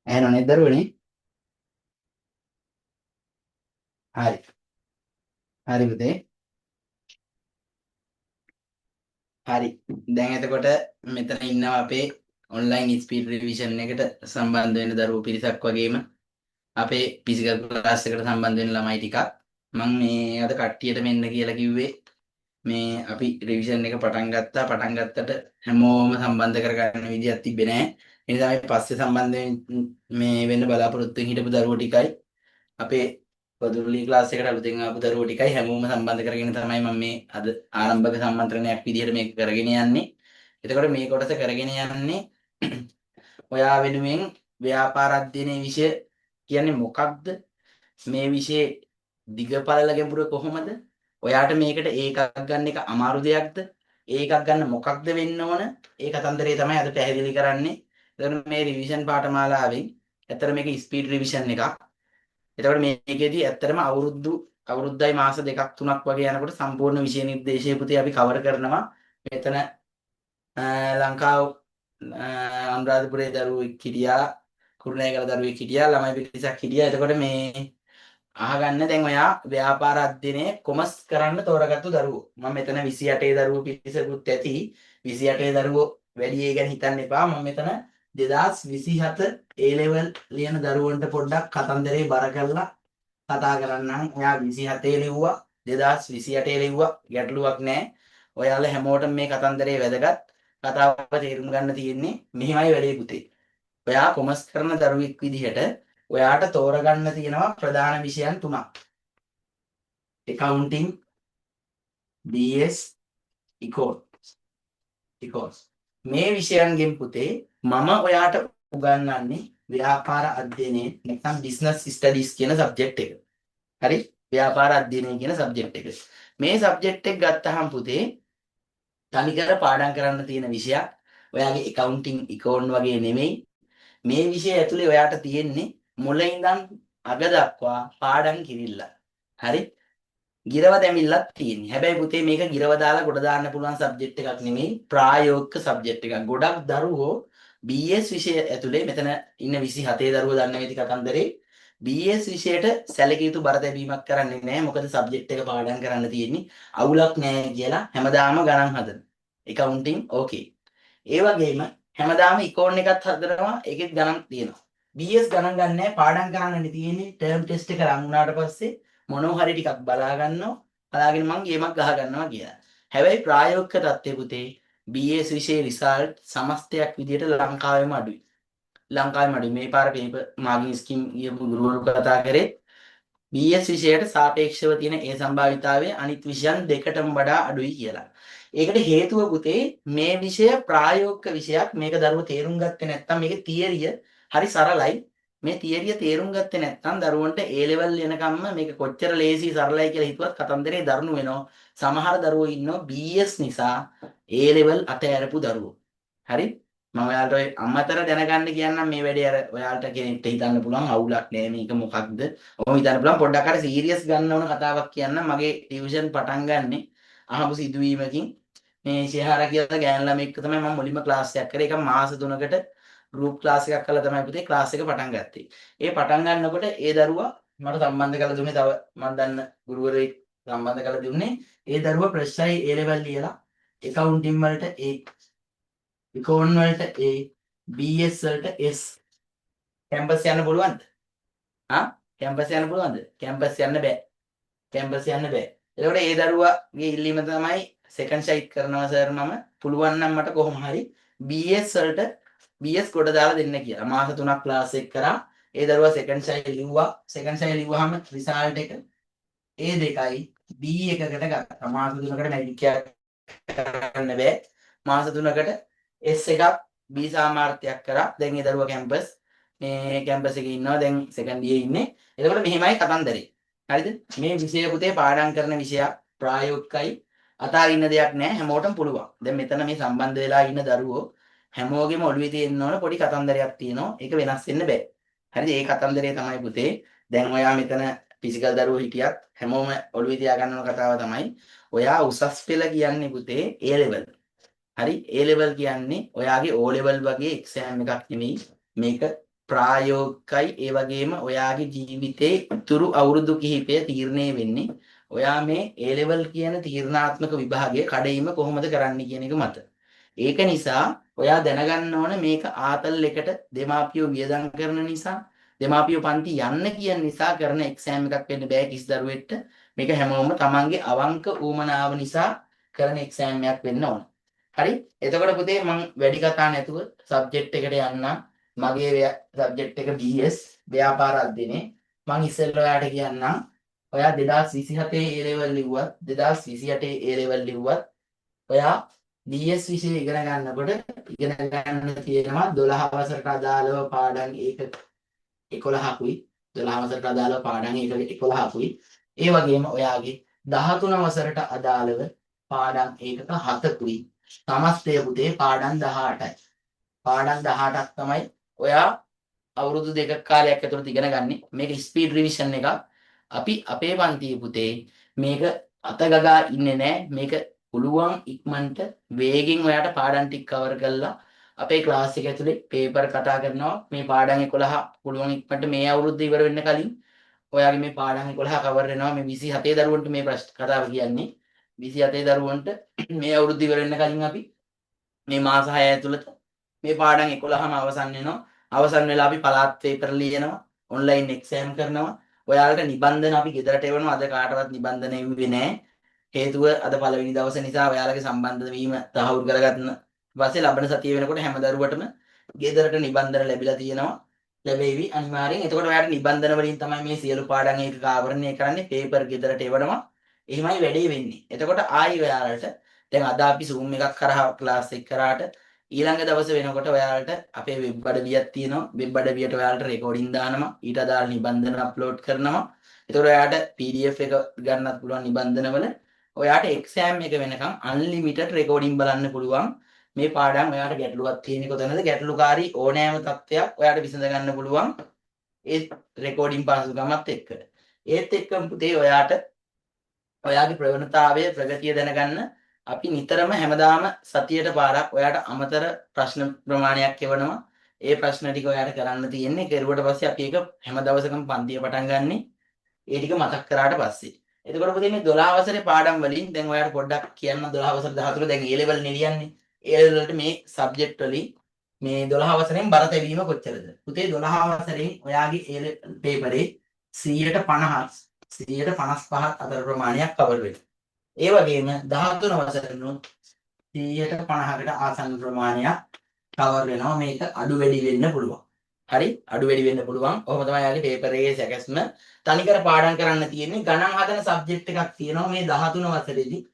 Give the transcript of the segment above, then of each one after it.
ඇහෙනවනේ දරුවනේ. හරි. හරි පුතේ. හරි. දැන් එතකොට මෙතන ඉන්නවා අපේ ඔන්ලයින් ස්පීඩ් රිවිෂන් එකට සම්බන්ධ වෙන දරුවෝ පිරිසක් වගේම අපේ ෆිසිකල් ක්ලාස් එකට සම්බන්ධ වෙන ළමයි ටිකක්. මම මේ අද කට්ටියට මෙන්න කියලා කිව්වේ මේ අපි රිවිෂන් එක පටන් ගත්තා. පටන් ගත්තට හැමෝම සම්බන්ධ කරගන්න විදියක් තිබ්බේ නැහැ. ඒ නිසා අපි පස්සේ සම්බන්ධ මේ වෙන්න බලාපොරොත්තු වෙන හිටපු දරුවෝ ටිකයි අපේ පොදුරුලි ක්ලාස් එකට අලුතෙන් ආපු දරුවෝ ටිකයි හැමෝම සම්බන්ධ කරගෙන තමයි මම මේ අද ආරම්භක සම්මන්ත්‍රණයක් විදිහට මේක කරගෙන යන්නේ. එතකොට මේ කොටස කරගෙන යන්නේ ඔයා වෙනුවෙන් ව්‍යාපාර අධ්‍යයනයේ විෂය කියන්නේ මොකක්ද? මේ විෂයේ දිගපළල ගැඹුර කොහොමද? ඔයාට මේකට ඒකක් ගන්න එක අමාරු දෙයක්ද? ඒකක් ගන්න මොකක්ද වෙන්න ඕන? ඒ කතන්දරේ තමයි අද පැහැදිලි කරන්නේ. එතකොට මේ රිවිෂන් පාඨමාලාවෙන් ඇත්තට මේක ස්පීඩ් රිවිෂන් එකක්. එතකොට මේකෙදී ඇත්තටම අවුරුද්දයි මාස දෙකක් තුනක් වගේ යනකොට සම්පූර්ණ විෂය නිර්දේශය පුතේ අපි කවර් කරනවා. මෙතන ලංකාව අනුරාධපුරයේ දරුවෙක් හිටියා, කුරුණෑගල දරුවෙක් හිටියා, ළමයි පිරිසක් හිටියා. එතකොට මේ අහගන්න දැන් ඔයා ව්‍යාපාර අධ්‍යයනයේ කොමර්ස් කරන්න තෝරගත්තු දරුවෝ. මම මෙතන 28 දරුවෝ පිරිසකුත් ඇති. 28 දරුවෝ වැඩි ඒ ගැන හිතන්න එපා. මම මෙතන 2027 A level ලියන දරුවන්ට පොඩ්ඩක් කතන්දරේ බර කරලා කතා කරන්නම්. එයා 27 ලිව්වා 2028 ලිව්වා ගැටලුවක් නැහැ. ඔයාලා හැමෝටම මේ කතන්දරේ වැදගත්. කතාව තේරුම් ගන්න තියෙන්නේ මෙහෙමයි වැඩේ පුතේ. ඔයා කොමර්ස් කරන දරුවෙක් විදිහට ඔයාට තෝරගන්න තියෙනවා ප්‍රධාන විෂයන් තුනක්. accounting, BS, econs. මේ විෂයන්ගෙන් පුතේ මම ඔයාට උගන්වන්නේ ව්‍යාපාර අධ්‍යයනයේ නැත්නම් business studies කියන subject එක. හරි? ව්‍යාපාර අධ්‍යයනය කියන subject එක. මේ subject එක ගත්තහම පුතේ තනිකර පාඩම් කරන්න තියෙන විෂයක්. ඔයාගේ accounting, econ වගේ නෙමෙයි. මේ විෂය ඇතුලේ ඔයාට තියෙන්නේ මුල ඉඳන් අග දක්වා පාඩම් කිරිල්ල. හරි? ගිරව දැමිල්ලක් තියෙන්නේ. හැබැයි පුතේ මේක ගිරව දාලා ගොඩ දාන්න පුළුවන් සබ්ජෙක්ට් එකක් නෙමෙයි. ප්‍රායෝගික සබ්ජෙක්ට් එකක්. ගොඩක් දරුවෝ BS විෂය ඇතුලේ මෙතන ඉන්න 27 දරුවෝ දන්න වෙති කතන්දරේ BS විෂයට සැලකිය යුතු බර දැබීමක් කරන්නේ නැහැ. මොකද සබ්ජෙක්ට් එක පාඩම් කරන්න තියෙන්නේ. අවුලක් නැහැ කියලා හැමදාම ගණන් හදන. accounting okay. ඒ වගේම හැමදාම econ එකත් හදනවා. ඒකෙත් ගණන් තියෙනවා. BS ගණන් ගන්නෑ පාඩම් කරන්නනේ තියෙන්නේ. ටර්ම් ටෙස්ට් එක ලඟ වුණාට පස්සේ මොනවා හරි ටිකක් බලා ගන්නවා. බලාගෙන මං ගේමක් ගහ ගන්නවා කියලා. හැබැයි ප්‍රායෝගික தත්ත්වය පුතේ BS විෂයේ රිසල්ට් සමස්තයක් විදියට ලංකාවෙම අඩුයි. ලංකාවෙම අඩුයි. මේ පාර පේපර් මාගින් ස්කීම් කියපු ගුරුවරු කතා කරේ BS විෂයට සාපේක්ෂව තියෙන ඒ සම්භාවිතාවය අනිත් විෂයන් දෙකටම වඩා අඩුයි කියලා. ඒකට හේතුව පුතේ මේ විෂය ප්‍රායෝගික විෂයක්. මේක දරුවෝ තේරුම් ගත්තේ නැත්නම් මේකේ තියරිය හරි සරලයි. මේ තියරිය තේරුම් ගත්තේ නැත්නම් දරුවන්ට A level එනකම්ම මේක කොච්චර ලේසි සරලයි කියලා හිතුවත් කතන්දරේ දරුණු වෙනවා. සමහර දරුවෝ ඉන්නවා BS නිසා A level අතහැරපු දරුවෝ. හරි? මම ඔයාලට ඔය අමතර දැනගන්න කියන්නම් මේ වැඩේ අර ඔයාලට කෙනෙක්ට හිතන්න පුළුවන් අවුලක් නෑ මේක මොකක්ද? ඔහොම හිතන්න පුළුවන් පොඩ්ඩක් අර සීරියස් ගන්න ඕන කතාවක් කියන්නම්. මගේ ටියුෂන් පටන් ගන්නෙ අහපු සිදුවීමකින්. මේ ශේහාර කියලා ගෑනු ළමෙක් තමයි මම මුලින්ම ක්ලාස් එකක් කරේ. ඒක මාස 3කට ගෲප් ක්ලාස් එකක් කරලා තමයි පුතේ ක්ලාස් එක පටන් ගත්තේ. ඒ පටන් ගන්නකොට ඒ දරුවා මට සම්බන්ධ කරලා දුන්නේ තව මම දන්න ගුරුවරයෙක් සම්බන්ධ කරලා දුන්නේ. ඒ දරුවා ප්‍රශ්නයි A level ලියලා accounting වලට A, econ වලට A, BS වලට S. කැම්පස් යන්න පුළුවන්ද? කැම්පස් යන්න පුළුවන්ද? කැම්පස් යන්න බෑ. කැම්පස් යන්න බෑ. එතකොට ඒ දරුවාගේ ඉල්ලීම තමයි සෙකන්ඩ් සයිට් කරනවා සර් මම පුළුවන් නම් මට කොහොම හරි BS වලට BS කොට දාලා දෙන්න කියලා. මාස 3ක් ක්ලාස් එක කරා. ඒ දරුවා සෙකන්ඩ් සයිට් ලිව්වා. සෙකන්ඩ් සයිට් ලිව්වහම රිසල්ට් එක A2යි B එකකට ගත්තා. මාස 3කට මැජික් එකක් කරන්න බෑ. මාස 3කට S එකක් B සාමාර්ථයක් කරා. දැන් ඒ දරුවා කැම්පස් මේ කැම්පස් එකේ ඉන්නවා. දැන් සෙකන්ඩ් ඉයර් ඉන්නේ. එතකොට මෙහෙමයි කතන්දරේ. හරිද? මේ විෂය පුතේ පාඩම් කරන විෂයක් ප්‍රායෝගිකයි. අතාරින්න දෙයක් නැහැ. හැමෝටම පුළුවන්. දැන් මෙතන මේ සම්බන්ධ වෙලා ඉන්න දරුවෝ හැමෝගෙම ඔළුවේ තියෙන්න ඕන පොඩි කතන්දරයක් තියෙනවා. ඒක වෙනස් වෙන්න බෑ. හරිද? ඒ කතන්දරේ තමයි පුතේ. දැන් ඔයා මෙතන ෆිසිකල් දරුවෝ හිටියත් හැමෝම ඔළුවේ තියාගන්න ඕන කතාව තමයි. ඔයා උසස් පෙළ කියන්නේ පුතේ A level. හරි? A level කියන්නේ ඔයාගේ O level වගේ එක්සෑම් එකක් නෙමෙයි. මේක ප්‍රායෝගිකයි ඒ වගේම ඔයාගේ ජීවිතේ ඉතුරු අවුරුදු කිහිපය තීරණය වෙන්නේ ඔයා මේ A level කියන තීරණාත්මක විභාගය කඩයිම කොහොමද කරන්න කියන එක මත. ඒක නිසා ඔයා දැනගන්න ඕන මේක ආතල් එකට දෙමාපියෝ වියදම් කරන නිසා දෙමාපියෝ පන්ති යන්න කියන නිසා කරන එක්සෑම් එකක් වෙන්න බෑ කිසි දරුවෙක්ට. මේක හැමෝම තමන්ගේ අවංක ඌමනාව නිසා කරන එක්සෑම් එකක් වෙන්න ඕන. හරි? එතකොට පුතේ මම වැඩි කතා නැතුව සබ්ජෙක්ට් එකට යන්නම්. මගේ සබ්ජෙක්ට් එක BS ව්‍යාපාර අධ්‍යයනය. මම ඉස්සෙල්ලා ඔයාලට කියන්නම්. ඔයා 2027 A level ලිව්වත් 2028 A level ලිව්වත් ඔයා BS විෂය ඉගෙන ගන්නකොට ඉගෙන ගන්න තියෙනවා 12 වසරට අදාළව පාඩම් ඒක 11කුයි 12 වසරට අදාළව පාඩම් ඒක 11කුයි ඒ වගේම ඔයාගේ 13 වසරට අදාළව පාඩම් ඒකක 7කුයි සමස්තය පුතේ පාඩම් 18යි පාඩම් 18ක් තමයි ඔයා අවුරුදු දෙකක කාලයක් ඇතුළත ඉගෙන ගන්න මේක ස්පීඩ් රිවිෂන් එකක් අපි අපේ පන්තියේ පුතේ මේක අතගගා ඉන්නේ නැහැ මේක පුළුවන් ඉක්මනට වේගෙන් ඔයාට පාඩම් ටික කවර් කරලා අපේ ක්ලාස් එක ඇතුලේ පේපර් කතා කරනවා මේ පාඩම් 11 පුළුවන් ඉක්මනට මේ අවුරුද්ද ඉවර වෙන්න කලින් ඔයාගේ මේ පාඩම් 11 කවර් වෙනවා මේ 27 දරුවන්ට මේ ප්‍රශ්න කතාව කියන්නේ 27 දරුවන්ට මේ අවුරුද්ද ඉවර වෙන්න කලින් අපි මේ මාස 6 ඇතුළත මේ පාඩම් 11ම අවසන් වෙනවා අවසන් වෙලා අපි පළාත් පේපර් ලියනවා ඔන්ලයින් එක්සෑම් කරනවා ඔයාලට නිබන්ධන අපි ගෙදරට එවනවා අද කාටවත් නිබන්ධන එව්වේ නැහැ හේතුව අද පළවෙනි දවසේ නිසා ඔයාලගේ සම්බන්ධ වීම තහවුරු කරගන්න ඊපස්සේ ලබන සතිය වෙනකොට හැම දරුවටම ගෙදරට නිබන්ධන ලැබිලා තියෙනවා ලැබෙවි අනිවාර්යෙන් එතකොට ඔයාලට නිබන්ධන වලින් තමයි මේ සියලු පාඩම් ඒක ආවරණය කරන්නේ පේපර් ගෙදරට එවනවා එහෙමයි වැඩේ වෙන්නේ එතකොට ආයි ඔයාලට දැන් අද අපි Zoom එකක් කරා ක්ලාස් එක කරාට ඊළඟ දවසේ වෙනකොට ඔයාලට අපේ වෙබ් අඩවියක් තියෙනවා වෙබ් අඩවියට ඔයාලට රෙකෝඩින් දානවා ඊට අදාළ නිබන්ධන අප්ලෝඩ් කරනවා එතකොට ඔයාලට PDF එක ගන්නත් පුළුවන් නිබන්ධන වල ඔයාට එක්සෑම් එක වෙනකම් අන්ලිමිටඩ් රෙකෝඩින් බලන්න පුළුවන් මේ පාඩම් ඔයාට ගැටලුවක් තියෙන කොතනද ගැටලුකාරී ඕනෑම තත්ත්වයක් ඔයාට විසඳ ගන්න පුළුවන් ඒ රෙකෝඩින් පහසුකමත් එක්ක ඒත් එක්කම පුතේ ඔයාට ඔයාගේ ප්‍රවණතාවය ප්‍රගතිය දැනගන්න අපි නිතරම හැමදාම සතියට පාරක් ඔයාට අමතර ප්‍රශ්න ප්‍රමාණයක් එවනවා ඒ ප්‍රශ්න ටික ඔයාට කරන්න තියෙන්නේ කෙරුවට පස්සේ අපි ඒක හැම දවසකම පන්තිය පටන් ගන්නෙ ඒ ටික මතක් කරාට පස්සේ එතකොට පුතේ මේ 12 වසරේ පාඩම් වලින් දැන් ඔයාලට පොඩ්ඩක් කියන්න 12 වසර 14 දැන් A level නෙලියන්නේ A level වලට මේ සබ්ජෙක්ට් වලින් මේ 12 වසරෙන් බර තැවීම කොච්චරද පුතේ 12 වසරෙන් ඔයාගේ A level පේපරේ 155ක් අතර ප්‍රමාණයක් කවර් වෙනවා ඒ වගේම 13 වසරෙනුත් 150කට ආසන්න ප්‍රමාණයක් කවර් වෙනවා මේක අඩු වැඩි වෙන්න පුළුවන් හරි අඩු වැඩි වෙන්න පුළුවන් ඔහොම තමයි යාගේ පේපර් එකේ සැකස්ම තනිකර පාඩම් කරන්න තියෙන්නේ ගණන් හදන සබ්ජෙක්ට් එකක් තියෙනවා මේ 13 වසරේදී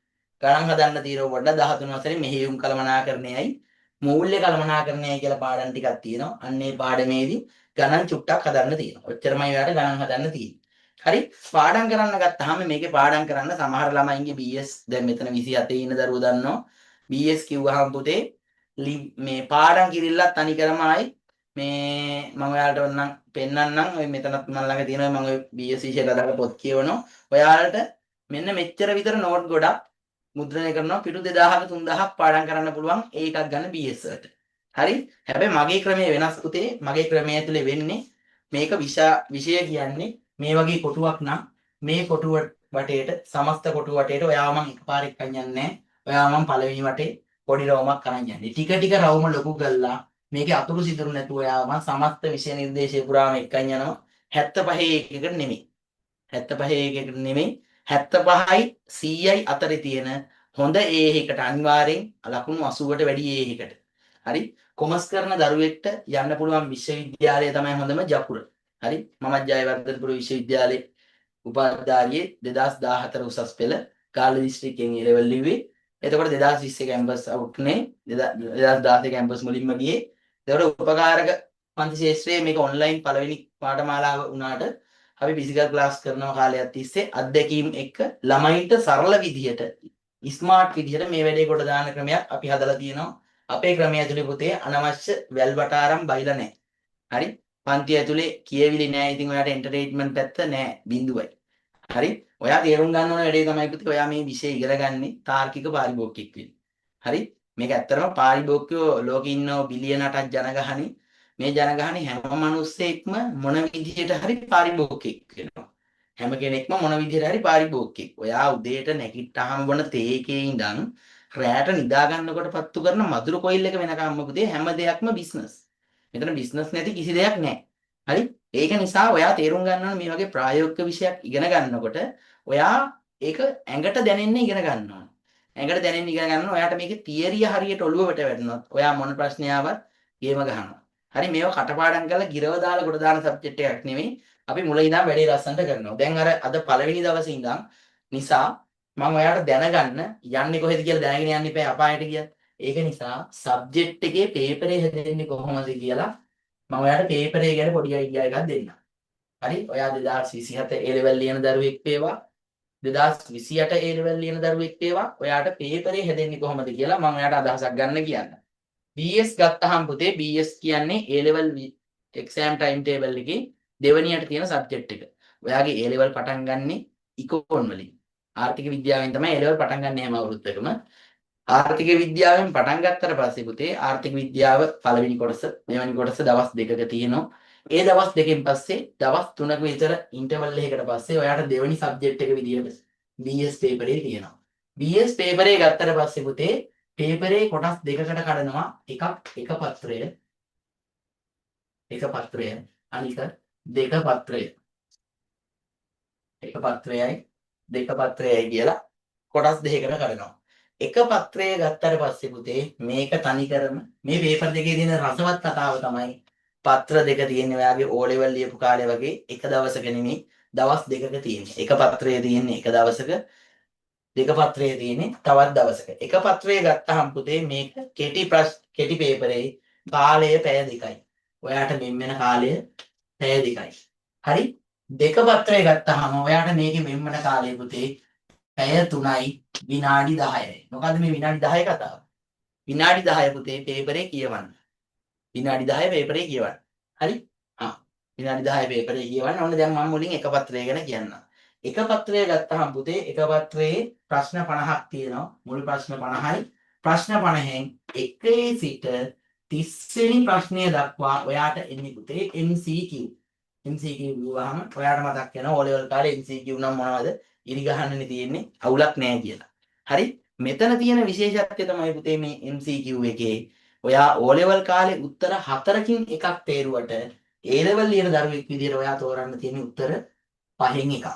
ගණන් හදන්න තියෙනවා පොඩ්ඩක් 13 වසරේ මෙහෙයුම් කළමනාකරණයයි මූල්‍ය කළමනාකරණයයි කියලා පාඩම් ටිකක් තියෙනවා අන්න ඒ පාඩමේදී ගණන් චුට්ටක් හදන්න තියෙනවා ඔච්චරමයි ඔයාලට ගණන් හදන්න තියෙන්නේ හරි පාඩම් කරන්න ගත්තාම මේකේ පාඩම් කරන්න සමහර ළමයින්ගේ BS දැන් මෙතන 27 ඉන්න දරුවෝ දන්නවා BS කිව්වහම පුතේ මේ පාඩම් කිරිල්ලත් තනිකරම ආයි මේ මම ඔයාලට වන්නම් පෙන්නන්නම් ඔය මෙතනත් මම ළඟ තියෙනවා මම ඔය BS විෂයට අදාළ පොත් කියවනවා ඔයාලට මෙන්න මෙච්චර විතර නෝට් ගොඩක් මුද්‍රණය කරනවා පිටු 2000ක 3000ක් පාඩම් කරන්න පුළුවන් ඒකක් ගන්න BS වලට හරි හැබැයි මගේ ක්‍රමය වෙනස් පුතේ මගේ ක්‍රමය ඇතුලේ වෙන්නේ මේක විෂය කියන්නේ මේ වගේ කොටුවක් නම් මේ කොටුව වටේට සමස්ත කොටුව වටේට ඔයාව මම එකපාරක් අයන්නේ නැහැ. ඔයාව මම පළවෙනි වටේ පොඩි රවුමක් අරන් යන්නේ. ටික ටික රවුම ලොකු කරලා මේකේ අතුරු සිදුරු නැතුව ඔයාව මම සමස්ත විෂය නිර්දේශය පුරාම එක්කන් යනවා. 75 එකකට නෙමෙයි. 75 එකකට නෙමෙයි 75යි 100යි අතරේ තියෙන හොඳ ඒහෙකට අනිවාර්යෙන් ලකුණු 80කට වැඩි ඒහෙකට. හරි කොමර්ස් කරන දරුවෙක්ට යන්න පුළුවන් විශ්වවිද්‍යාලය තමයි හොඳම ජකුර. හරි මම ජයවර්ධනපුර විශ්වවිද්‍යාලයේ උපාධාරියේ 2014 උසස් පෙළ කාල දිස්ත්‍රික්කයෙන් A level ලිව්වේ. එතකොට 2020 කැම්පස් අවුට්නේ 2016 කැම්පස් මුලින්ම ගියේ. එතකොට උපකාරක පන්ති ශාස්ත්‍රයේ මේක ඔන්ලයින් පළවෙනි පාඨමාලාව වුණාට අපි ෆිසිකල් ක්ලාස් කරන කාලයක් තිස්සේ අත්දැකීම් එක්ක ළමයින්ට සරල විදිහට ස්මාර්ට් විදිහට මේ වැඩේ කොට දාන ක්‍රමයක් අපි හදලා තියෙනවා. අපේ ක්‍රමය ඇතුලේ පුතේ අනවශ්‍ය වැල් වටාරම් බයිලා නැහැ. හරි පන්ති ඇතුලේ කියවිලි නෑ. ඉතින් ඔයාට එන්ටර්ටේන්මන්ට් පැත්ත නෑ බිඳුවයි. හරි ඔයා තේරුම් ගන්න ඕන වැඩේ තමයි පුතේ ඔයා මේ විෂය ඉගෙන ගන්නේ තාර්කික පාරිභෝගිකයෙක් වෙන්න. හරි මේක ඇත්තටම පාරිභෝගිකයෝ ලෝකේ ඉන්නව බිලියන 8ක් ජනගහනේ මේ ජනගහනේ හැම මිනිස්සෙක්ම මොන විදිහට හරි පාරිභෝගිකයෙක් වෙනවා. හැම කෙනෙක්ම මොන විදිහට හරි පාරිභෝගිකයෙක්. ඔයා උදේට නැගිට්ටාම බොන තේකේ ඉඳන් රැයට නිදා ගන්නකොට පත්තු කරන මధుර කොයිල් එක වෙනකම්ම පුතේ හැම දෙයක්ම බිස්නස්. මෙතන බිස්නස් නැති කිසි දෙයක් නැහැ. හරි? ඒක නිසා ඔයා තේරුම් ගන්න ඕනේ මේ වගේ ප්‍රායෝගික විෂයක් ඉගෙන ගන්නකොට ඔයා ඒක ඇඟට දැනෙන්න ඉගෙන ගන්න ඕනේ. ඇඟට දැනෙන්න ඉගෙන ගන්න ඔයාට මේකේ තියරිය හරියට ඔළුවට වැටුණොත් ඔයා මොන ප්‍රශ්නයාවත් ගේම ගහනවා. හරි මේව කටපාඩම් කරලා ගිරව දාලා කොට දාන සබ්ජෙක්ට් එකක් නෙමෙයි. අපි මුලින් ඉඳන් වැඩේ ලස්සනට කරනවා. දැන් අද පළවෙනි දවසේ ඉඳන් නිසා මම ඔයාලට දැනගන්න යන්නේ කොහෙද කියලා දැනගෙන යන්න ඉපේ අපායට ගියත්. ඒක නිසා සබ්ජෙක්ට් එකේ පේපරේ හැදෙන්නේ කොහොමද කියලා මම ඔයාලට පේපරේ ගැන පොඩි අයිඩියා එකක් දෙන්නම්. හරි? ඔයා 2027 A level ලියන දරුවෙක් වේවා 2028 A level ලියන දරුවෙක් වේවා ඔයාට පේපරේ හැදෙන්නේ කොහොමද කියලා මම ඔයාට අදහසක් ගන්න කියන්න. BS ගත්තහම පුතේ BS කියන්නේ A level exam timetable එකේ දෙවනියට තියෙන සබ්ජෙක්ට් එක. ඔයාගේ A level පටන් ගන්නෙ ඉකෝන් වලින්. ආර්ථික විද්‍යාවෙන් තමයි A level පටන් ගන්න හැම අවුරුද්දකම. ආර්ථික විද්‍යාවෙන් පටන් ගත්තට පස්සේ පුතේ ආර්ථික විද්‍යාව පළවෙනි කොටස දෙවෙනි කොටස දවස් දෙකක තියෙනවා. ඒ දවස් දෙකෙන් පස්සේ දවස් 3ක විතර ඉන්ටර්වල් එකකට පස්සේ ඔයාට දෙවෙනි සබ්ජෙක්ට් එක විදියට BS පේපරේ තියෙනවා. BS පේපරේ ගත්තට පස්සේ පුතේ පේපරේ කොටස් දෙකකට කඩනවා. එකක් එක පත්‍රය අනික දෙක පත්‍රය. එක පත්‍රයයි දෙක පත්‍රයයි කියලා කොටස් දෙකකට කඩනවා. එක පත්‍රය ගත්තට පස්සේ පුතේ මේක තනිකරම මේ පේපර් දෙකේ තියෙන රසවත් කතාව තමයි පත්‍ර දෙක තියෙන්නේ ඔයාගේ O level ලියපු කාලේ වගේ එක දවසක නෙමෙයි දවස් දෙකක තියෙන්නේ. එක පත්‍රයේ තියෙන්නේ එක දවසක දෙක පත්‍රයේ තියෙන්නේ තවත් දවසක. එක පත්‍රය ගත්තාම පුතේ මේක කෙටි පේපරේ කාලය පැය 2යි. ඔයාට මෙන් වෙන කාලය පැය 2යි. හරි? දෙක පත්‍රය ගත්තාම ඔයාට මේකේ මෙන් වෙන කාලය පුතේ පැය 3යි විනාඩි 10යි. මොකද්ද මේ විනාඩි 10 කතාව? විනාඩි 10 පුතේ පේපරේ කියවන්න. විනාඩි 10 පේපරේ කියවන්න. හරි? විනාඩි 10 පේපරේ කියවන්න. ඔන්න දැන් මම මුලින් එක පත්‍රය ගැන කියන්නම්. එක පත්‍රය ගත්තහම පුතේ එක පත්‍රයේ ප්‍රශ්න 50ක් තියෙනවා. මුල් ප්‍රශ්න 50යි. ප්‍රශ්න 50න් 1 සිට 30 වෙනි ප්‍රශ්නය දක්වා ඔයාට එන්නේ පුතේ MCQ. MCQ ගුවාම ඔයාට මතක් වෙනවා O level කාලේ MCQ නම් මොනවද? ඉරි ගහන්නනේ තියෙන්නේ. අවුලක් නැහැ කියලා. හරි? මෙතන තියෙන විශේෂත්වය තමයි පුතේ මේ MCQ එකේ ඔයා O level කාලේ උත්තර 4කින් එකක් තේරුවට A level ලියන දරුවෙක් විදියට ඔයා තෝරන්න තියෙන උත්තර 5න් එකක්.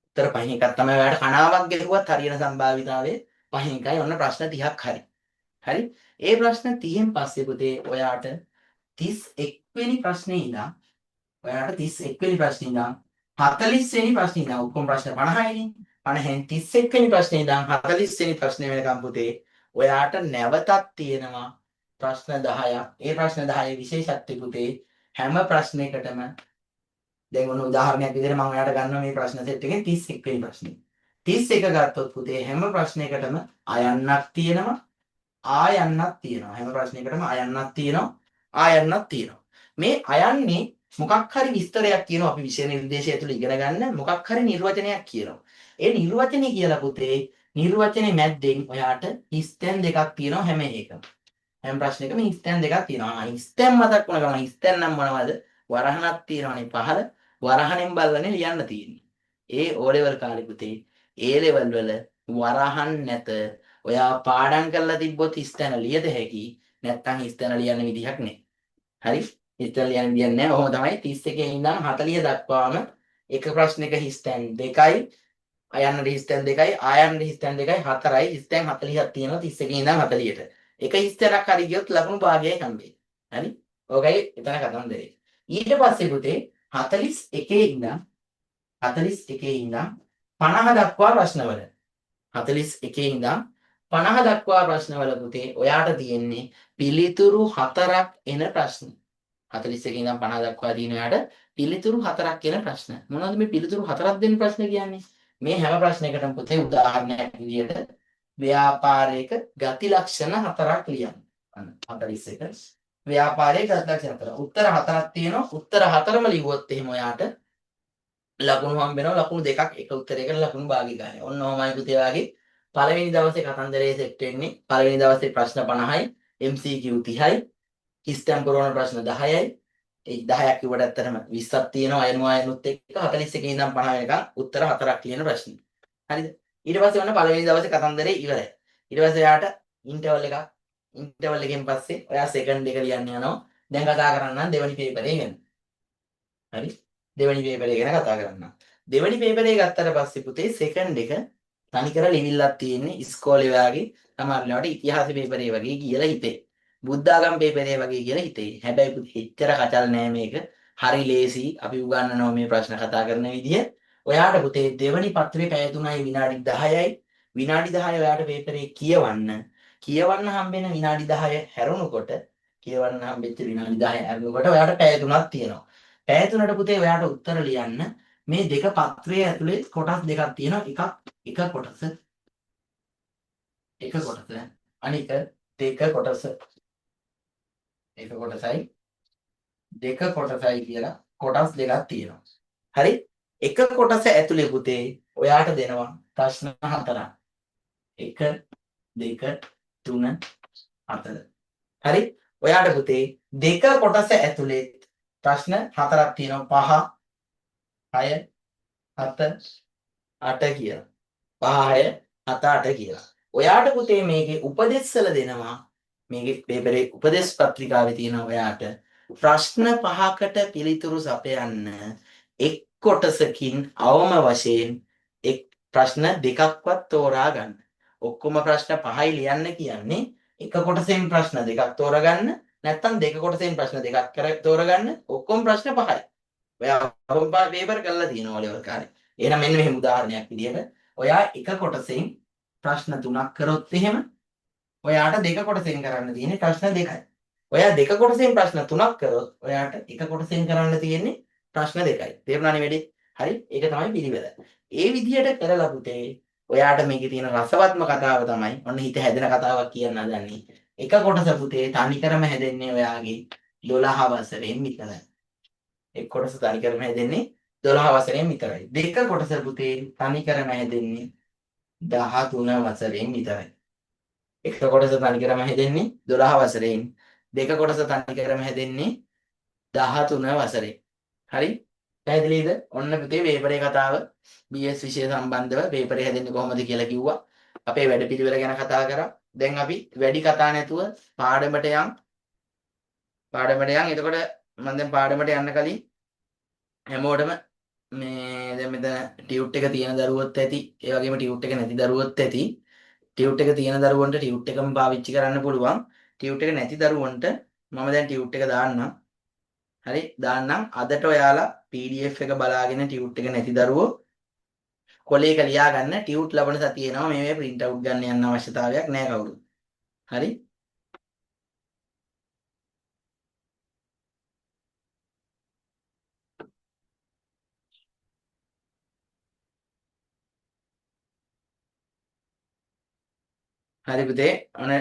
උත්තර 5න් එකක් තමයි ඔයාට කණාවක් ගෙවුවත් හරියන සම්භාවිතාවය 5න් එකයි. ඔන්න ප්‍රශ්න 30ක් හරි. හරි? ඒ ප්‍රශ්න 30න් පස්සේ පුතේ ඔයාට 31 වෙනි ප්‍රශ්නේ ඉඳන් 40 වෙනි ප්‍රශ්නේ ඉඳන් ඔක්කොම ප්‍රශ්න 50යිනේ. 50න් 31 වෙනි ප්‍රශ්නේ ඉඳන් 40 වෙනි ප්‍රශ්නේ වෙනකම් පුතේ ඔයාට නැවතත් තියෙනවා ප්‍රශ්න 10ක්. ඒ ප්‍රශ්න 10 විශේෂත්වය පුතේ හැම ප්‍රශ්නයකටම දැන් ඔන්න උදාහරණයක් විදිහට මම ඔයාලට ගන්නවා මේ ප්‍රශ්න සෙට් එකෙන් 31 වෙනි ප්‍රශ්නේ. 31 ගත්තොත් පුතේ හැම ප්‍රශ්නයකටම අයන්නක් තියෙනවා ආයන්නක් තියෙනවා. හැම ප්‍රශ්නයකටම අයන්නක් තියෙනවා ආයන්නක් තියෙනවා. මේ අයන්නේ මොකක් හරි විස්තරයක් කියනවා අපි විෂය නිර්දේශය ඇතුළේ ඉගෙන ගන්න මොකක් හරි නිර්වචනයක් කියනවා. ඒ නිර්වචනේ කියලා පුතේ නිර්වචනේ මැද්දෙන් ඔයාට හිස්තැන් දෙකක් තියෙනවා හැම එකම. හැම ප්‍රශ්නයකම හිස්තැන් දෙකක් තියෙනවා. හිස්තැන් මතක් වුණ ගමන් හිස්තැන් නම් මොනවද? වරහණක් තියෙනවනේ පහළ වරහණෙන් බලන්නේ ලියන්න තියෙන්නේ. ඒ O level කාලේ පුතේ A level වල වරහන් නැත. ඔයා පාඩම් කරලා තිබ්බොත් හිස්තැන ලියද හැකි. නැත්නම් හිස්තැන ලියන්න විදිහක් නැහැ. හරි? හිස්තැන ලියන්න විදිහක් නැහැ. ඔහොම තමයි 31 ඉඳන් 40 දක්වාම එක ප්‍රශ්නයක හිස්තැන් 2යි අයන්න හිස්තැන් 2යි ආයන්න හිස්තැන් 2යි 4යි හිස්තැන් 40ක් තියෙනවා 31 ඉඳන් 40ට. එක හිස්තැනක් හරි ගියොත් ලකුණු භාගයයි හම්බෙන්නේ. හරි? ඕකයි එතන කතන්දරේ. ඊට පස්සේ පුතේ 41 ඉඳන් 50 දක්වා ප්‍රශ්නවල 41 ඉඳන් 50 දක්වා ප්‍රශ්නවල පුතේ ඔයාට තියෙන්නේ පිළිතුරු 4ක් එන ප්‍රශ්න. 41 ඉඳන් 50 දක්වා තියෙන ඔයාට පිළිතුරු 4ක් එන ප්‍රශ්න. මොනවද මේ පිළිතුරු 4ක් දෙන ප්‍රශ්න කියන්නේ? මේ හැම ප්‍රශ්නයකටම පුතේ උදාහරණයක් විදියට ව්‍යාපාරයක ගති ලක්ෂණ 4ක් ලියන්න. 41 ව්‍යාපාරයේ ගති ලක්ෂණ 4. උත්තර 4ක් තියෙනවා. උත්තර 4ම ලිව්වොත් එහෙම ඔයාට ලකුණු හම්බ වෙනවා. ලකුණු දෙකක් එක උත්තරයකට ලකුණු භාගී ගන්න. ඔන්න ඔහමයි පුතේ වාගේ පළවෙනි දවසේ කතන්දරේ සෙට් වෙන්නේ. පළවෙනි දවසේ ප්‍රශ්න 50යි MCQ 30යි. කිස්ටම් පුරවන ප්‍රශ්න 10යි. ඒ 10ක් කිව්වට ඇත්තටම 20ක් තියෙනවා අයනුත් එක්ක 41 ඉඳන් 50 වෙනකන් උත්තර 4ක් තියෙන ප්‍රශ්න. හරිද? ඊට පස්සේ ඔන්න පළවෙනි දවසේ කතන්දරේ ඉවරයි. ඊට පස්සේ එයාට ඉන්ටර්වල් එකෙන් පස්සේ ඔයා සෙකන්ඩ් එක ලියන්න යනවා. දැන් කතා කරන්න දෙවෙනි පේපරේ ගැන. හරි? දෙවෙනි පේපරේ ගැන කතා කරන්න. දෙවෙනි පේපරේ ගත්තට පස්සේ පුතේ සෙකන්ඩ් එක තනිකර ලිවිල්ලක් තියෙන්නේ ඉස්කෝලේ වාගේ සමහරවිට ඉතිහාස පේපරේ වගේ කියලා හිතේ. බුද්ධාගම පේපරේ වගේ කියලා හිතේ. හැබැයි පුතේ එච්චර කචල් නෑ මේක. හරි ලේසි. අපි උගන්වනවා මේ ප්‍රශ්න කතා කරන විදිය. ඔයාට පුතේ දෙවෙනි පත්‍රේ පැය 3යි විනාඩි 10යි. විනාඩි 10 ඔයාට පේපරේ කියවන්න හම්බෙන විනාඩි 10 හැරුණකොට කියවන්න හම්බෙච්ච විනාඩි 10 හැරුණකොට ඔයාට පැය 3ක් තියෙනවා. පැය 3ට පුතේ ඔයාට උත්තර ලියන්න මේ දෙක පත්‍රයේ ඇතුලේ කොටස් දෙකක් තියෙනවා. එක කොටස අනික දෙක කොටස එක කොටසයි දෙක කොටසයි කියලා කොටස් දෙකක් තියෙනවා. හරි? එක කොටස ඇතුලේ පුතේ ඔයාට දෙනවා ප්‍රශ්න 4ක්. 1 2 3 4. හරි? ඔයාට පුතේ දෙක කොටස ඇතුලේ ප්‍රශ්න 4ක් තියෙනවා. 5 6 7 8 කියලා. 5 6 7 8 කියලා. ඔයාට පුතේ මේකේ උපදෙස්වල දෙනවා. මේකේ පේපරේ උපදේශ පත්‍රිකාවේ තියෙනවා ඔයාට ප්‍රශ්න 5කට පිළිතුරු සපයන්න එක් කොටසකින් අවම වශයෙන් එක් ප්‍රශ්න දෙකක්වත් තෝරා ගන්න. ඔක්කොම ප්‍රශ්න 5යි ලියන්න කියන්නේ එක කොටසෙන් ප්‍රශ්න දෙකක් තෝරගන්න නැත්නම් දෙක කොටසෙන් ප්‍රශ්න දෙකක් තෝරගන්න ඔක්කොම ප්‍රශ්න 5යි. ඔයා පේපර් කරලා තියෙනවා ලෙවල් කාලේ. එහෙනම් මෙන්න මෙහෙම උදාහරණයක් විදියට ඔයා එක කොටසෙන් ප්‍රශ්න 3ක් කරොත් එහෙම ඔයාට දෙක කොටසෙන් කරන්න තියෙන්නේ ප්‍රශ්න 2යි. ඔයා දෙක කොටසෙන් ප්‍රශ්න 3ක් කරොත් ඔයාට එක කොටසෙන් කරන්න තියෙන්නේ ප්‍රශ්න 2යි. තේරුණානේ වැඩි? හරි? ඒක තමයි පිළිවෙල. ඒ විදිහට කරලා පුතේ ඔයාට මේකේ තියෙන රසවත්ම කතාව තමයි ඔන්න හිත හැදෙන කතාවක් කියන්න හදන්නේ. එක කොටස පුතේ තනිකරම හැදෙන්නේ ඔයාගේ 12 වසරෙන් විතරයි. එක් කොටස තනිකරම හැදෙන්නේ 12 වසරෙන් විතරයි. දෙක කොටස පුතේ තනිකරම හැදෙන්නේ 13 වසරෙන් විතරයි. එක කොටස තනිකරම හැදෙන්නේ 12 වසරෙන්. දෙක කොටස තනිකරම හැදෙන්නේ 13 වසරෙන්. හරි? පැහැදිලිද? ඔන්න පුතේ පේපරේ කතාව BS විෂය සම්බන්ධව පේපරේ හැදෙන්නේ කොහොමද කියලා කිව්වා. අපේ වැඩපිළිවෙල ගැන කතා කරා. දැන් අපි වැඩි කතා නැතුව පාඩමට යන්. එතකොට මම දැන් පාඩමට යන්න කලින් හැමෝටම මේ දැන් මෙතන ටියුට් එක තියෙන දරුවොත් ඇති. ඒ වගේම ටියුට් එක නැති දරුවොත් ඇති. ටියුට් එක තියෙන දරුවන්ට ටියුට් එකම පාවිච්චි කරන්න පුළුවන්. ටියුට් එක නැති දරුවන්ට මම දැන් ටියුට් එක දාන්නම්. හරි? දාන්නම්. අදට ඔයාලා PDF එක බලාගෙන ටියුට් එක නැති දරුවෝ කොලේක ලියා ගන්න. ටියුට් ලබන සතියේ එනවා. මේ print out ගන්න යන්න අවශ්‍යතාවයක් නැහැ කවුරුත්. හරි? හරි පුතේ. ඔන්න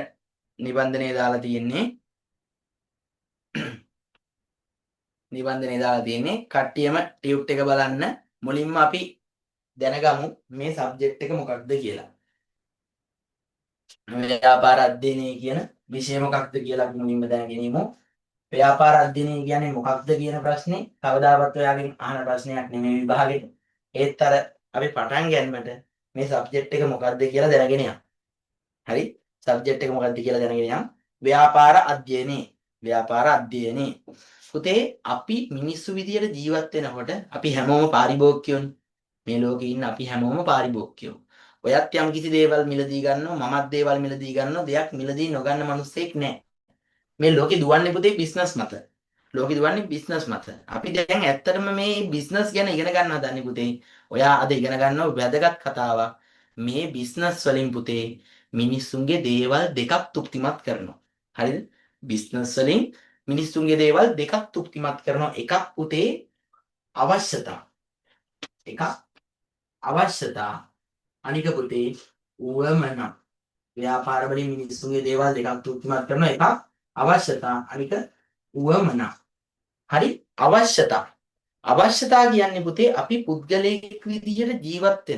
නිබන්ධනය දාලා තියෙන්නේ. කට්ටියම ටියුට් එක බලන්න. මුලින්ම අපි දැනගමු මේ සබ්ජෙක්ට් එක මොකක්ද කියලා. ව්‍යාපාර අධ්‍යයනය කියන විෂය මොකක්ද කියලා මුලින්ම දැනගනිමු. ව්‍යාපාර අධ්‍යයනය කියන්නේ මොකක්ද කියන ප්‍රශ්නේ කවදාවත් ඔයාගෙන් අහන ප්‍රශ්නයක් නෙමෙයි විභාගෙට. ඒත් අර අපි පටන් ගන්නකොට මේ සබ්ජෙක්ට් එක මොකක්ද කියලා දැනගෙන යන්න. හරි? සබ්ජෙක්ට් එක මොකක්ද කියලා දැනගෙන යන්න. ව්‍යාපාර අධ්‍යයනය. පුතේ අපි මිනිස්සු විදියට ජීවත් වෙනකොට අපි හැමෝම පාරිභෝගිකයෝනේ. මේ ලෝකේ ඉන්න අපි හැමෝම පාරිභෝගිකයෝ. ඔයත් යම් කිසි දේවල් මිලදී ගන්නවා, මමත් දේවල් මිලදී ගන්නවා. දෙයක් මිලදී නොගන්න මිනිස්සෙක් නැහැ. මේ ලෝකේ දුවන්නේ පුතේ බිස්නස් මත. අපි දැන් ඇත්තටම මේ බිස්නස් ගැන ඉගෙන ගන්න හදන්නේ පුතේ. ඔයා අද ඉගෙන ගන්නව වැදගත් කතාවක්. මේ බිස්නස් වලින් පුතේ මිනිස්සුන්ගේ දේවල් දෙකක් තෘප්තිමත් කරනවා. හරිද? බිස්නස් වලින් මිනිස්සුන්ගේ දේවල් දෙකක් තෘප්තිමත් කරනවා. එකක් පුතේ අවශ්‍යතා. අනික පුතේ උවමනා. ව්‍යාපාර වලින් මිනිස්සුන්ගේ දේවල් දෙකක් තෘප්තිමත් කරනවා. එකක් අවශ්‍යතා, අනික උවමනා. හරි? අවශ්‍යතා කියන්නේ පුතේ අපි පුද්ගලයෙක් විදියට ජීවත්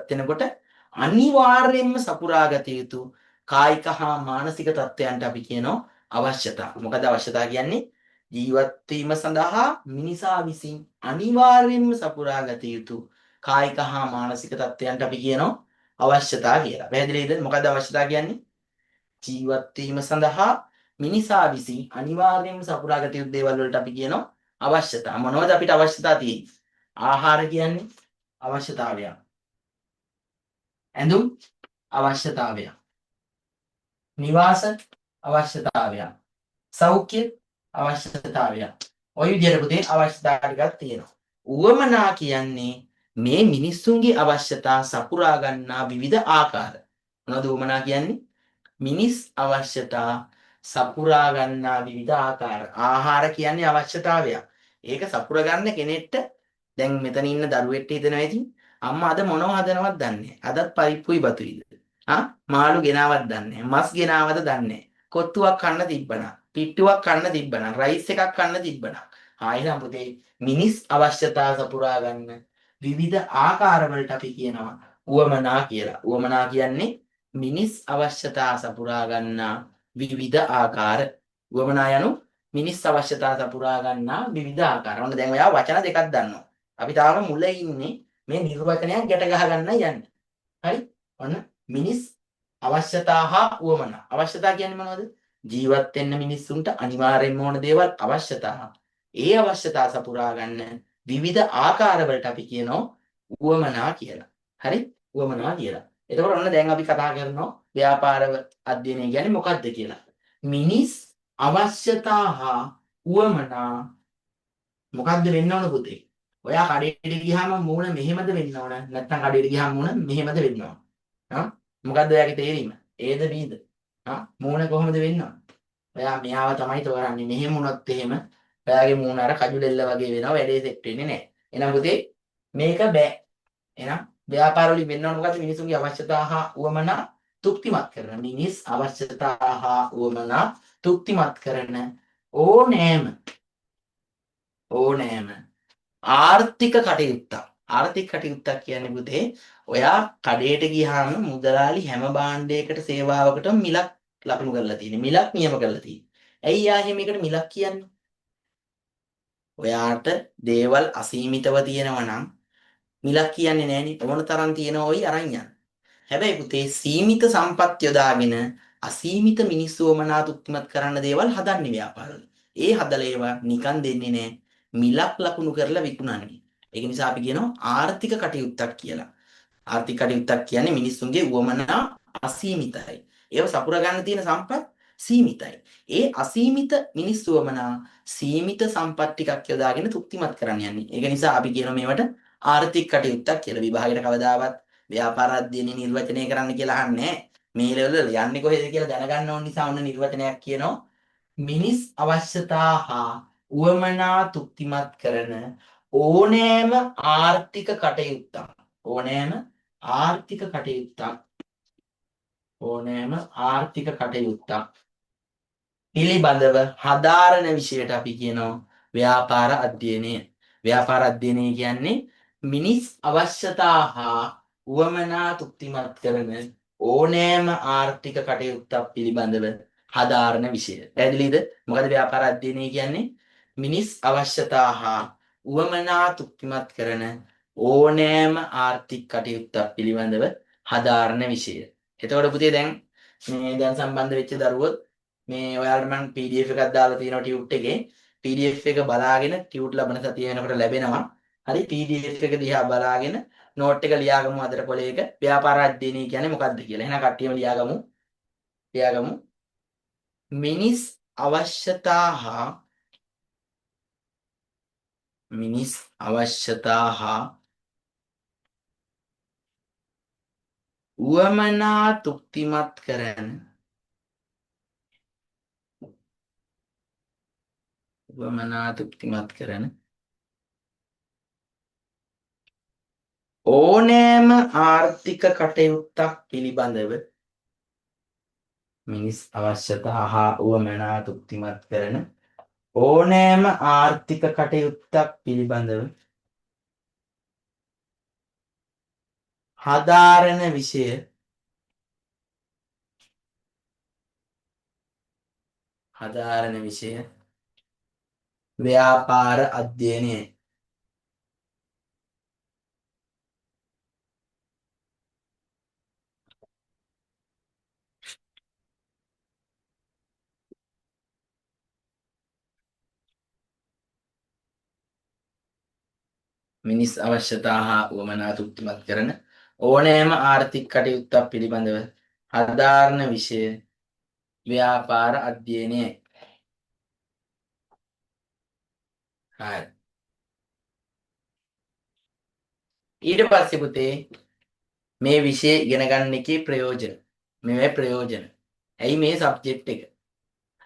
වෙනකොට අනිවාර්යයෙන්ම සපුරාගත යුතු කායික හා මානසික තත්ත්වයන්ට අපි කියනවා අවශ්‍යතා. මොකද අවශ්‍යතා කියන්නේ ජීවත් වීම සඳහා මිනිසා විසින් අනිවාර්යයෙන්ම සපුරා ගත යුතු කායික හා මානසික තත්ත්වයන්ට අපි කියනවා අවශ්‍යතා කියලා. පැහැදිලිද? මොකද අවශ්‍යතා කියන්නේ? ජීවත් වීම සඳහා මිනිසා විසින් අනිවාර්යයෙන්ම සපුරා ගත යුතු දේවල් වලට අපි කියනවා අවශ්‍යතා. මොනවද අපිට අවශ්‍යතා තියෙන්නේ? ආහාර කියන්නේ අවශ්‍යතාවයක්. ඇඳුම් අවශ්‍යතාවයක්. නිවාස අවශ්‍යතාවයක්. සෞඛ්‍ය අවශ්‍යතාවයක්. ඔය විදිහට පුතේ අවශ්‍යතා ටිකක් තියෙනවා. උවමනා කියන්නේ මේ මිනිස්සුන්ගේ අවශ්‍යතා සපුරා ගන්නා විවිධ ආකාර. මොනවද උවමනා කියන්නේ? මිනිස් අවශ්‍යතා සපුරා ගන්නා විවිධ ආකාර. ආහාර කියන්නේ අවශ්‍යතාවයක්. ඒක සපුරා ගන්න කෙනෙක්ට දැන් මෙතන ඉන්න දරුවෙක්ට හිතෙනවා ඉතින් අම්මා අද මොනව හදනවද දන්නේ නැහැ. අදත් පරිප්පුයි බතුයිද? මාළු ගෙනාවත් දන්නේ නැහැ. මස් ගෙනාවද දන්නේ නැහැ. කොත්තුවක් කන්න තිබ්බනම්, පිට්ටුවක් කන්න තිබ්බනම්, රයිස් එකක් කන්න තිබ්බනම්. ආයෙනම් පුතේ මිනිස් අවශ්‍යතා සපුරා ගන්න විවිධ ආකාරවලට අපි කියනවා උවමනා කියලා. උවමනා කියන්නේ මිනිස් අවශ්‍යතා සපුරා ගන්නා විවිධ ආකාර. උවමනා යනු මිනිස් අවශ්‍යතා සපුරා ගන්නා විවිධ ආකාර. ඔන්න දැන් ඔයා වචන දෙකක් දන්නවා. අපි තාම මුල ඉන්නේ මේ නිර්වචනයක් ගැට ගහ ගන්න යන්නේ. හරි? ඔන්න මිනිස් අවශ්‍යතා හා උවමනා. අවශ්‍යතා කියන්නේ මොනවද? ජීවත් වෙන්න මිනිස්සුන්ට අනිවාර්යෙන්ම ඕන දේවල් අවශ්‍යතා. ඒ අවශ්‍යතා සපුරා ගන්න විවිධ ආකාරවලට අපි කියනවා උවමනා කියලා. හරි? උවමනා කියලා. එතකොට ඔන්න දැන් අපි කතා කරනවා ව්‍යාපාර අධ්‍යයනය කියන්නේ මොකක්ද කියලා. මිනිස් අවශ්‍යතා හා උවමනා මොකක්ද වෙන්න ඕන පුතේ? ඔයා කඩේට ගියාම මූණ මෙහෙමද වෙන්න ඕන? නැත්නම් කඩේට ගියාම මූණ මෙහෙමද වෙන්න ඕන? මොකක්ද ඔයාගේ තේරීම? Aද Bද? මූණ කොහොමද වෙන්න ඕන? ඔයා මෙයාව තමයි තෝරන්නේ. මෙහෙම වුණොත් එහෙම ඔයාගේ මූණ අර කජු දෙල්ල වගේ වෙනවා. වැඩේ සෙට් වෙන්නේ නැහැ. එහෙනම් පුතේ මේක බෑ. එහෙනම් ව්‍යාපාර වලින් වෙන්න ඕන මොකද්ද? මිනිසුන්ගේ අවශ්‍යතා හා උවමනා තෘප්තිමත් කරන. මිනිස් අවශ්‍යතා හා උවමනා තෘප්තිමත් කරන ඕනෑම ආර්ථික කටයුත්තක්. ආර්ථික කටයුත්තක් කියන්නේ පුතේ ඔයා කඩේට ගියාම මුදලාලි හැම භාණ්ඩයකට සේවාවකටම මිලක් ලකුණු කරලා තියෙන්නේ. මිලක් නියම කරලා තියෙන්නේ. ඇයි ආයේ මේකට මිලක් කියන්නේ? ඔයාට දේවල් අසීමිතව තියෙනවා නම් මිලක් කියන්නේ නෑනේ. ඕන තරම් තියෙනවා ඔයි අරන් යන්න. හැබැයි පුතේ සීමිත සම්පත් යොදාගෙන අසීමිත මිනිස්සු වමනා තෘප්තිමත් කරන්න දේවල් හදන්නේ ව්‍යාපාරවල. ඒ හදලා ඒවා නිකන් දෙන්නේ නෑ. මිලක් ලකුණු කරලා විකුණන්නේ. ඒක නිසා අපි කියනවා ආර්ථික කටයුත්තක් කියලා. ආර්ථික කටයුත්තක් කියන්නේ මිනිස්සුන්ගේ වමනා අසීමිතයි. ඒව සපුරා ගන්න තියෙන සම්පත් සීමිතයි. ඒ අසීමිත මිනිස්සු වමනා සීමිත සම්පත් ටිකක් යොදාගෙන තෘප්තිමත් කරන්න යන්නේ. ඒක නිසා අපි කියනවා මේවට ආර්ථික කටයුත්තක් කියලා. විභාගයට කවදාවත් ව්‍යාපාර අධ්‍යයනය නිර්වචනය කරන්න කියලා අහන්නේ මේ ලෙවල් වල යන්නේ කොහෙද කියලා දැනගන්න ඕන නිසා ඔන්න නිර්වචනයක් කියනවා මිනිස් අවශ්‍යතා හා උවමනා තෘප්තිමත් කරන ඕනෑම ආර්ථික කටයුත්තක් පිළිබඳව හදාරන විෂයට අපි කියනවා ව්‍යාපාර අධ්‍යයනය. ව්‍යාපාර අධ්‍යයනය කියන්නේ මිනිස් අවශ්‍යතා හා උවමනා තෘප්තිමත් කරන ඕනෑම ආර්ථික කටයුත්තක් පිළිබඳව හදාරන විෂය. පැහැදිලිද? මොකද ව්‍යාපාර අධ්‍යයනය කියන්නේ මිනිස් අවශ්‍යතා හා උවමනා තෘප්තිමත් කරන ඕනෑම ආර්ථික කටයුත්තක් පිළිබඳව හදාරන විෂය. එතකොට පුතේ දැන් සම්බන්ධ වෙච්ච දරුවෝ මේ ඔයාලට මම PDF එකක් දාලා තියෙනවා ටියුට් එකේ. PDF එක බලාගෙන ටියුට් ලබන සතිය වෙනකොට ලැබෙනවා. හරි PDF එක දිහා බලාගෙන නෝට් එක ලියාගමු අතර පොලේක ව්‍යාපාර අධ්‍යයනය කියන්නේ මොකක්ද කියලා. එහෙනම් කට්ටියම ලියාගමු. මිනිස් අවශ්‍යතා හා උවමනා තෘප්තිමත් කරන ඕනෑම ආර්ථික කටයුත්තක් පිළිබඳව මිනිස් අවශ්‍යතා හා උවමනා තෘප්තිමත් කරන ඕනෑම ආර්ථික කටයුත්තක් පිළිබඳව හදාරන විෂය හදාරන විෂය ව්‍යාපාර අධ්‍යයනය. මිනිස් අවශ්‍යතා හා උවමනා තෘප්තිමත් කරන ඕනෑම ආර්ථික කටයුත්තක් පිළිබඳව හදාරන විෂය ව්‍යාපාර අධ්‍යයනය. හරි. ඊට පස්සේ පුතේ මේ විෂය ඉගෙන ගන්න එකේ ප්‍රයෝජන. මේවයි ප්‍රයෝජන. ඇයි මේ සබ්ජෙක්ට් එක?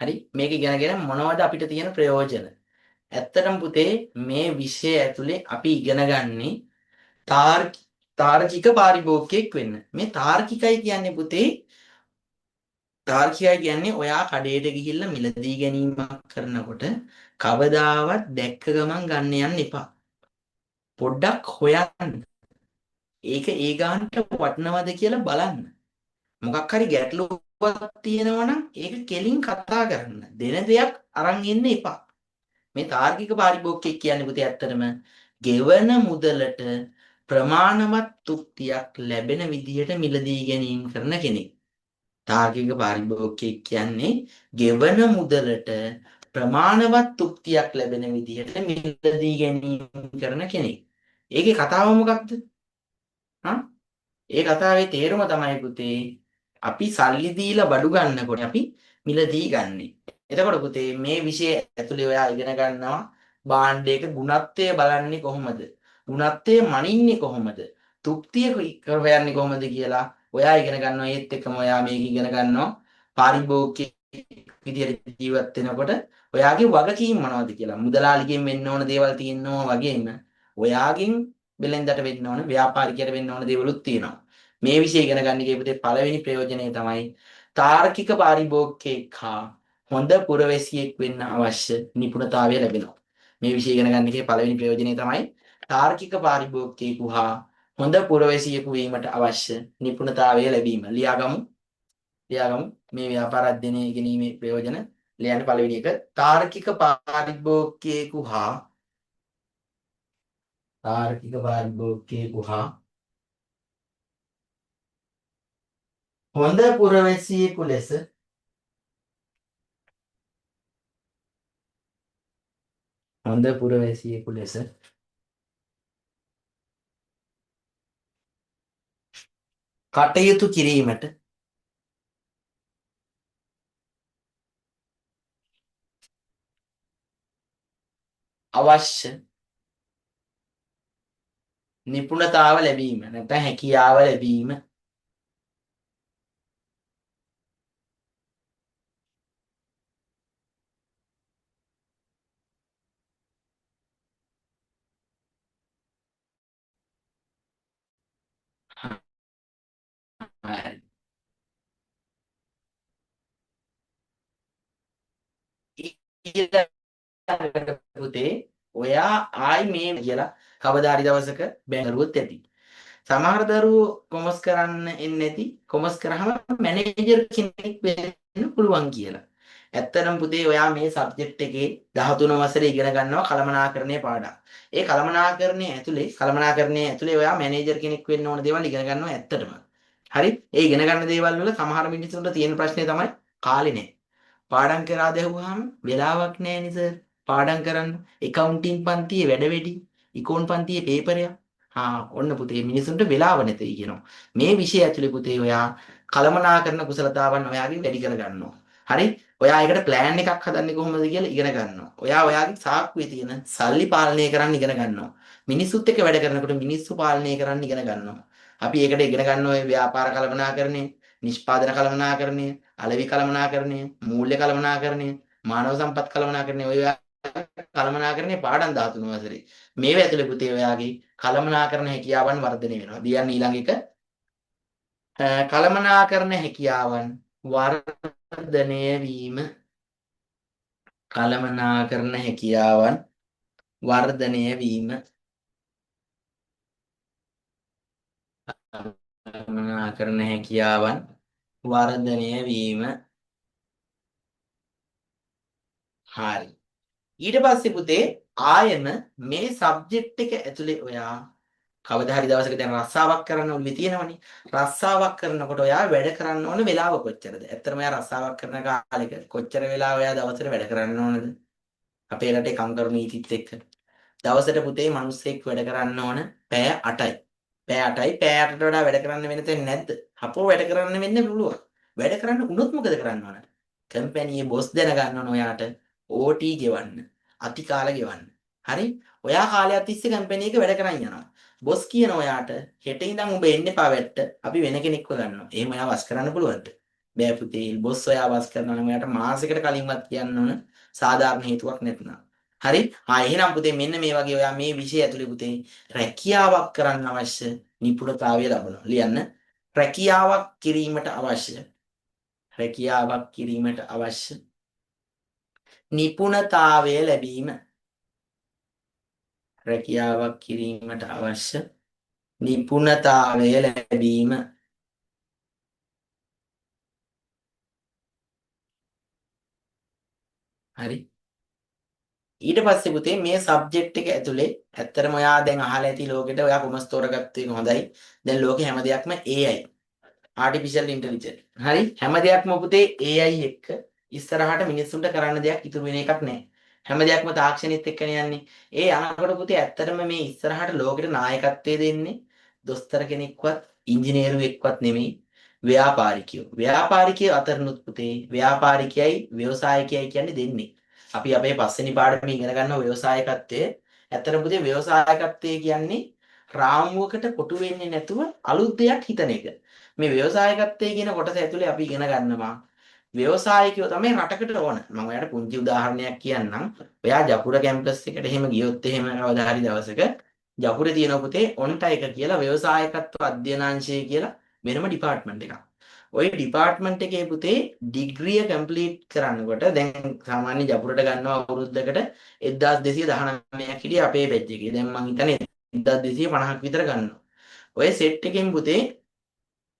හරි. මේක ඉගෙනගෙන මොනවද අපිට තියෙන ප්‍රයෝජන? ඇත්තටම පුතේ මේ විෂය ඇතුලේ අපි ඉගෙන ගන්නේ තාර්කික පාරිභෝගිකයෙක් වෙන්න. මේ තාර්කිකයි කියන්නේ පුතේ තාර්කිකයි කියන්නේ ඔයා කඩේට ගිහිල්ලා මිලදී ගැනීමක් කරනකොට කවදාවත් දැක්ක ගමන් ගන්න යන්න එපා. පොඩ්ඩක් හොයන්න. ඒක ඒ ගානට වටනවද කියලා බලන්න. මොකක් හරි ගැටලුවක් තියෙනවා නම් ඒක කෙලින් කතා කරන්න. දෙන දෙයක් අරන් එන්න එපා. මේ තාර්කික පාරිභෝගිකයෙක් කියන්නේ පුතේ ඇත්තටම ගෙවන මුදලට ප්‍රමාණවත් තෘප්තියක් ලැබෙන විදිහට මිලදී ගැනීම කරන කෙනෙක්. තාර්කික පාරිභෝගිකයෙක් කියන්නේ ගෙවන මුදලට ප්‍රමාණවත් තෘප්තියක් ලැබෙන විදිහට මිලදී ගැනීම කරන කෙනෙක්. ඒකේ කතාව මොකක්ද? ඒ කතාවේ තේරුම තමයි පුතේ අපි සල්ලි දීලා බඩු ගන්නකොට අපි මිලදී ගන්නෙ. එතකොට පුතේ මේ විෂය ඇතුලේ ඔයා ඉගෙන ගන්නවා භාණ්ඩයක ගුණත්වය බලන්නේ කොහොමද? ගුණත්වය මනින්නේ කොහොමද? තෘප්තිය හොයන්නේ කොහොමද කියලා ඔයා ඉගෙන ගන්නවා. ඒත් එක්කම ඔයා මේක ඉගෙන ගන්නවා පාරිභෝගික විදියට ජීවත් වෙනකොට ඔයාගේ වගකීම් මොනවද කියලා. මුදලාලිගෙන් වෙන්න ඕන දේවල් තියෙනවා වගේම ඔයාගෙන් බෙලෙන්දට වෙන්න ඕන ව්‍යාපාරිකයට වෙන්න ඕන දේවලුත් තියෙනවා. මේ විෂය ඉගෙන ගන්න එකේ පුතේ පළවෙනි ප්‍රයෝජනය තමයි තාර්කික පාරිභෝගිකයෙක් හා හොඳ පුරවැසියෙක් වෙන්න අවශ්‍ය නිපුණතාවය ලැබෙනවා. මේ විෂය ඉගෙන ගන්න එකේ පළවෙනි ප්‍රයෝජනය තමයි තාර්කික පාරිභෝගිකයෙකු හා හොඳ පුරවැසියෙකු වීමට අවශ්‍ය නිපුණතාවය ලැබීම. ලියාගමු මේ ව්‍යාපාර අධ්‍යයනය ඉගෙනීමේ ප්‍රයෝජන. ලියන්න පළවෙනි එක තාර්කික පාරිභෝගිකයෙකු හා හොඳ පුරවැසියෙකු ලෙස කටයුතු කිරීමට අවශ්‍ය නිපුණතාව ලැබීම නැත්නම් හැකියාව ලැබීම. හරි. ඊළඟට පුතේ ඔයා ආයි මේ කියලා කවදා හරි දවසක බැංගරුවොත් ඇති. සමහර දරුවෝ කොමර්ස් කරන්න එන්නේ නැති. කොමර්ස් කරාම මැනේජර් කෙනෙක් වෙන්න පුළුවන් කියලා. ඇත්තටම පුතේ ඔයා මේ සබ්ජෙක්ට් එකේ 13 වසරේ ඉගෙන ගන්නවා කළමනාකරණයේ පාඩම්. ඒ කළමනාකරණයේ ඇතුලේ ඔයා මැනේජර් කෙනෙක් වෙන්න ඕන දේවල් ඉගෙන ගන්නවා ඇත්තටම. හරි? ඒ ඉගෙන ගන්න දේවල් වල සමහර මිනිස්සුන්ට තියෙන ප්‍රශ්නේ තමයි කාලේ නැහැ. පාඩම් කරා දැහුවාම වෙලාවක් නැහැ නේ සර්. පාඩම් කරන්න. එකවුන්ටින් පන්තියේ වැඩ වැඩි. ඉකෝන් පන්තියේ පේපරයක්. ඔන්න පුතේ මිනිසුන්ට වෙලාව නැතයි කියනවා. මේ විෂය ඇතුලේ පුතේ ඔයා කළමනාකරන කුසලතාවන් ඔයාගේ වැඩි කර ගන්නවා. හරි? ඔයා ඒකට ප්ලෑන් එකක් හදන්නේ කොහොමද කියලා ඉගෙන ගන්නවා. ඔයා ඔයාගේ සාක්කුවේ තියෙන සල්ලි පාලනය කරන්න ඉගෙන ගන්නවා. මිනිස්සුත් එක්ක වැඩ කරනකොට මිනිස්සු පාලනය කරන්න ඉගෙන ගන්නවා. අපි ඒකට ඉගෙන ගන්න ඔය ව්‍යාපාර කළමනාකරණය, නිෂ්පාදන කළමනාකරණය, අලෙවි කළමනාකරණය, මූල්‍ය කළමනාකරණය, මානව සම්පත් කළමනාකරණය ඔය කළමනාකරණයේ පාඩම් 13 වසරේ. මේව ඇතුලේ පුතේ ඔයාගේ කළමනාකරණ හැකියාවන් වර්ධනය වෙනවා. දියන්න ඊළඟ එක කළමනාකරණ හැකියාවන් වර්ධනය වීම. කළමනාකරණ හැකියාවන් වර්ධනය වීම. කළමනාකරණ හැකියාවන් වර්ධනය වීම. හරි. ඊට පස්සේ පුතේ ආයෙම මේ සබ්ජෙක්ට් එක ඇතුලේ ඔයා කවදා හරි දවසක දැන් රස්සාවක් කරන්න ඕනේ තියෙනවනේ. රස්සාවක් කරනකොට ඔයා වැඩ කරන්න ඕන වෙලාව කොච්චරද? ඇත්තටම ඔයා රස්සාවක් කරන කාලෙක කොච්චර වෙලාව ඔයා දවසට වැඩ කරන්න ඕනද? අපේ රටේ කම්කරු නීතිත් එක්ක. දවසට පුතේ මිනිස්සෙක් වැඩ කරන්න ඕන පැය 8යි. පැය 8යි. පැය 8ට වඩා වැඩ කරන්න වෙන තැන නැද්ද? අපෝ වැඩ කරන්න වෙන්න පුළුවන්. වැඩ කරන්න උනොත් මොකද කරන්න ඕන? කම්පැනියේ බොස් දැනගන්න ඕන ඔයාට OT ගෙවන්න. අතිකාල ගෙවන්න. හරි? ඔයා කාලයක් තිස්සේ කම්පැනි එක වැඩ කරන් යනවා. බොස් කියන ඔයාට හෙට ඉඳන් උඹ එන්න එපා වැට්ට. අපි වෙන කෙනෙක්ව ගන්නවා. එහෙම ඔයා වස් කරන්න පුළුවන්ද? බෑ පුතේ. බොස් ඔයා වස් කරනවා නම් ඔයාට මාසෙකට කලින්වත් කියන්න ඕන සාධාරණ හේතුවක් නැත්නම්. හරි? එහෙනම් පුතේ මෙන්න මේ වගේ ඔයා මේ විෂය ඇතුලේ පුතේ රැකියාවක් කරන්න අවශ්‍ය නිපුණතාවය ලබනවා. ලියන්න. රැකියාවක් කිරීමට අවශ්‍ය නිපුණතාවය ලැබීම. රැකියාවක් කිරීමට අවශ්‍ය නිපුණතාවය ලැබීම. හරි. ඊට පස්සේ පුතේ මේ සබ්ජෙක්ට් එක ඇතුලේ ඇත්තටම ඔයා දැන් අහලා ඇති ලෝකෙට ඔයා කොමර්ස් තෝරගත්ත එක හොඳයි. දැන් ලෝකේ හැම දෙයක්ම AI. Artificial intelligence. හරි? හැම දෙයක්ම පුතේ AI එක්ක ඉස්සරහට මිනිස්සුන්ට කරන්න දෙයක් ඉතුරු වෙන එකක් නැහැ. හැම දෙයක්ම තාක්ෂණෙත් එක්කනේ යන්නේ. ඒ යනකොට පුතේ ඇත්තටම මේ ඉස්සරහට ලෝකෙට නායකත්වයේ දෙන්නේ දොස්තර කෙනෙක්වත් ඉංජිනේරුවෙක්වත් නෙමෙයි ව්‍යාපාරිකයෝ. ව්‍යාපාරිකයෝ අතරිනුත් පුතේ ව්‍යාපාරිකයයි ව්‍යවසායකයයි කියන්නේ දෙන්නේ. අපි අපේ පස්වෙනි පාඩමේ ඉගෙන ගන්නවා ව්‍යවසායකත්වය. ඇත්තට පුතේ ව්‍යවසායකත්වය කියන්නේ රාමුවකට කොටු වෙන්නේ නැතුව අලුත් දෙයක් හිතන එක. මේ ව්‍යවසායකත්වයේ කියන කොටස ඇතුලේ අපි ඉගෙන ගන්නවා ව්‍යවසායකයෝ තමයි රටකට ඕන. මම ඔයාලට පුංචි උදාහරණයක් කියන්නම්. ඔයා ජපුර කැම්පස් එකට එහෙම ගියොත් එහෙම කවදා හරි දවසක ජපුරේ තියෙන පුතේ ඔන්ටයික කියලා ව්‍යවසායකත්ව අධ්‍යනාංශය කියලා වෙනම ඩිපාර්ට්මන්ට් එකක්. ওই ඩිපාර්ට්මන්ට් එකේ පුතේ ඩිග්‍රිය කම්ප්ලීට් කරනකොට දැන් සාමාන්‍ය ජපුරට ගන්නවා අවුරුද්දකට 1219ක් හිටිය අපේ බැච් එකේ. දැන් මං හිතන්නේ 1250ක් විතර ගන්නවා. ඔය සෙට් එකෙන් පුතේ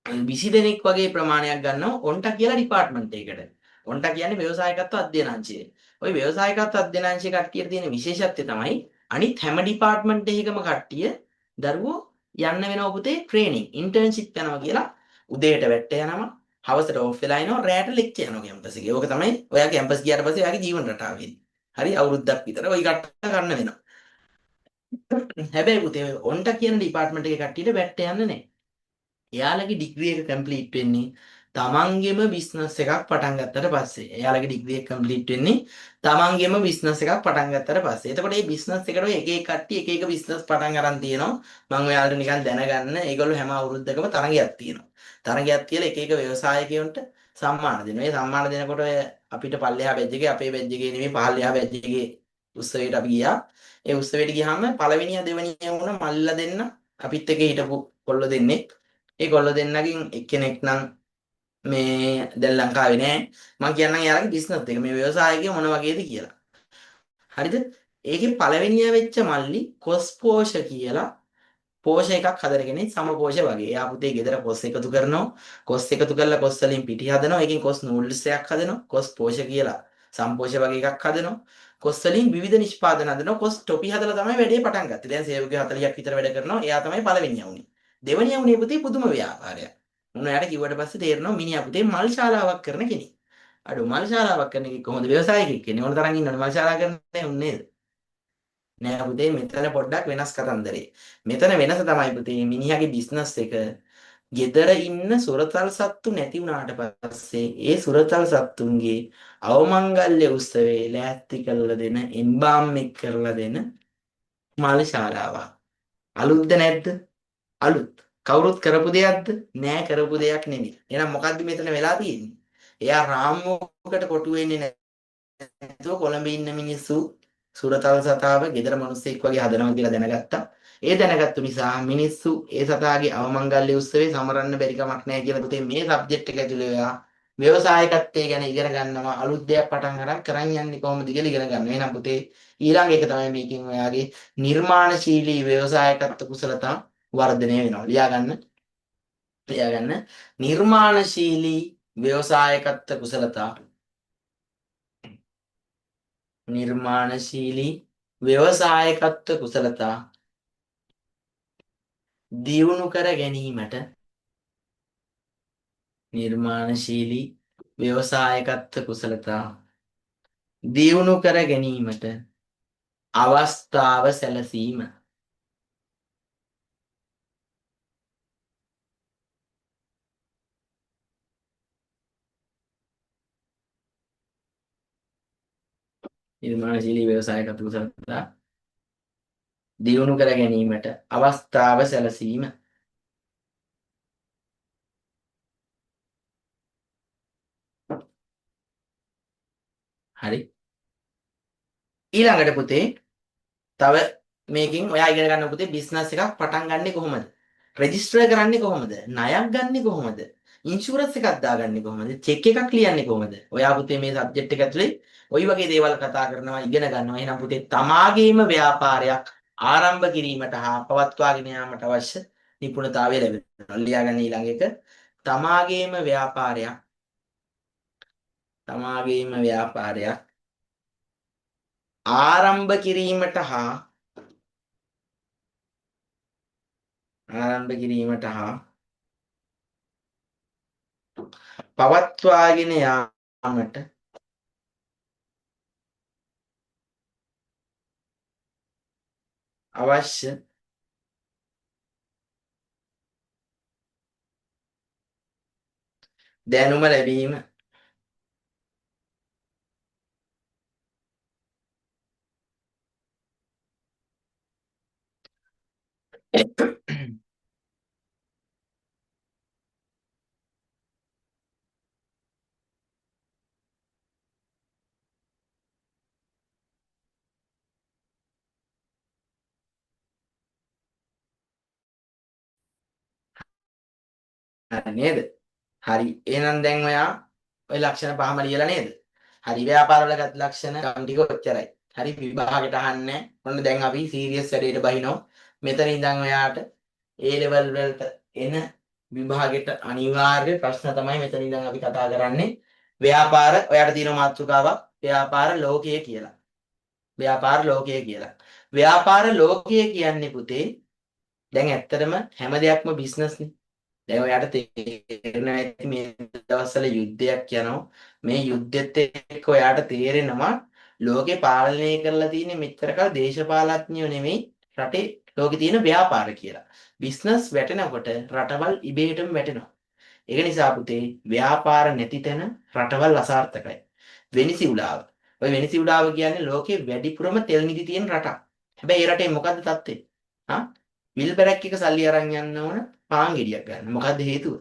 20 දෙනෙක් වගේ ප්‍රමාණයක් ගන්නවා ඔන්ටා කියලා ඩිපාර්ට්මන්ට් එකකට. ඔන්ටා කියන්නේ ව්‍යවසායකත්ව අධ්‍යනාංශය. ওই ව්‍යවසායකත්ව අධ්‍යනාංශය කට්ටියට තියෙන විශේෂත්වය තමයි අනිත් හැම ඩිපාර්ට්මන්ට් එකකම කට්ටිය දරුවෝ යන්න වෙනවා පුතේ ට්‍රේනින් ඉන්ටර්න්ෂිප් යනවා කියලා උදේට වැට්ට යනවා හවසට ඔෆ් වෙලා එනවා රැට ලෙක්චර් යනවා කැම්පස් එකේ. ඕක තමයි ඔයා කැම්පස් ගියාට පස්සේ ඔයාගේ ජීවන රටාව වෙන්නේ. හරි අවුරුද්දක් විතර ওই කට්ට ගන්න වෙනවා. හැබැයි පුතේ ඔන්ටා කියන ඩිපාර්ට්මන්ට් එකේ කට්ටියට වැට්ට යන්නේ නැහැ. එයාලගේ ඩිග්‍රී එක කම්ප්ලීට් වෙන්නේ තමන්ගේම බිස්නස් එකක් පටන් ගත්තට පස්සේ. එයාලගේ ඩිග්‍රී එක කම්ප්ලීට් වෙන්නේ තමන්ගේම බිස්නස් එකක් පටන් ගත්තට පස්සේ. එතකොට මේ බිස්නස් එකට ඔය එක එක කට්ටිය එක එක බිස්නස් පටන් අරන් තියෙනවා. මම ඔයාලට නිකන් දැනගන්න. ඒගොල්ලෝ හැම අවුරුද්දකම තරගයක් තියෙනවා. තරගයක් තියලා එක එක ව්‍යවසායකයන්ට සම්මාන දෙනවා. ඒ සම්මාන දෙනකොට ඔය අපිට පල්ලෙහා බැජ් එකේ අපේ බැජ් එකේ නෙමෙයි පහළෙහා බැජ් එකේ උත්සවයට අපි ගියා. ඒ උත්සවයට ගියාම පළවෙනියා දෙවෙනියා වුණ මල්ලා දෙන්න අපිත් එක්ක හිටපු කොල්ල දෙන්නේ ඒ කොල්ල දෙන්නකින් එක්කෙනෙක් නම් මේ දැන් ලංකාවේ නෑ. මම කියන්නම් යාළගේ බිස්නස් එක මේ ව්‍යවසායකය මොන වගේද කියලා. හරිද? ඒකේ පළවෙනියා වෙච්ච මල්ලි කොස්පෝෂ කියලා පෝෂ එකක් හදරගෙන සමපෝෂ වගේ. එයා පුතේ ගෙදර කොස් එකතු කරනවා. කොස් එකතු කරලා කොස් වලින් පිටි හදනවා. ඒකෙන් කොස් නූඩ්ල්ස් එකක් හදනවා. කොස් පෝෂ කියලා සම්පෝෂ වගේ එකක් හදනවා. කොස් වලින් විවිධ නිෂ්පාදන හදනවා. කොස් ටොපි හදලා තමයි වැඩේ පටන් ගත්තේ. දැන් සේවකයෝ 40ක් විතර වැඩ කරනවා. එයා තමයි පළවෙනියා වුනේ. දෙවෙනියා වුනේ පුතේ පුදුම ව්‍යාපාරයක්. උන්වයාට කිව්වට පස්සේ තේරෙනවා මිනිහා පුතේ මල් ශාලාවක් කරන කෙනෙක්. අඩෝ මල් ශාලාවක් කරන කෙනෙක් කොහොමද ව්‍යවසායකයෙක් කෙනෙක්. ඕන තරම් ඉන්නවනේ මල් ශාලා කරන්නේ උන්නේ නේද? නෑ පුතේ මෙතන පොඩ්ඩක් වෙනස් කතන්දරේ. මෙතන වෙනස තමයි පුතේ මිනිහාගේ බිස්නස් එක ගෙදර ඉන්න සුරතල් සත්තු නැති වුණාට පස්සේ ඒ සුරතල් සත්තුන්ගේ අවමංගල්‍ය උත්සවේ ලෑස්ති කරලා දෙන එම්බාම් එක් කරලා දෙන මල් ශාලාවක්. අලුත්ද නැද්ද? අලුත්. කවුරුත් කරපු දෙයක්ද? නෑ කරපු දෙයක් නෙමෙයි. එහෙනම් මොකද්ද මෙතන වෙලා තියෙන්නේ? එයා රාමුවකට කොටු වෙන්නේ නැතුව කොළඹ ඉන්න මිනිස්සු සුරතල් සතාව ගෙදර මිනිස්සෙක් වගේ හදනවා කියලා දැනගත්තා. ඒ දැනගත්තු නිසා මිනිස්සු ඒ සතාගේ අවමංගල්‍ය උත්සවේ සමරන්න බැරි කමක් නැහැ කියලා පුතේ මේ සබ්ජෙක්ට් එක ඇතුලේ ඔයා ව්‍යවසායකත්වය ගැන ඉගෙන ගන්නවා. අලුත් දෙයක් පටන් අරන් කරන් යන්නේ කොහොමද කියලා ඉගෙන ගන්නවා. එහෙනම් පුතේ ඊළඟ එක තමයි මේකෙන් ඔයාගේ නිර්මාණශීලී ව්‍යවසායකත්ව කුසලතා වර්ධනය වෙනවා. ලියාගන්න නිර්මාණශීලී ව්‍යවසායකත්ව කුසලතා නිර්මාණශීලී ව්‍යවසායකත්ව කුසලතා දියුණු කර ගැනීමට නිර්මාණශීලී ව්‍යවසායකත්ව කුසලතා දියුණු කර ගැනීමට අවස්ථාව සැලසීම. නිර්මාණශීලී ව්‍යවසායකත්ව කුසලතා දියුණු කර ගැනීමට අවස්ථාව සැලසීම. හරි. ඊළඟට පුතේ තව මේකෙන් ඔයා ඉගෙන ගන්න පුතේ බිස්නස් එකක් පටන් ගන්නෙ කොහොමද? රෙජිස්ටර් කරන්නේ කොහොමද? ණයක් ගන්නෙ කොහොමද? ඉන්ෂුරන්ස් එකක් දාගන්නේ කොහොමද? චෙක් එකක් ලියන්නේ කොහොමද? ඔයා පුතේ මේ සබ්ජෙක්ට් එක ඇතුලේ ওই වගේ දේවල් කතා කරනවා ඉගෙන ගන්නවා. එහෙනම් පුතේ තමාගේම ව්‍යාපාරයක් ආරම්භ කිරීමට හා පවත්වාගෙන යාමට අවශ්‍ය නිපුණතාවය ලැබෙනවා. ලියාගන්න ඊළඟ එක තමාගේම ව්‍යාපාරයක් ආරම්භ කිරීමට හා පවත්වාගෙන යාමට අවශ්‍ය දැනුම ලැබීම. හරි නේද? හරි. එහෙනම් දැන් ඔයා ওই ලක්ෂණ පහම ලියලා නේද? හරි. ව්‍යාපාරවල ගත් ලක්ෂණ කම් ටික ඔච්චරයි. හරි. විභාගෙට අහන්නේ. ඔන්න දැන් අපි සීරියස් වැඩේට බහිනවා. මෙතන ඉඳන් ඔයාට A level වලට එන විභාගෙට අනිවාර්ය ප්‍රශ්න තමයි මෙතන ඉඳන් අපි කතා කරන්නේ. ව්‍යාපාර ඔයාට තියෙන මාතෘකාවක් ව්‍යාපාර ලෝකය කියලා. ව්‍යාපාර ලෝකය කියලා. ව්‍යාපාර ලෝකය කියන්නේ පුතේ දැන් ඇත්තටම හැම දෙයක්ම බිස්නස් නේ. දැන් ඔයාට තේරෙනවා ඇති මේ දවස්වල යුද්ධයක් යනවා. මේ යුද්ධෙත් එක්ක ඔයාට තේරෙනවා ලෝකේ පාලනය කරලා තියෙන්නේ මෙච්චර කල් දේශපාලඥයෝ නෙමෙයි රටේ ලෝකේ තියෙන ව්‍යාපාර කියලා. බිස්නස් වැටෙනකොට රටවල් ඉබේටම වැටෙනවා. ඒක නිසා පුතේ ව්‍යාපාර නැති තැන රටවල් අසාර්ථකයි. වෙනිසිවුලාව. ඔය වෙනිසිවුලාව කියන්නේ ලෝකේ වැඩිපුරම තෙල් නිදි තියෙන රටක්. හැබැයි ඒ රටේ මොකද්ද තත්ත්වය? විල්බරක් එක සල්ලි අරන් යන්න ඕන පාන් ගෙඩියක් ගන්න. මොකද්ද හේතුව?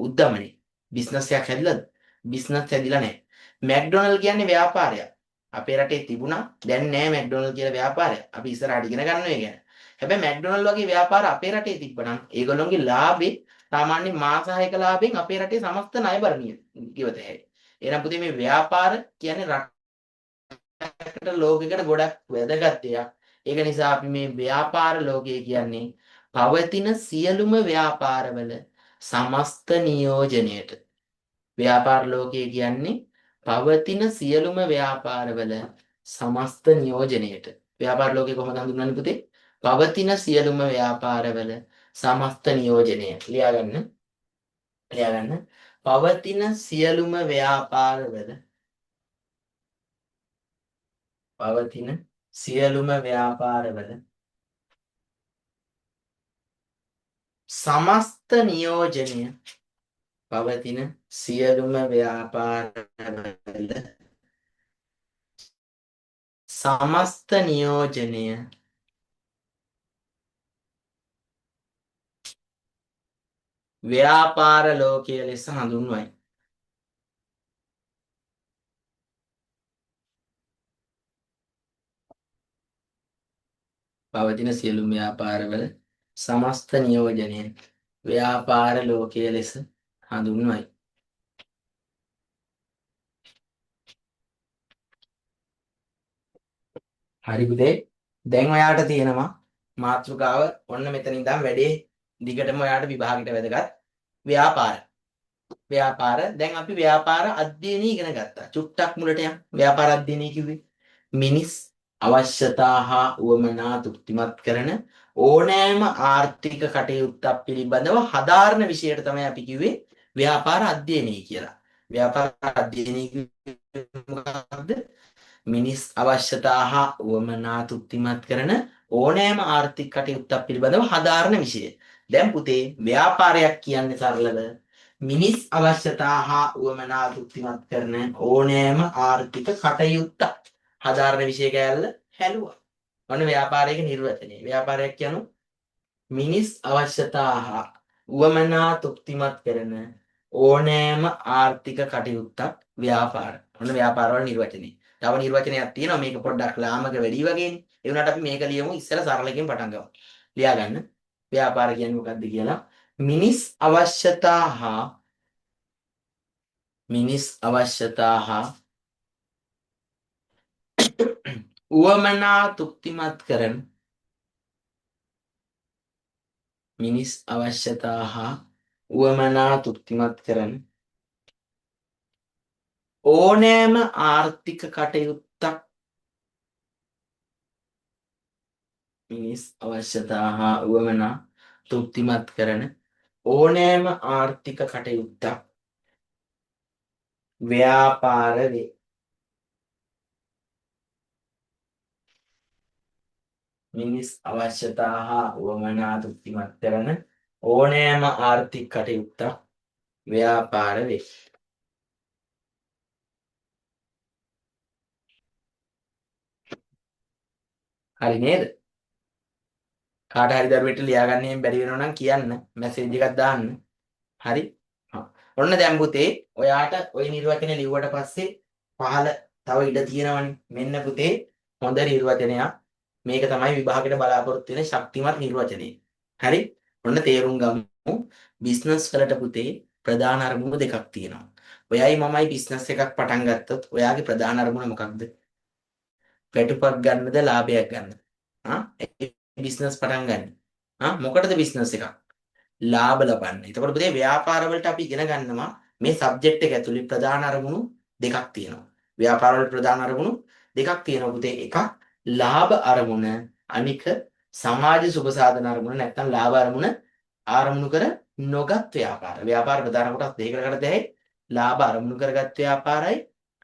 උද්දමනේ. බිස්නස් එකක් හැදිලාද? බිස්නස් හැදිලා නැහැ. මැක්ඩොනල්ඩ් කියන්නේ ව්‍යාපාරයක්. අපේ රටේ තිබුණා දැන් නැහැ මැක්ඩොනල්ඩ් කියලා ව්‍යාපාරයක්. අපි ඉස්සරහට ඉගෙන ගන්නවා ඒ ගැන. හැබැයි මැක්ඩොනල්ඩ් වගේ ව්‍යාපාර අපේ රටේ තිබ්බනම් ඒගොල්ලොන්ගේ ලාභේ සාමාන්‍ය මාස 6ක ලාභයෙන් අපේ රටේ සමස්ත ණයබරණිය කිවත හැකියි. එහෙනම් පුතේ මේ ව්‍යාපාර කියන්නේ රටකට ලෝකයකට ගොඩක් වැදගත් දෙයක්. ඒක නිසා අපි මේ ව්‍යාපාර ලෝකය කියන්නේ පවතින සියලුම ව්‍යාපාරවල සමස්ත නියෝජනයට. ව්‍යාපාර ලෝකය කියන්නේ පවතින සියලුම ව්‍යාපාරවල සමස්ත නියෝජනයට. ව්‍යාපාර ලෝකය කොහොමද හඳුන්වන්නේ පුතේ? පවතින සියලුම ව්‍යාපාරවල සමස්ත නියෝජනය. ලියාගන්න. පවතින සියලුම ව්‍යාපාරවල සමස්ත නියෝජනය. පවතින සියලුම ව්‍යාපාරවල සමස්ත නියෝජනය ව්‍යාපාර ලෝකය ලෙස හඳුන්වයි. පවතින සියලුම ව්‍යාපාරවල සමස්ත නියෝජනය ව්‍යාපාර ලෝකය ලෙස හඳුන්වයි. හරි පුතේ. දැන් ඔයාට තියෙනවා මාතෘකාව ඔන්න මෙතන ඉඳන් වැඩේ දිගටම ඔයාට විභාගයට වැදගත් ව්‍යාපාර. දැන් අපි ව්යාපාර අධ්‍යයනය ඉගෙන ගත්තා. චුට්ටක් මුලට යන් ව්‍යාපාර අධ්‍යයනය කිව්වේ. මිනිස් අවශ්‍යතා හා උවමනා තෘප්තිමත් කරන ඕනෑම ආර්ථික කටයුත්තක් පිළිබඳව හදාරන විෂයට තමයි අපි කිව්වේ ව්‍යාපාර අධ්‍යයනය කියලා. ව්‍යාපාර අධ්‍යයනය මොකක්ද? මිනිස් අවශ්‍යතා හා උවමනා තෘප්තිමත් කරන ඕනෑම ආර්ථික කටයුත්තක් පිළිබඳව හදාරන විෂය. දැන් පුතේ ව්‍යාපාරයක් කියන්නේ සරලව මිනිස් අවශ්‍යතා හා උවමනා තෘප්තිමත් කරන ඕනෑම ආර්ථික කටයුත්තක් හදාරන විෂය කෑල්ල හැලුවා. ඔන්න ව්‍යාපාරයක නිර්වචනය. ව්‍යාපාරයක් කියනු මිනිස් අවශ්‍යතා හා උවමනා තෘප්තිමත් කරන ඕනෑම ආර්ථික කටයුත්තක් ව්‍යාපාර. ඔන්න ව්‍යාපාරවල නිර්වචනය. තව නිර්වචනයක් තියෙනවා මේක පොඩ්ඩක් ලාමක වැඩි වගේනේ. ඒ වුණාට අපි මේක ලියමු ඉස්සෙල්ලා සරලකින් පටන් ගමු. ලියා ගන්න. ව්‍යාපාර කියන්නේ මොකක්ද කියලා. මිනිස් අවශ්‍යතා හා උවමනා තෘප්තිමත් කරන මිනිස් අවශ්‍යතා හා උවමනා තෘප්තිමත් කරන ඕනෑම ආර්ථික කටයුත්තක් මිනිස් අවශ්‍යතා හා උවමනා තෘප්තිමත් කරන ඕනෑම ආර්ථික කටයුත්තක් ව්‍යාපාර වේ. මිනිස් අවශ්‍යතා හා උවමනා තෘප්තිමත් කරන ඕනෑම ආර්ථික කටයුත්තක් ව්‍යාපාර වේ. හරි නේද? කාට හරි දරුවෙට ලියාගන්න එහෙම බැරි වෙනවා නම් කියන්න මැසේජ් එකක් දාන්න. හරි? ඔන්න දැන් පුතේ ඔයාට ওই නිර්වචනය ලිව්වට පස්සේ පහළ තව ඉඩ තියෙනවනේ. මෙන්න පුතේ හොඳ නිර්වචනයක්. මේක තමයි විභාගයට බලාපොරොත්තු වෙන ශක්තිමත් නිර්වචනය. හරි? ඔන්න තේරුම් ගමු. බිස්නස් වලට පුතේ ප්‍රධාන අරමුණු දෙකක් තියෙනවා. ඔයයි මමයි බිස්නස් එකක් පටන් ගත්තොත් ඔයාගේ ප්‍රධාන අරමුණ මොකක්ද? වැටුපක් ගන්නද ලාභයක් ගන්නද? බිස්නස් පටන් ගන්න. මොකටද බිස්නස් එකක්? ලාභ ලබන්න. එතකොට පුතේ ව්‍යාපාර වලට අපි ඉගෙන ගන්නවා මේ සබ්ජෙක්ට් එක ඇතුලේ ප්‍රධාන අරමුණු දෙකක් තියෙනවා. ව්‍යාපාර වල ප්‍රධාන අරමුණු දෙකක් තියෙනවා පුතේ. එකක් ලාභ අරමුණ, අනික සමාජ සුබ සාධන අරමුණ නැත්නම් ලාභ අරමුණ ආරමුණු කර නොගත් ව්‍යාපාර. ව්යාපාර ප්‍රධාන කොටස් දෙකකට කරතේ ලාභ අරමුණු කරගත් ව්‍යාපාරයි,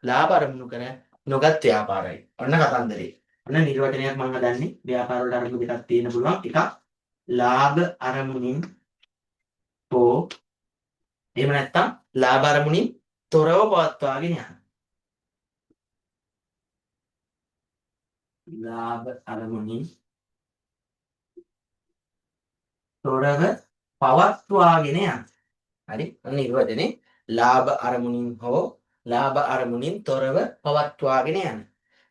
ලාභ අරමුණු කර නොගත් ව්‍යාපාරයි. ඔන්න කතන්දරේ. ඔන්න නිර්වචනයක් මම හදන්නේ. ව්‍යාපාර වල අරමුණු දෙකක් තියෙන්න පුළුවන්. එකක් ලාභ අරමුණින් හෝ එහෙම නැත්නම් ලාභ අරමුණින් තොරව පවත්වාගෙන යන. ලාභ අරමුණින් තොරව පවත්වාගෙන යන. හරි? අන්න නිර්වචනේ ලාභ අරමුණින් හෝ ලාභ අරමුණින් තොරව පවත්වාගෙන යන.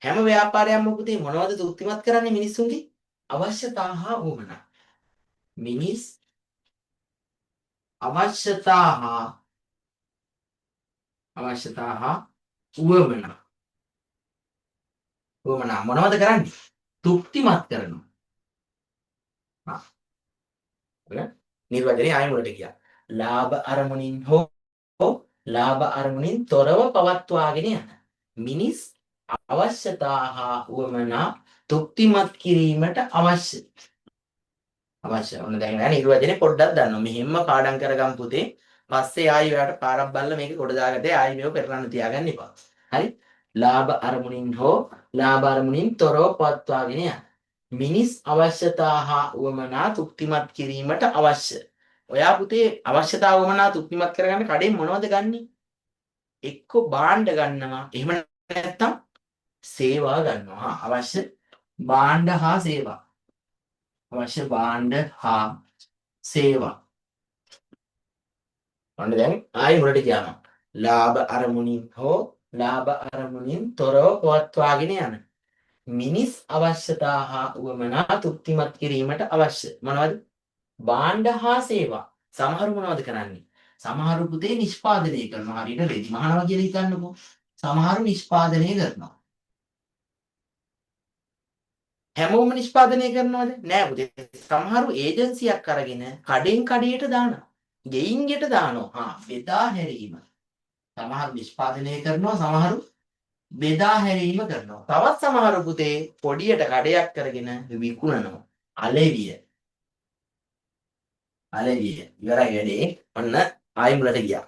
හැම ව්‍යාපාරයක්ම පුතේ මොනවද තෘප්තිමත් කරන්නේ මිනිස්සුන්ගේ අවශ්‍යතා හා උවමනා. මිනිස් අවශ්‍යතා හා උවමනා. උවමනා මොනවද කරන්නේ? තෘප්තිමත් කරනවා. නිර්වචනයේ ආයෙ මුලට ගියා. ලාභ අරමුණින් හෝ ලාභ අරමුණින් තොරව පවත්වාගෙන යන. මිනිස් අවශ්‍යතා හා උවමනා තෘප්තිමත් කිරීමට අවශ්‍ය. ඔන්න දැන් නෑ නිර්වචනේ පොඩ්ඩක් දන්නවා. මෙහෙම්ම පාඩම් කරගම් පුතේ. පස්සේ ආයෙ ඔයාලට පාරක් බල්ල මේක කොට දාගත්තේ ආයෙ මේව පෙරලන්න තියාගන්න එපා. හරි? ලාභ අරමුණින් හෝ ලාභ අරමුණින් තොරව පවත්වාගෙන යන. මිනිස් අවශ්‍යතා හා උවමනා තෘප්තිමත් කිරීමට අවශ්‍ය. ඔයා පුතේ අවශ්‍යතාව උවමනා තෘප්තිමත් කරගන්න කඩෙන් මොනවද ගන්නෙ? එක්ක භාණ්ඩ ගන්නවා. එහෙම නැත්නම් සේවා ගන්නවා. අවශ්‍ය භාණ්ඩ හා සේවා. අවශ්‍ය භාණ්ඩ හා සේවා. ඔන්න දැන් ආයෙ මුලට ගියාම ලාභ අරමුණින් හෝ ලාභ අරමුණින් තොරව පවත්වාගෙන යන. මිනිස් අවශ්‍යතා හා උවමනා තෘප්තිමත් කිරීමට අවශ්‍ය. මොනවද? භාණ්ඩ හා සේවා. සමහරු මොනවද කරන්නේ? සමහරු පුතේ නිෂ්පාදනය කරනවා. හරියට රෙදි මහනවා කියලා හිතන්නකෝ. සමහරු නිෂ්පාදනය කරනවා. හැමෝම නිෂ්පාදනය කරනවද? නෑ පුතේ. සමහරු ඒජන්සියක් අරගෙන කඩෙන් කඩේට දානවා. ගෙයින් ගෙට දානවා. බෙදා හැරීම. සමහරු නිෂ්පාදනය කරනවා. සමහරු බෙදා හැරීම කරනවා. තවත් සමහර පුතේ පොඩියට කඩයක් කරගෙන විකුණනවා. අලෙවිය. අලෙවිය. ඉවරයි වැඩේ. ඔන්න ආයි මුලට ගියා.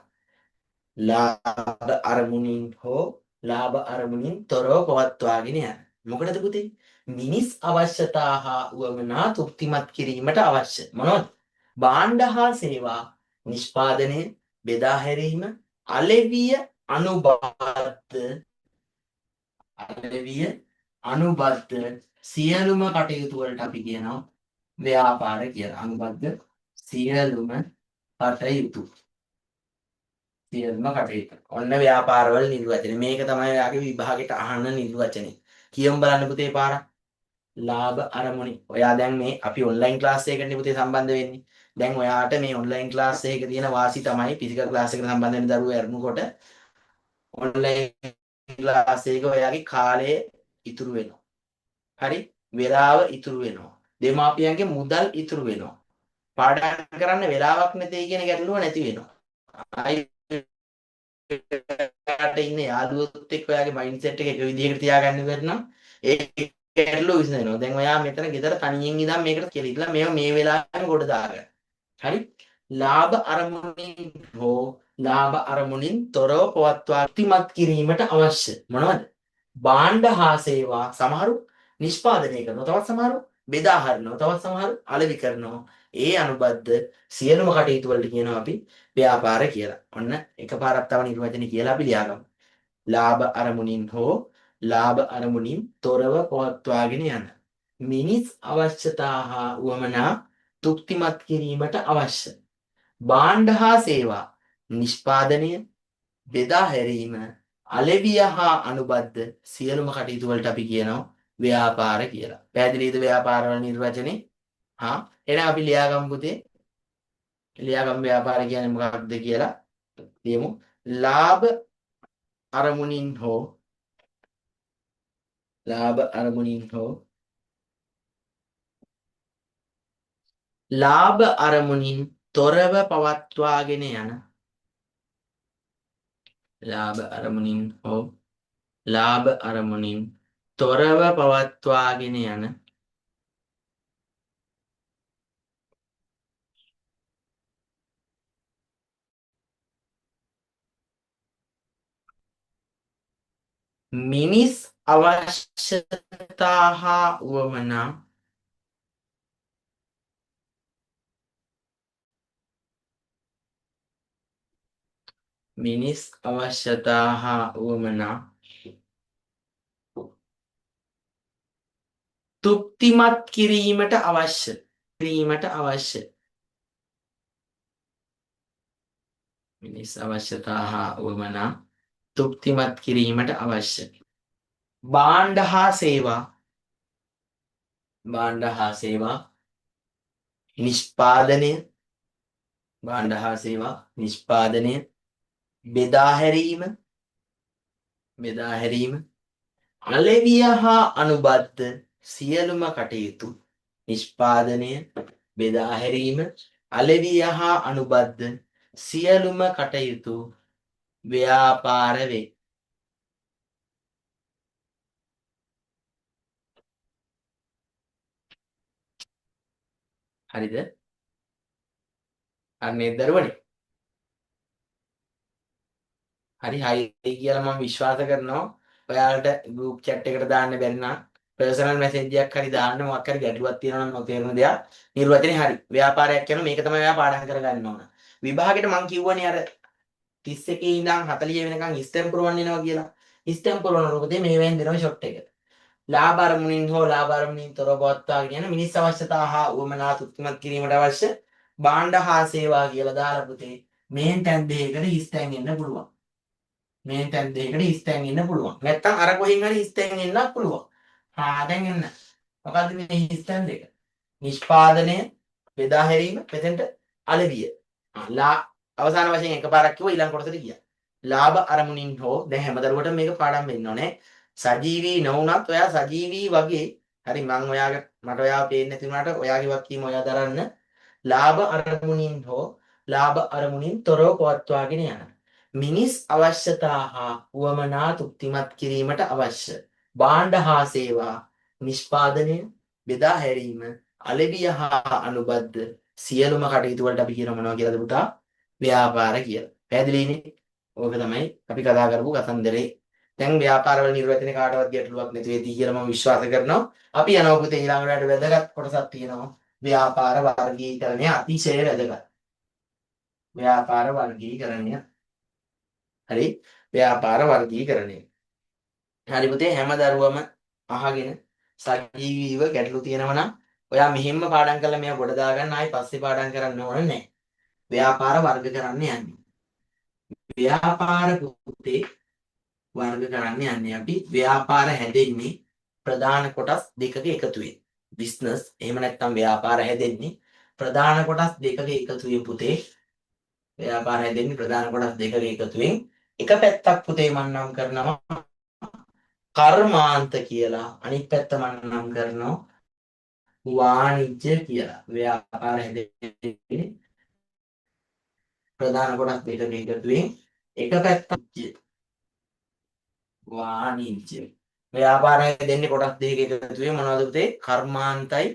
ලාභ අරමුණින් හෝ ලාභ අරමුණින් තොරව පවත්වාගෙන යන. මොකටද පුතේ? මිනිස් අවශ්‍යතා හා උවමනා තෘප්තිමත් කිරීමට අවශ්‍ය. මොනවද? භාණ්ඩ හා සේවා නිෂ්පාදනය, බෙදා හැරීම, අලෙවිය අනුබද්ධ අලෙවිය අනුබද්ධ සියලුම කටයුතු වලට අපි කියනවා ව්‍යාපාර කියලා. අනුබද්ධ සියලුම කටයුතු. සියලුම කටයුතු. ඔන්න ව්‍යාපාරවල නිර්වචනය. මේක තමයි ඔයාගේ විභාගෙට අහන්න නිර්වචනය. කියමු බලන්න පුතේ පාරක්. ලාභ අරමුණි. ඔයා දැන් මේ අපි ඔන්ලයින් ක්ලාස් එකකට පුතේ සම්බන්ධ වෙන්නේ. දැන් ඔයාට මේ ඔන්ලයින් ක්ලාස් එකක තියෙන වාසි තමයි ෆිසිකල් ක්ලාස් එකට සම්බන්ධ වෙන දරුවෝ ඇරුණුකොට ඔන්ලයින් ක්ලාස් එක ඔයාගේ කාලය ඉතුරු වෙනවා. හරි? වෙලාව ඉතුරු වෙනවා. දෙමාපියන්ගේ මුදල් ඉතුරු වෙනවා. පාඩම් කරන්න වෙලාවක් නැtei කියන ගැටලුව නැති වෙනවා. ආයි ඉන්න යාළුවොත් එක්ක ඔයාගේ මයින්ඩ් සෙට් එක එක විදිහකට තියාගන්න බැරි නම් ඒ ගැටලුව විසඳෙනවා. දැන් ඔයා මෙතන ගෙදර තනියෙන් ඉඳන් මේකට කියලා ඉట్లా මේව මේ වෙලාවෙම කොට දාගන්න. හරි? ලාභ අරමුණින් හෝ ලාභ අරමුණින් තොරව පවත්වා ත්‍රිමත් කිරීමට අවශ්‍ය මොනවද? භාණ්ඩ හා සේවා සමහරු නිෂ්පාදනය කරනවා. තවත් සමහරු බෙදා හරිනවා. තවත් සමහරු අලෙවි කරනවා. ඒ අනුබද්ධ සියලුම කටයුතු වලට කියනවා අපි ව්‍යාපාර කියලා. ඔන්න එකපාරක් තව නිර්වචන කියලා අපි ලියාගමු. ලාභ අරමුණින් හෝ ලාභ අරමුණින් තොරව පවත්වාගෙන යන මිනිස් අවශ්‍යතා හා උවමනා තෘප්තිමත් කිරීමට අවශ්‍ය භාණ්ඩ හා සේවා නිෂ්පාදනය, බෙදා හැරීම, අලෙවිය හා අනුබද්ධ සියලුම කටයුතු වලට අපි කියනවා ව්‍යාපාර කියලා. පැහැදිලිද ව්‍යාපාරවල නිර්වචනේ? හා එහෙනම් අපි ලියාගමු පුතේ. ලියාගමු ව්‍යාපාර කියන්නේ මොකක්ද කියලා. ලියමු. ලාභ අරමුණින් හෝ ලාභ අරමුණින් හෝ ලාභ අරමුණින් තොරව පවත්වාගෙන යන ලාභ අරමුණින් හෝ ලාභ අරමුණින් තොරව පවත්වාගෙන යන මිනිස් අවශ්‍යතා හා උවමනා මිනිස් අවශ්‍යතා හා උවමනා තෘප්තිමත් කිරීමට අවශ්‍ය මිනිස් අවශ්‍යතා හා උවමනා තෘප්තිමත් කිරීමට අවශ්‍ය භාණ්ඩ හා සේවා නිෂ්පාදනය භාණ්ඩ හා සේවා නිෂ්පාදනය බෙදා හැරීම අලෙවිය හා අනුබද්ධ සියලුම කටයුතු නිෂ්පාදනය බෙදා හැරීම අලෙවිය හා අනුබද්ධ සියලුම කටයුතු ව්‍යාපාර වේ. හරිද? අනේ දරුවනේ. හරි කියලා මම විශ්වාස කරනවා. ඔයාලට group chat එකට දාන්න බැරි නම් personal message එකක් හරි දාන්න මොකක් හරි ගැටලුවක් තියෙනවා නම් නොතේරෙන දෙයක් නිර්වචනේ හරි. ව්‍යාපාරයක් කරන මේක තමයි ඔයා පාඩම් කරගන්න ඕන. විභාගෙට මම කිව්වනේ අර 31 ඉඳන් 40 වෙනකන් ස්ටෙම් පුරවන්න එනවා කියලා. ස්ටෙම් පුරවනකොට මේ වෙන් දෙනවා ෂොට් එක. ලාභ අරමුණින් හෝ ලාභ අරමුණින් තොරව පවත්වාගෙන යන මිනිස් අවශ්‍යතා හා උවමනා තෘප්තිමත් කිරීමට අවශ්‍ය භාණ්ඩ හා සේවා කියලා දාලා පුතේ මේන් තැන් දෙකකට හිස්තැන් එන්න පුළුවන්. මේන් තැන් දෙකකට හිස්තැන් එන්න පුළුවන්. නැත්තම් අර කොහෙන් හරි හිස්තැන් එන්නත් පුළුවන්. දැන් එන්න. මොකද්ද මේ හිස්තැන් දෙක? නිෂ්පාදනය, බෙදා හැරීම, මෙතෙන්ට අලෙවිය. අවසාන වශයෙන් එකපාරක් කිව්වා ඊළඟ කොටසට ගියා. ලාභ අරමුණින් හෝ දැන් හැමදරුවටම මේක පාඩම් වෙන්න ඕනේ. සජීවී නොවුනත් ඔයා සජීවී වගේ හරි මම මට ඔයාව පේන්නේ නැති වුණාට ඔයාගේ වක්කීම ඔයා දරන්න ලාභ අරමුණින් හෝ ලාභ අරමුණින් තොරව පවත්වාගෙන යන මිනිස් අවශ්‍යතා හා උවමනා තෘප්තිමත් කිරීමට අවශ්‍ය භාණ්ඩ හා සේවා නිෂ්පාදනය, බෙදා හැරීම, අලෙවිය හා අනුබද්ධ සියලුම කටයුතු වලට අපි කියන මොනවා කියලාද පුතා? ව්‍යාපාර කියලා. පැහැදිලිනේ? ඕක තමයි අපි කතා කරපු කතන්දරේ. දැන් ව්‍යාපාරවල නිර්වචනය කාටවත් ගැටලුවක් නැති වෙයි කියලා මම විශ්වාස කරනවා. අපි යනවා පුතේ ඊළඟට වැදගත් කොටසක් තියෙනවා. ව්‍යාපාර වර්ගීකරණය අතිශය වැදගත්. ව්‍යාපාර වර්ගීකරණය. හරි? ව්‍යාපාර වර්ගීකරණය. හරි පුතේ හැම දරුවම අහගෙන සජීවීව ගැටලු තියෙනවා නම් ඔයා මෙහෙම්ම පාඩම් කරලා මේවා ගොඩ දාගන්න ආයි පස්සේ පාඩම් කරන්න ඕන නැහැ. ව්‍යාපාර වර්ග කරන්න යන්නේ. ව්‍යාපාර පුතේ වර්ග කරන්න යන්නේ අපි ව්‍යාපාර හැදෙන්නේ ප්‍රධාන කොටස් දෙකක එකතුවෙන්. බිස්නස් එහෙම නැත්නම් ව්‍යාපාර හැදෙන්නේ ප්‍රධාන කොටස් දෙකක එකතුවෙන් පුතේ. ව්‍යාපාර හැදෙන්නේ ප්‍රධාන කොටස් දෙකක එකතුවෙන්. එක පැත්තක් පුතේ මම නම් කරනවා කර්මාන්ත කියලා. අනිත් පැත්ත මම නම් කරනවා වාණිජ්‍ය කියලා. ව්‍යාපාර හැදෙන්නේ ප්‍රධාන කොටස් දෙකක එකතුවෙන්. එක පැත්තක් වාණිජ්‍ය. ව්‍යාපාරය දෙන්නේ කොටස් දෙකක එකතුවෙන් මොනවද පුතේ? කර්මාන්තයි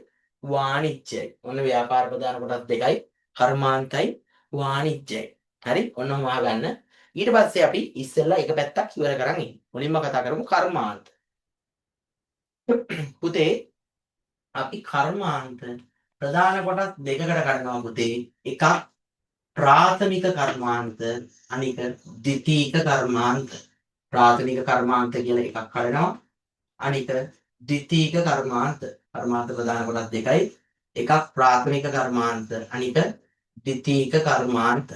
වාණිජ්‍යයි. ඔන්න ව්‍යාපාර ප්‍රධාන කොටස් දෙකයි කර්මාන්තයි වාණිජ්‍යයි. හරි? ඔන්න හොයාගන්න. ඊට පස්සේ අපි ඉස්සෙල්ලා එක පැත්තක් ඉවර කරන් ඉන්නේ. මුලින්ම කතා කරමු කර්මාන්ත. පුතේ අපි කර්මාන්ත ප්‍රධාන කොටස් දෙකකට ගන්නවා පුතේ. එකක් ප්‍රාථමික කර්මාන්ත, අනික ද්විතීක කර්මාන්ත. ප්‍රාථමික කර්මාන්ත කියලා එකක් හදනවා. අනික ද්විතීක කර්මාන්ත. කර්මාන්ත ප්‍රධාන කොටස් දෙකයි. එකක් ප්‍රාථමික කර්මාන්ත, අනික ද්විතීක කර්මාන්ත.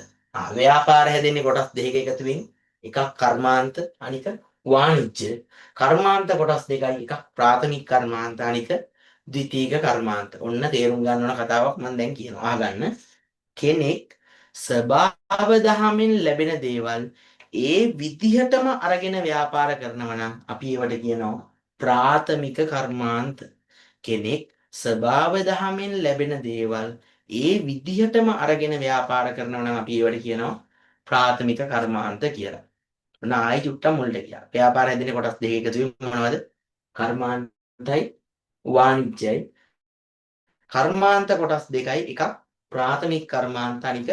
ව්‍යාපාර හැදෙන්නේ කොටස් දෙකක එකතුවෙන්. එකක් කර්මාන්ත, අනික වාණිජ්‍ය. කර්මාන්ත කොටස් දෙකයි. එකක් ප්‍රාථමික කර්මාන්ත, අනික ද්විතීක කර්මාන්ත. ඔන්න තේරුම් ගන්න ඕන කතාවක් මම දැන් කියනවා. අහගන්න. කෙනෙක් ස්වභාව දහමින් ලැබෙන දේවල් ඒ විදිහටම අරගෙන ව්‍යාපාර කරනවා නම් අපි ඒවට කියනවා ප්‍රාථමික කර්මාන්ත. කෙනෙක් ස්වභාව දහමින් ලැබෙන දේවල් ඒ විදිහටම අරගෙන ව්‍යාපාර කරනවා නම් අපි ඒවට කියනවා ප්‍රාථමික කර්මාන්ත කියලා. ඔන්න ආයි චුට්ටක් මුලට ගියා. ව්‍යාපාර හැදෙන කොටස් දෙක එකතු වෙන්නේ මොනවද? කර්මාන්තයි වාණිජ්‍යයි. කර්මාන්ත කොටස් දෙකයි. එකක් ප්‍රාථමික කර්මාන්ත, අනික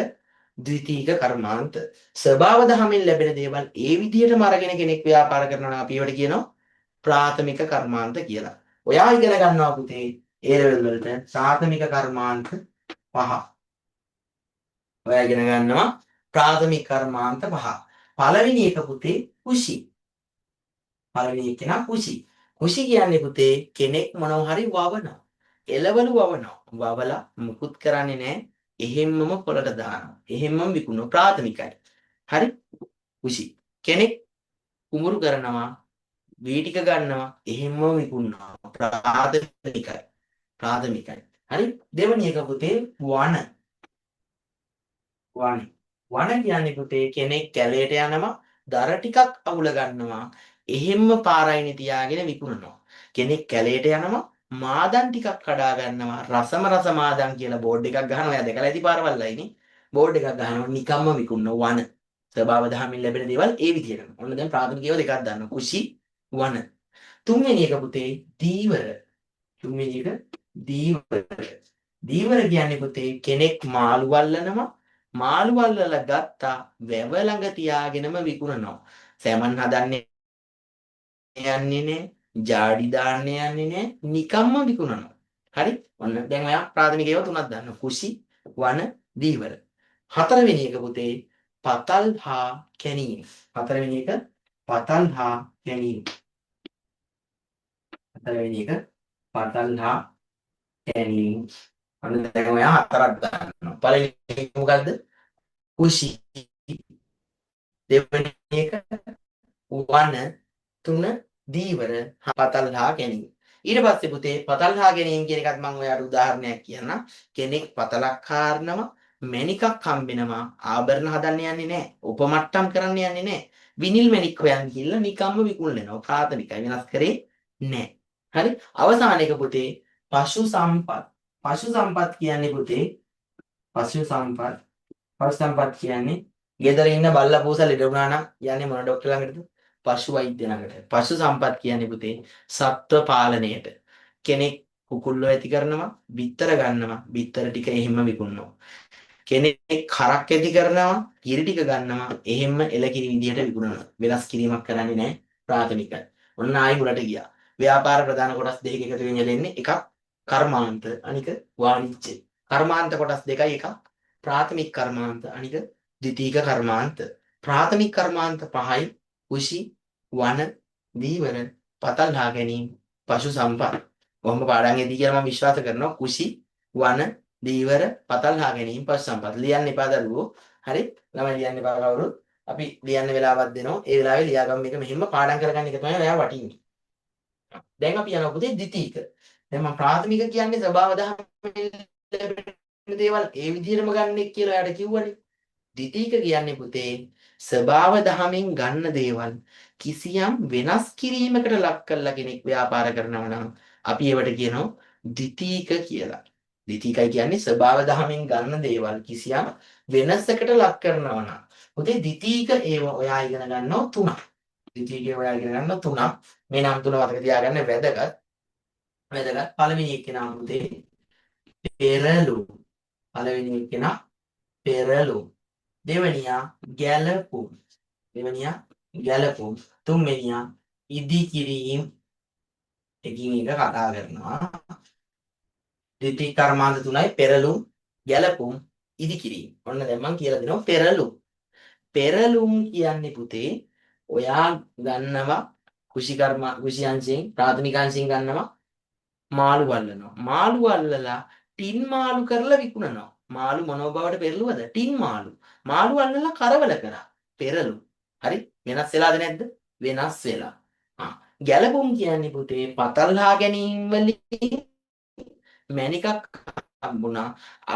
ද්විතීක කර්මාන්ත. ස්වභාව දහමින් ලැබෙන දේවල් ඒ විදිහටම අරගෙන කෙනෙක් ව්‍යාපාර කරනවා නම් අපි ඒවට කියනවා ප්‍රාථමික කර්මාන්ත කියලා. ඔයා ඉගෙන ගන්නවා පුතේ ඒ ලෙවල් වලට ප්‍රාථමික කර්මාන්ත 5. ඔයා ඉගෙන ගන්නවා ප්‍රාථමික කර්මාන්ත 5. පළවෙනි එක පුතේ කුෂි. පළවෙනි එක නා කුෂි. කුෂි කියන්නේ පුතේ කෙනෙක් මොනවා හරි වවනවා. එළවලු වවනවා. වවලා මුකුත් කරන්නේ නැහැ. එහෙම්මම පොළට දානවා. එහෙම්මම විකුණනවා. ප්‍රාථමිකයි. හරි? කුෂි. කෙනෙක් කුඹුරු කරනවා, වී ටික ගන්නවා, එහෙම්මම විකුණනවා. ප්‍රාථමිකයි. ප්‍රාථමිකයි. හරි? දෙවෙනි එක පුතේ වන. වන. වන කියන්නේ පුතේ කෙනෙක් කැලේට යනවා, දර ටිකක් අහුල ගන්නවා. එහෙම්ම පාරයිනේ තියාගෙන විකුණනවා. කෙනෙක් කැලේට යනවා, මාදන් ටිකක් කඩා ගන්නවා. රසම රස මාදන් කියලා බෝඩ් එකක් ගහනවා. එයා දැකලා ඇති පාරවල්ලායිනේ. බෝඩ් එකක් ගහනවා නිකම්ම විකුණනවා. වන. ස්වභාව දහමින් ලැබෙන දේවල් ඒ විදිහටම. ඔන්න දැන් ප්‍රාථමිකව දෙකක් දාන්න. කුෂි වන. තුන්වෙනි එක පුතේ දීවර. තුන්වෙනි එක දීවර. දීවර කියන්නේ පුතේ කෙනෙක් මාළු වල්ලනවා. මාළු වල්ලලා ගත්තා වැව ළඟ තියාගෙනම විකුණනවා. සැමන් හදන්නේ යන්නේ නැහැ. ජාඩි දාන්න යන්නේ නැහැ. නිකම්ම විකුණනවා. හරි? ඔන්න දැන් ඔයා ප්‍රාථමික ඒවා තුනක් දාන්න. කුෂි, වන, දීවර. හතරවෙනි එක පුතේ පතල් හා කැණීම්. හතරවෙනි එක පතල් හා කැණීම්. හතරවෙනි එක පතල් හා කැණීම්. අන්න දැන් ඔයා හතරක් දාන්නවා. පළවෙනි එක මොකද්ද? කුෂි. දෙවෙනි එක වන, තුන දීවර, පතල් හා කැණීම්. ඊට පස්සේ පුතේ පතල් හා කැණීම් කියන එකත් මම ඔයාලට උදාහරණයක් කියන්නම්. කෙනෙක් පතලක් කාරනවා, මැණිකක් හම්බෙනවා, ආභරණ හදන්න යන්නේ නැහැ. උපමට්ටම් කරන්න යන්නේ නැහැ. විනිල් මැණික් හොයන් ගිහලා නිකම්ම විකුණනවා. ප්‍රාථමිකයි වෙනස් කරේ නැහැ. හරි? අවසාන එක පුතේ පශු සම්පත්. පශු සම්පත් කියන්නේ පුතේ පශු සම්පත්. පශු සම්පත් කියන්නේ ගෙදර ඉන්න බල්ලා පූසා ලෙඩ වුණා නම් යන්නේ මොන ડોක්ටර් ළඟටද? පශු වෛද්‍ය ළඟට. පශු සම්පත් කියන්නේ පුතේ සත්ත්ව පාලනයට. කෙනෙක් කුකුල්ලෝ ඇති කරනවා, බිත්තර ගන්නවා, බිත්තර ටික එහෙම විකුණනවා. කෙනෙක් කරක් ඇති කරනවා, කිරි ටික ගන්නවා, එහෙම එලකිරි විදියට විකුණනවා. වෙනස් කිරීමක් කරන්නේ නැහැ ප්‍රාථමිකයි. ඔන්න ආයි මුලට ගියා. ව්‍යාපාර ප්‍රධාන කොටස් දෙකක එකතු වෙන දෙන්නේ එකක් කර්මාන්ත, අනික වාණිජ්‍ය. කර්මාන්ත කොටස් දෙකයි එකක් ප්‍රාථමික කර්මාන්ත, අනික ද්විතීක කර්මාන්ත. ප්‍රාථමික කර්මාන්ත පහයි කුෂි, වන, දීවර, පතල් හා ගැනීම, පශු සම්පත්. කොහොම පාඩම්ෙදී කියලා මම විශ්වාස කරනවා කුෂි, වන, දීවර, පතල් හා ගැනීම, පශු සම්පත්. ලියන්න එපා දරුවෝ. හරි? ළමයි ලියන්න එපා කවුරුත්. අපි ලියන්න වෙලාවක් දෙනවා. ඒ වෙලාවේ ලියාගන්න එක මෙහෙම පාඩම් කරගන්න එක තමයි ඔයා වටින්නේ. දැන් අපි යනවා පුතේ ද්විතීක. දැන් මම ප්‍රාථමික කියන්නේ ස්වභාව දහමෙන් ලැබෙන දේවල් ඒ විදිහටම ගන්න කියලා ඔයාලට කිව්වනේ. ද්විතීක කියන්නේ පුතේ ස්වභාව දහමෙන් ගන්න දේවල් කිසියම් වෙනස් කිරීමකට ලක් කරලා කෙනෙක් ව්‍යාපාර කරනවා නම් අපි ඒවට කියනවා ද්විතීක කියලා. ද්විතීකයි කියන්නේ ස්වභාව දහමෙන් ගන්න දේවල් කිසියම් වෙනසකට ලක් කරනවා නම්. පුතේ ද්විතීක ඒව ඔයා ඉගෙන ගන්නවා තුනක්. ද්විතීකේ ඔයා ඉගෙන ගන්නවා තුනක්. මේ නම් තුන මතක තියාගන්න වැදගත්. පළවෙනි එක නම් පුතේ පෙරළු. පළවෙනි එක නම් පෙරළු. දෙවනියා ගැලපුම්. දෙවනියා ගැලපුම්. තුන්වෙනියා ඉදිකිරීම. එකින් එක කතා කරනවා. ද්විතීක කර්මාන්ත තුනයි පෙරළුම්, ගැලපුම්, ඉදිකිරීම. ඔන්න දැන් මම කියලා දෙනවා පෙරළුම්. පෙරළුම් කියන්නේ පුතේ ඔයා ගන්නවා කුෂි අංශයෙන් ප්‍රාථමික අංශයෙන් ගන්නවා මාළු වල්ලනවා. මාළු වල්ලලා ටින් මාළු කරලා විකුණනවා. මාළු මොනෝ බවට පෙරළුවද? ටින් මාළු. මාළු වල්ලලා කරවල කරා. පෙරළු. හරි? වෙනස් වෙලාද නැද්ද? වෙනස් වෙලා. ගැලපුම් කියන්නේ පුතේ පතල්හා ගැනීම වලින් මැණිකක් හම්බුණා.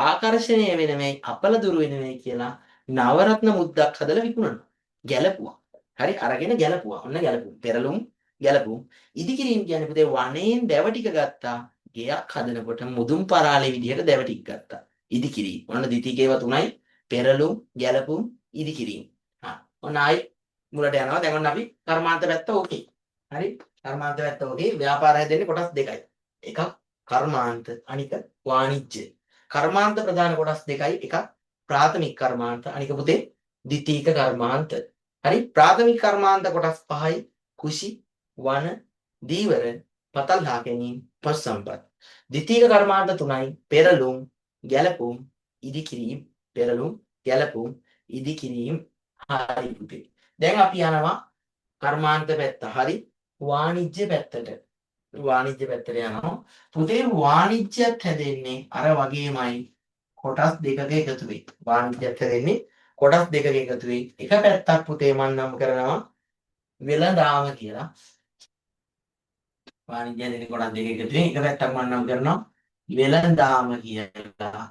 ආකර්ෂණය වෙනමයි අපල දුරු වෙනමයි කියලා නවරත්න මුද්දක් හදලා විකුණනවා. ගැලපුවා. හරි? අරගෙන ගැලපුවා. ඔන්න ගැලපුම්. පෙරළුම් ගැලපුම්. ඉදිකිරීම කියන්නේ පුතේ වනයෙන් දැව ටික ගත්තා. ගෙයක් හදනකොට මුදුන් පරාලේ විදිහට දැව ටික ගත්තා. ඉදිකිරීම. ඔන්න ද්විතීකේව තුනයි පෙරළුම්, ගැලපුම්, ඉදිකිරීම. ඔන්න ආයි මුලට යනවා. දැන් ඔන්න අපි කර්මාන්ත පැත්ත ඕකේ. හරි? කර්මාන්ත පැත්ත ඕකේ. ව්‍යාපාරය දෙන්නේ කොටස් දෙකයි. එකක් කර්මාන්ත, අනික වාණිජ්‍ය. කර්මාන්ත ප්‍රධාන කොටස් දෙකයි. එකක් ප්‍රාථමික කර්මාන්ත, අනික පුතේ ද්විතීක කර්මාන්ත. හරි? ප්‍රාථමික කර්මාන්ත කොටස් පහයි කුෂි, වන, දීවර, පතල් හා ගැනීම, පශු සම්පත්. ද්විතීක කර්මාන්ත තුනයි පෙරළුම්, ගැලපුම්, ඉදිකිරීම. පෙරළුම්, ගැලපුම්, ඉදිකිරීම. හරි පුතේ. දැන් අපි යනවා කර්මාන්ත පැත්ත. හරි? වාණිජ්‍ය පැත්තට. වාණිජ්‍ය පැත්තට යනවා. පුතේ වාණිජ්‍යත් හැදෙන්නේ අර වගේමයි කොටස් දෙකක එකතු වෙයි. වාණිජ්‍යත් හැදෙන්නේ කොටස් දෙකක එකතු වෙයි. එක පැත්තක් පුතේ මම නම් කරනවා වෙළඳාම කියලා. වාණිජ්‍ය හැදෙන්නේ කොටස් දෙකක එකතු වෙයි. එක පැත්තක් මම නම් කරනවා වෙළඳාම කියලා.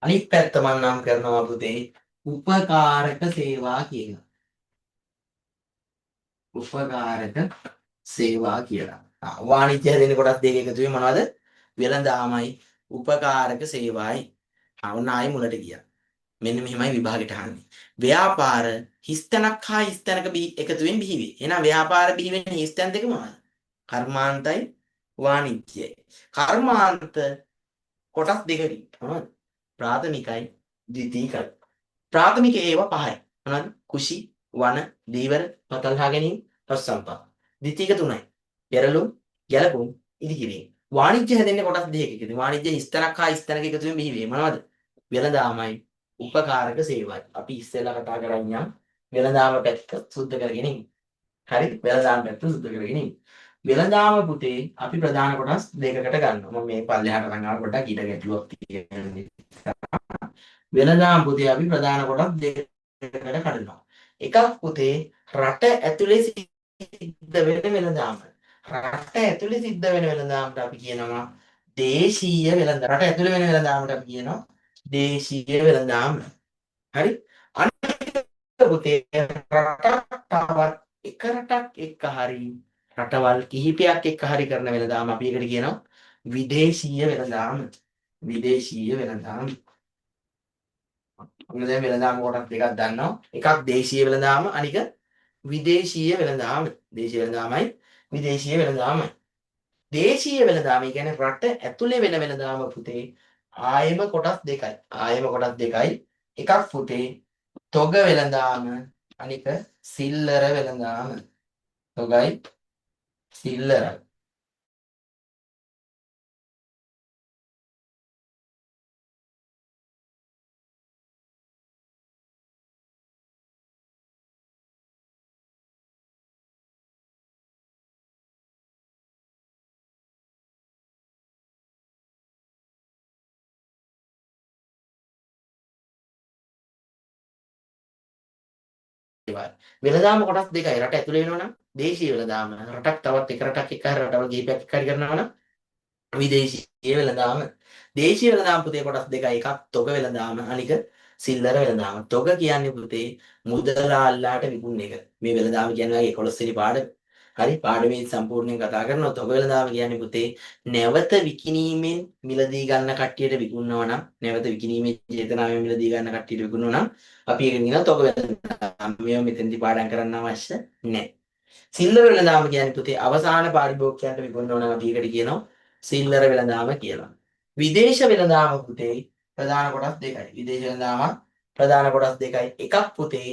අනිත් පැත්ත මම නම් කරනවා පුතේ උපකාරක සේවා කියලා. උපකාරක සේවා කියලා. වාණිජ්‍ය හැදෙන්නේ කොටස් දෙකක එකතු වෙයි මොනවද? වෙළඳාමයි උපකාරක සේවායි. ඔන්න ආයි මුලට ගියා. මෙන්න මෙහෙමයි විභාගෙට අහන්නේ. ව්‍යාපාර හිස්තැනක් හා හිස්තැනක එකතු වෙමින් බිහි වේ. එහෙනම් ව්‍යාපාර බිහි වෙන්නේ හිස්තැන දෙක මොනවද? කර්මාන්තයි වාණිජ්‍යයි. කර්මාන්ත කොටස් දෙකකින් මොනවද? ප්‍රාථමිකයි ද්විතීකයි. ප්‍රාථමික ඒවා පහයි. මොනවද? කුෂි, වන, දීවර, පතල් හා ගැනීම, පශු සම්පත්. ද්විතීක තුනයි. පෙරළුම්, ගැලපුම්, ඉදිකිරීම. වාණිජ්‍ය හැදෙන්නේ කොටස් දෙකකින්. වාණිජ්‍ය හිස්තැනක් හා හිස්තැනක එකතු වෙමින් බිහි වේ. මොනවද? වෙළඳාමයි උපකාරක සේවයි. අපි ඉස්සෙල්ලා කතා කරන් යම් වෙළඳාම පැත්ත සුද්ධ කරගෙන ඉමු. හරි? වෙළඳාම පැත්ත සුද්ධ කරගෙන ඉමු. වෙළඳාම පුතේ අපි ප්‍රධාන කොටස් දෙකකට ගන්නවා. මම මේ පල්ලෙහාට අරන් ආව පොඩ්ඩක් ඊට ගැටලුවක් තියෙනවා. වෙළඳාම පුතේ අපි ප්‍රධාන කොටස් දෙකකට කඩනවා. එකක් පුතේ රට ඇතුලේ සිද්ධ වෙන වෙළඳාම. රට ඇතුලේ සිද්ධ වෙන වෙළඳාමට අපි කියනවා දේශීය වෙළඳාම. රට ඇතුලේ වෙන වෙළඳාමට අපි කියනවා දේශීය වෙළඳාම. හරි? අනිත් පුතේ රටක් තවත් එක රටක් එක්ක හරි රටවල් කිහිපයක් එක්ක හරි කරන වෙළඳාම අපි ඒකට කියනවා විදේශීය වෙළඳාම. විදේශීය වෙළඳාම. ඔන්න දැන් වෙළඳාම කොටස් දෙකක් දන්නවා. එකක් දේශීය වෙළඳාම අනික විදේශීය වෙළඳාම. දේශීය වෙළඳාමයි විදේශීය වෙළඳාමයි. දේශීය වෙළඳාම කියන්නේ රට ඇතුලේ වෙන වෙළඳාම පුතේ ආයෙම කොටස් දෙකයි. ආයෙම කොටස් දෙකයි. එකක් පුතේ තොග වෙළඳාම අනික සිල්ලර වෙළඳාම. තොගයි සිල්ලරයි. වෙළඳාම කොටස් දෙකයි. රට ඇතුලේ වෙනවනම් දේශීය වෙළඳාම. රටක් තවත් එක රටක් එක රටවල් කිහිපයක් එක්ක හරි කරනවා නම් විදේශීය වෙළඳාම. දේශීය වෙළඳාම පුතේ කොටස් දෙකයි. එකක් තොග වෙළඳාම අනික සිල්ලර වෙළඳාම. තොග කියන්නේ පුතේ මුදලාල්ලාට විකුණන එක. මේ වෙළඳාම කියන්නේ 11 වෙනි පාඩම. හරි පාඩමේ සම්පූර්ණයෙන් කතා කරනවා. තොග වෙළඳාම කියන්නේ පුතේ නැවත විකිණීමෙන් මිලදී ගන්න කට්ටියට විකුණනවා නම් නැවත විකිණීමේ චේතනාවෙන් මිලදී ගන්න කට්ටියට විකුණනවා නම් අපි ඒක කියනවා තොග වෙළඳාම. මේව මෙතෙන්දි පාඩම් කරන්න අවශ්‍ය නැහැ. සිල්ලර වෙළඳාම කියන්නේ පුතේ අවසාන පාරිභෝගිකයන්ට විකුණනවා නම් අපි ඒකට කියනවා සිල්ලර වෙළඳාම කියලා. විදේශ වෙළඳාම පුතේ ප්‍රධාන කොටස් දෙකයි. විදේශ වෙළඳාම ප්‍රධාන කොටස් දෙකයි. එකක් පුතේ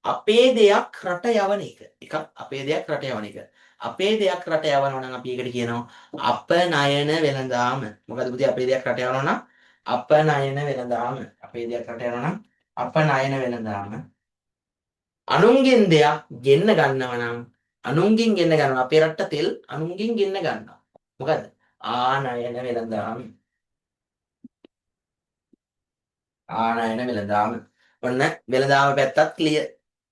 අපේ දෙයක් රට යවන එක. එකක් අපේ දෙයක් රට යවන එක. අපේ දෙයක් රට යවනවා නම් අපි ඒකට කියනවා අපනයන වෙළඳාම. මොකද පුතේ අපේ දෙයක් රට යවනවා නම් අපනයන වෙළඳාම. අපේ දෙයක් රට යවනවා නම් අපනයන වෙළඳාම. අනුන්ගෙන් දෙයක් ගෙන්න ගන්නවා නම් අනුන්ගෙන් ගෙන්න ගන්නවා. අපේ රටට තෙල් අනුන්ගෙන් ගෙන්න ගන්නවා. මොකද ආනයන වෙළඳාම. ආනයන වෙළඳාම. ඔන්න වෙළඳාම පැත්තත් ක්ලියර්.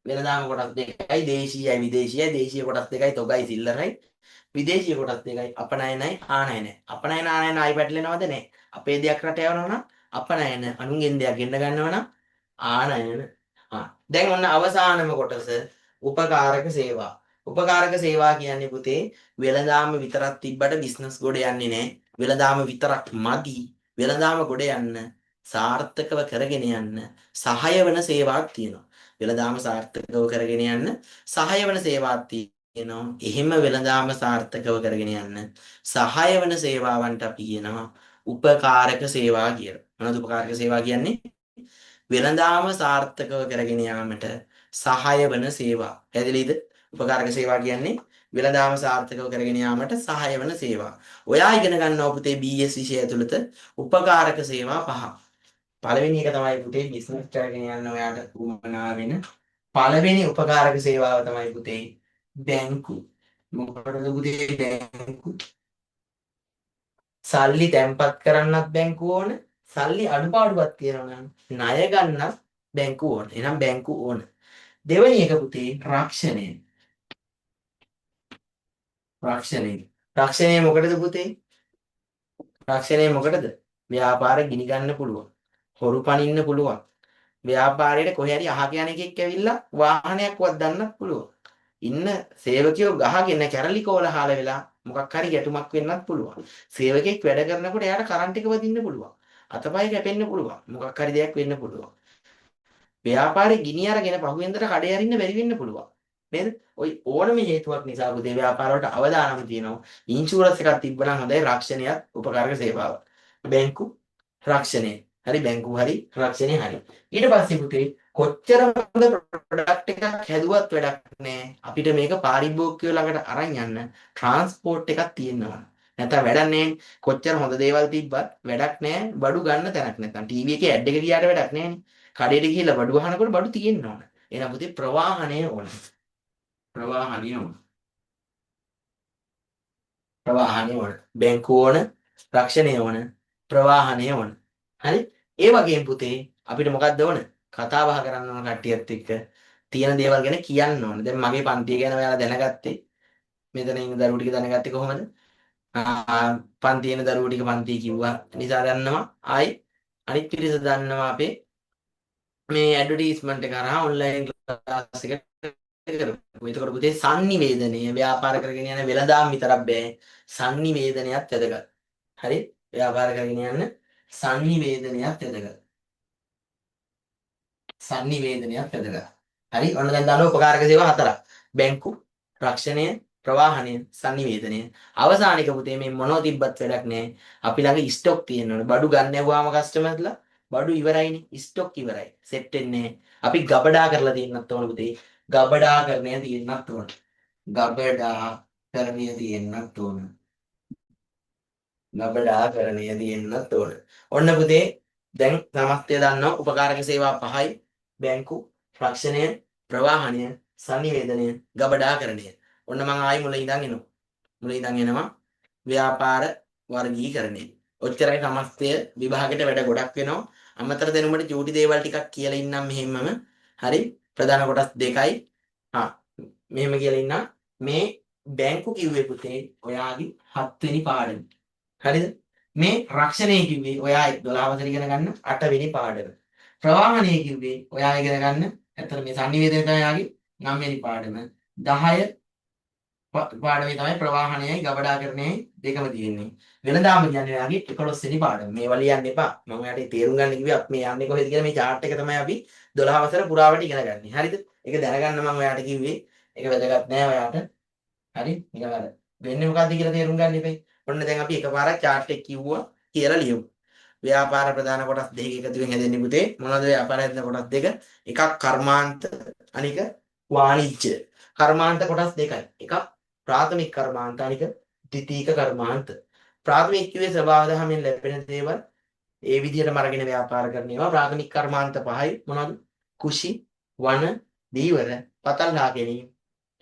වෙළඳාම කොටස් දෙකයි දේශීයයි විදේශීයයි. දේශීය කොටස් දෙකයි තොගයි සිල්ලරයි. විදේශීය කොටස් දෙකයි අපනයනයි ආනයනයි. අපනයන ආනයන ආයි පැටලෙනවද නැහැ. අපේ දෙයක් රට යවනවා නම් අපනයන අනුන්ගෙන් දෙයක් ගෙන්න ගන්නවා නම් ආනයන. දැන් ඔන්න අවසානම කොටස උපකාරක සේවා. උපකාරක සේවා කියන්නේ පුතේ වෙළඳාම විතරක් තිබ්බට බිස්නස් ගොඩ යන්නේ නැහැ. වෙළඳාම විතරක් මදි. වෙළඳාම ගොඩ යන්න සාර්ථකව කරගෙන යන්න සහාය වෙන සේවාවක් තියෙනවා. වෙළඳාම සාර්ථකව කරගෙන යන්න සහාය වෙන සේවාවක් තියෙනවා. එහෙම වෙළඳාම සාර්ථකව කරගෙන යන්න සහාය වෙන සේවාවන්ට අපි කියනවා උපකාරක සේවා කියලා. මොනවද උපකාරක සේවා කියන්නේ? වෙළඳාම සාර්ථකව කරගෙන යාමට සහාය වන සේවා. පැහැදිලිද? උපකාරක සේවා කියන්නේ වෙළඳාම සාර්ථකව කරගෙන යාමට සහාය වන සේවා. ඔයා ඉගෙන ගන්නවා පුතේ BS විෂය ඇතුළත උපකාරක සේවා 5. පළවෙනි එක තමයි පුතේ බිස්නස් කරගෙන යන්න ඔයාට උවමනා වෙන පළවෙනි උපකාරක සේවාව තමයි පුතේ බැංකු. මොකටද පුතේ බැංකු? සල්ලි තැන්පත් කරන්නත් බැංකුව ඕන. සල්ලි අඩුපාඩුවක් තියෙනවා නම් ණය ගන්නත් බැංකුව ඕන. එහෙනම් බැංකුව ඕන. දෙවෙනි එක පුතේ රක්ෂණය. රක්ෂණය. රක්ෂණය මොකටද පුතේ? රක්ෂණය මොකටද? ව්‍යාපාර ගිනි ගන්න පුළුවන්. හොරු පනින්න පුළුවන්. ව්‍යාපාරයට කොහේ හරි අහක යන එකෙක් ඇවිල්ලා වාහනයක්වත් දන්නත් පුළුවන්. ඉන්න සේවකයෝ ගහගෙන කැරලි කෝලහල වෙලා මොකක් හරි ගැටුමක් වෙන්නත් පුළුවන්. සේවකෙක් වැඩ කරනකොට එයාට කරන්ට් එක වදින්න පුළුවන්. අතපය කැපෙන්න පුළුවන්. මොකක් හරි දෙයක් වෙන්න පුළුවන්. ව්‍යාපාරේ ගිනි අරගෙන පහුවෙන්දට කඩේ අරින්න බැරි වෙන්න පුළුවන්. නේද? ওই ඕනම හේතුවක් නිසා පුතේ ව්‍යාපාර වලට අවදානම තියෙනවා. ඉන්ෂුරන්ස් එකක් තිබ්බනම් හොඳයි රක්ෂණයක් උපකාරක සේවාවක්. බැංකු රක්ෂණය. හරි බැංකු හරි රක්ෂණය හරි. ඊට පස්සේ පුතේ කොච්චර හොඳ ප්‍රොඩක්ට් එකක් හැදුවත් වැඩක් නැහැ. අපිට මේක පාරිභෝගිකයෝ ළඟට අරන් යන්න ට්‍රාන්ස්පෝර්ට් එකක් තියෙනවා. නැත්නම් වැඩක් නැහැ. කොච්චර හොඳ දේවල් තිබ්බත් වැඩක් නැහැ. බඩු ගන්න තැනක් නැත්නම් ටීවී එකේ ඇඩ් එක ගියාට වැඩක් නැහැ. කඩේට ගිහිල්ලා බඩු අහනකොට බඩු තියෙන්න ඕන. එහෙනම් පුතේ ප්‍රවාහණය ඕන. ප්‍රවාහණය ඕන. ප්‍රවාහණය ඕන. බැංකුව ඕන. රක්ෂණය ඕන. ප්‍රවාහණය ඕන. හරි? ඒ වගේම පුතේ අපිට මොකක්ද ඕන? කතා බහ කරන්න ඕන කට්ටියත් එක්ක තියෙන දේවල් ගැන කියන්න ඕන. දැන් මගේ පන්තිය ගැන ඔයාලා දැනගත්තේ. මෙතන ඉන්න දරුවෝ ටික දැනගත්තේ කොහොමද? පන්තියේ ඉන්න දරුවෝ ටික පන්තිය කිව්වා නිසා දන්නවා. ආයි අනිත් පිරිස දන්නවා අපේ මේ ඇඩ්වර්ටයිස්මන්ට් එක කරා ඔන්ලයින් ක්ලාස් එක කරපු. එතකොට පුතේ sannivedanaya ව්‍යාපාර කරගෙන යන වෙළඳාම් විතරක් බෑ. sannivedanayත් වැදගත්. හරි? ව්‍යාපාර කරගෙන යන sannivedanayත් වැදගත්. sannivedanaya වැදගත්. හරි ඔන්න දැන් දානවා උපකාරක සේවා හතරක්. බැංකු, රක්ෂණය, ප්‍රවාහනය, sannivedanaya. අවසානික පුතේ මේ මොනෝ තිබ්බත් වැඩක් නැහැ. අපි ළඟ ස්ටොක් තියෙනවනේ. බඩු ගන්න යවුවාම කස්ටමර්ස්ලා බඩු ඉවරයිනේ. ස්ටොක් ඉවරයි. සෙට් වෙන්නේ නැහැ. අපි ගබඩා කරලා තියෙන්නත් ඕන පුතේ. ගබඩා කරණය තියෙන්නත් ඕන. ගබඩා කරණය තියෙන්නත් ඕන. ගබඩාකරණය තියෙන්නත් ඕන. ඔන්න පුතේ දැන් සමස්තය දන්නවා උපකාරක සේවා පහයි බැංකු රක්ෂණය ප්‍රවාහනය sannivedanaya ගබඩාකරණය. ඔන්න මම ආයි මුල ඉඳන් එනවා. මුල ඉඳන් එනවා ව්‍යාපාර වර්ගීකරණය. ඔච්චරයි සමස්තය විභාගෙට වැඩ ගොඩක් වෙනවා. අමතර දෙනුමට චූටි දේවල් ටිකක් කියලා ඉන්නම් මෙහෙමම. හරි ප්‍රධාන කොටස් දෙකයි. මෙහෙම කියලා ඉන්නම්. මේ බැංකු කිව්වේ පුතේ ඔයාගේ 7 වෙනි පාඩම. හරිද? මේ රක්ෂණය කිව්වේ ඔයා 12 වසර ඉගෙන ගන්න 8 වෙනි පාඩම. ප්‍රවාහනය කිව්වේ ඔයා ඉගෙන ගන්න ඇත්තට මේ sannivedana තමයි යාගේ 9 වෙනි පාඩම. 10 පාඩමේ තමයි ප්‍රවාහනයයි ගබඩාකරණයයි දෙකම තියෙන්නේ. වෙනදාම කියන්නේ යාගේ 11 වෙනි පාඩම. මේවා ලියන්න එපා. මම ඔයාලට තේරුම් ගන්න කිව්වේ අපි මේ යන්නේ කොහෙද කියලා මේ chart එක තමයි අපි 12 වසර පුරාවට ඉගෙන ගන්න. හරිද? ඒක දැනගන්න මම ඔයාලට කිව්වේ. ඒක වැදගත් නෑ ඔයාලට. හරි? නිකන් අර වෙන්නේ මොකද්ද කියලා තේරුම් ගන්න ඉපේ. ඔන්න දැන් අපි එකපාරක් chart එක කිව්වා කියලා ලියමු. ව්‍යාපාර ප්‍රධාන කොටස් දෙකක එකතුවෙන් හැදෙන්නේ පුතේ. මොනවද ව්‍යාපාර හැදෙන කොටස් දෙක? එකක් කර්මාන්ත අනික වාණිජ්‍ය. කර්මාන්ත කොටස් දෙකයි. එකක් ප්‍රාථමික කර්මාන්ත අනික ද්විතීක කර්මාන්ත. ප්‍රාථමික කිව්වේ ස්වභාව දහමෙන් ලැබෙන දේවල් ඒ විදිහටම අරගෙන ව්‍යාපාර කරන ඒවා. ප්‍රාථමික කර්මාන්ත පහයි මොනවද? කුෂි, වන, දීවර, පතල්ලා ගැනීම,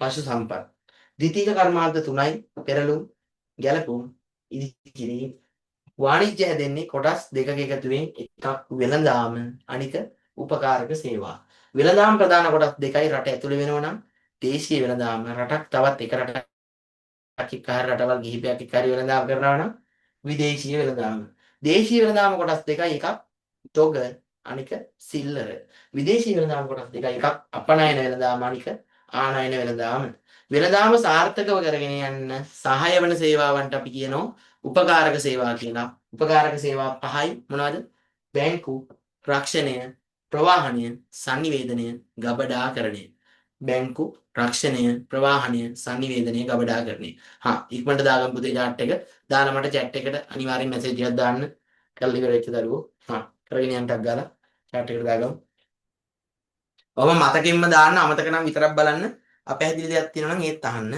පශු සම්පත්. ද්විතීක කර්මාන්ත තුනයි පෙරළුම් ගැලපුම් ඉදිකිරීම. වාණිජ්‍ය හැදෙන්නේ කොටස් දෙකක එකතුවෙන් එකක් වෙළඳාම අනික උපකාරක සේවා. වෙළඳාම ප්‍රධාන කොටස් දෙකයි රට ඇතුළේ වෙනවා නම් දේශීය වෙළඳාම රටක් තවත් එක රටක් එක්ක හරි රටවල් කිහිපයක් එක්ක හරි වෙළඳාම කරනවා නම් විදේශීය වෙළඳාම. දේශීය වෙළඳාම කොටස් දෙකයි එකක් තොග අනික සිල්ලර. විදේශීය වෙළඳාම කොටස් දෙකයි එකක් අපනයන වෙළඳාම අනික ආනයන වෙළඳාම. වෙළඳාම සාර්ථකව කරගෙන යන්න සහාය වන සේවාවන්ට අපි කියනවා උපකාරක සේවා කියලා. උපකාරක සේවා පහයි මොනවද? බැංකු, රක්ෂණය, ප්‍රවාහනය, sannivedanaya ගබඩාකරණය. බැංකු, රක්ෂණය, ප්‍රවාහනය, sannivedanaya ගබඩාකරණය. ඉක්මනට දාගමු පුතේ chart එක. දාලා මට chat එකට අනිවාර්යෙන් message එකක් දාන්න. කරලා ඉවර වෙච්ච දරුවෝ. කරගෙන යන්නටක් ගාලා chat එකට දාගමු. ඔබ මතකින්ම දාන්න අමතක නම් විතරක් බලන්න. අපැහැදිලි දෙයක් තියෙනවා නම් ඒත් අහන්න.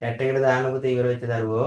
chat එකට දාන්න පුතේ ඉවර වෙච්ච දරුවෝ.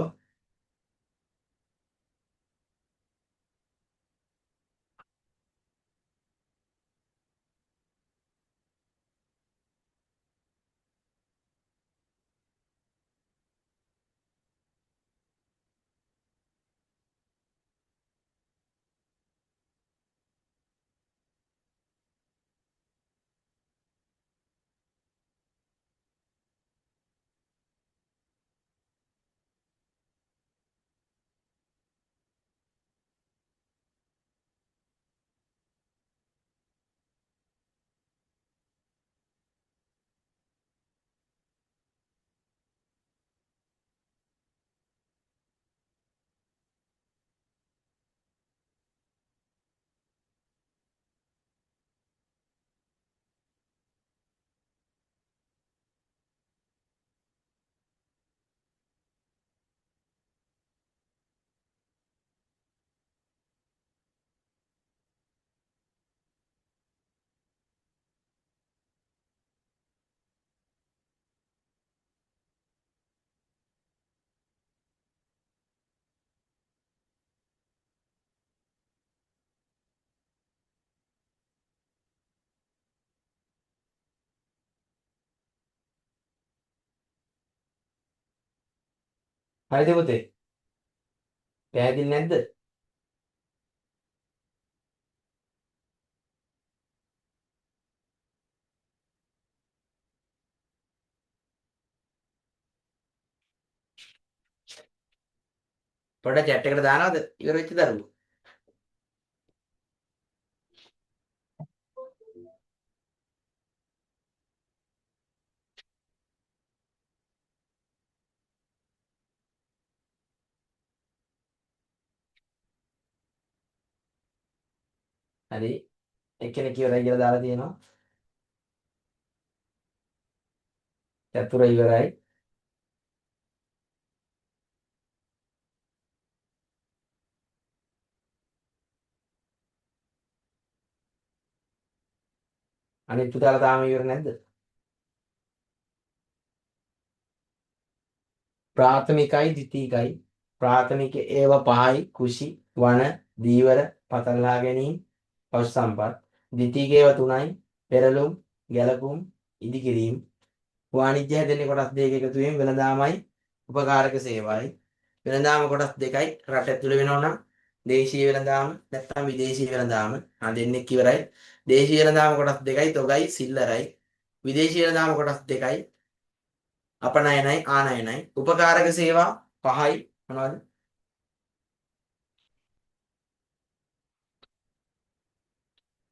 හරිද පුතේ? පැහැදිලි නැද්ද? පොඩ chat එකට දානවද? ඉවර වෙච්ච දරුවෝ. හරි. එක්කෙනෙක් ඉවරයි කියලා දාලා තියෙනවා. චතුර ඉවරයි. අනිත් පුතාලා තාම ඉවර නැද්ද? ප්‍රාථමිකයි ද්විතීකයි. ප්‍රාථමික ඒව 5යි කුෂි වන දීවර පතල්ලා ගැනීම පශු සම්පත්. ද්විතීක ඒව 3යි පෙරළුම් ගැලපුම් ඉදිකිරීම. වාණිජ්‍ය හැදෙන්නේ කොටස් දෙකක එකතු වීම වෙළඳාමයි උපකාරක සේවයි. වෙළඳාම කොටස් දෙකයි රට ඇතුළේ වෙනවා නම් දේශීය වෙළඳාම නැත්නම් විදේශීය වෙළඳාම. දෙන්නෙක් ඉවරයි. දේශීය වෙළඳාම කොටස් දෙකයි තොගයි සිල්ලරයි. විදේශීය වෙළඳාම කොටස් දෙකයි අපනයනයි ආනයනයි. උපකාරක සේවා 5යි මොනවද?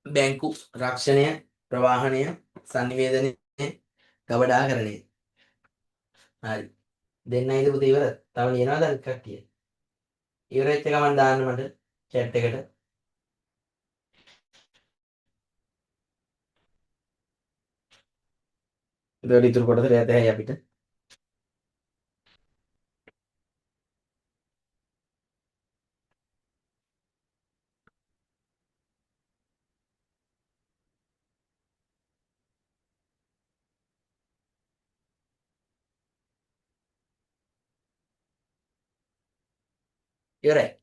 බැංකු රක්ෂණය ප්‍රවාහනය sannivedanaya ගබඩාකරණය. හරි. දෙන්නයිද පුතේ ඉවර? තව ලියනවද අනිත් කට්ටිය? ඉවර වෙච්ච ගමන් දාන්න මට chat එකට. එතකොට ඉතුරු කොටස ලැතැයි අපිට. ඉවරයි.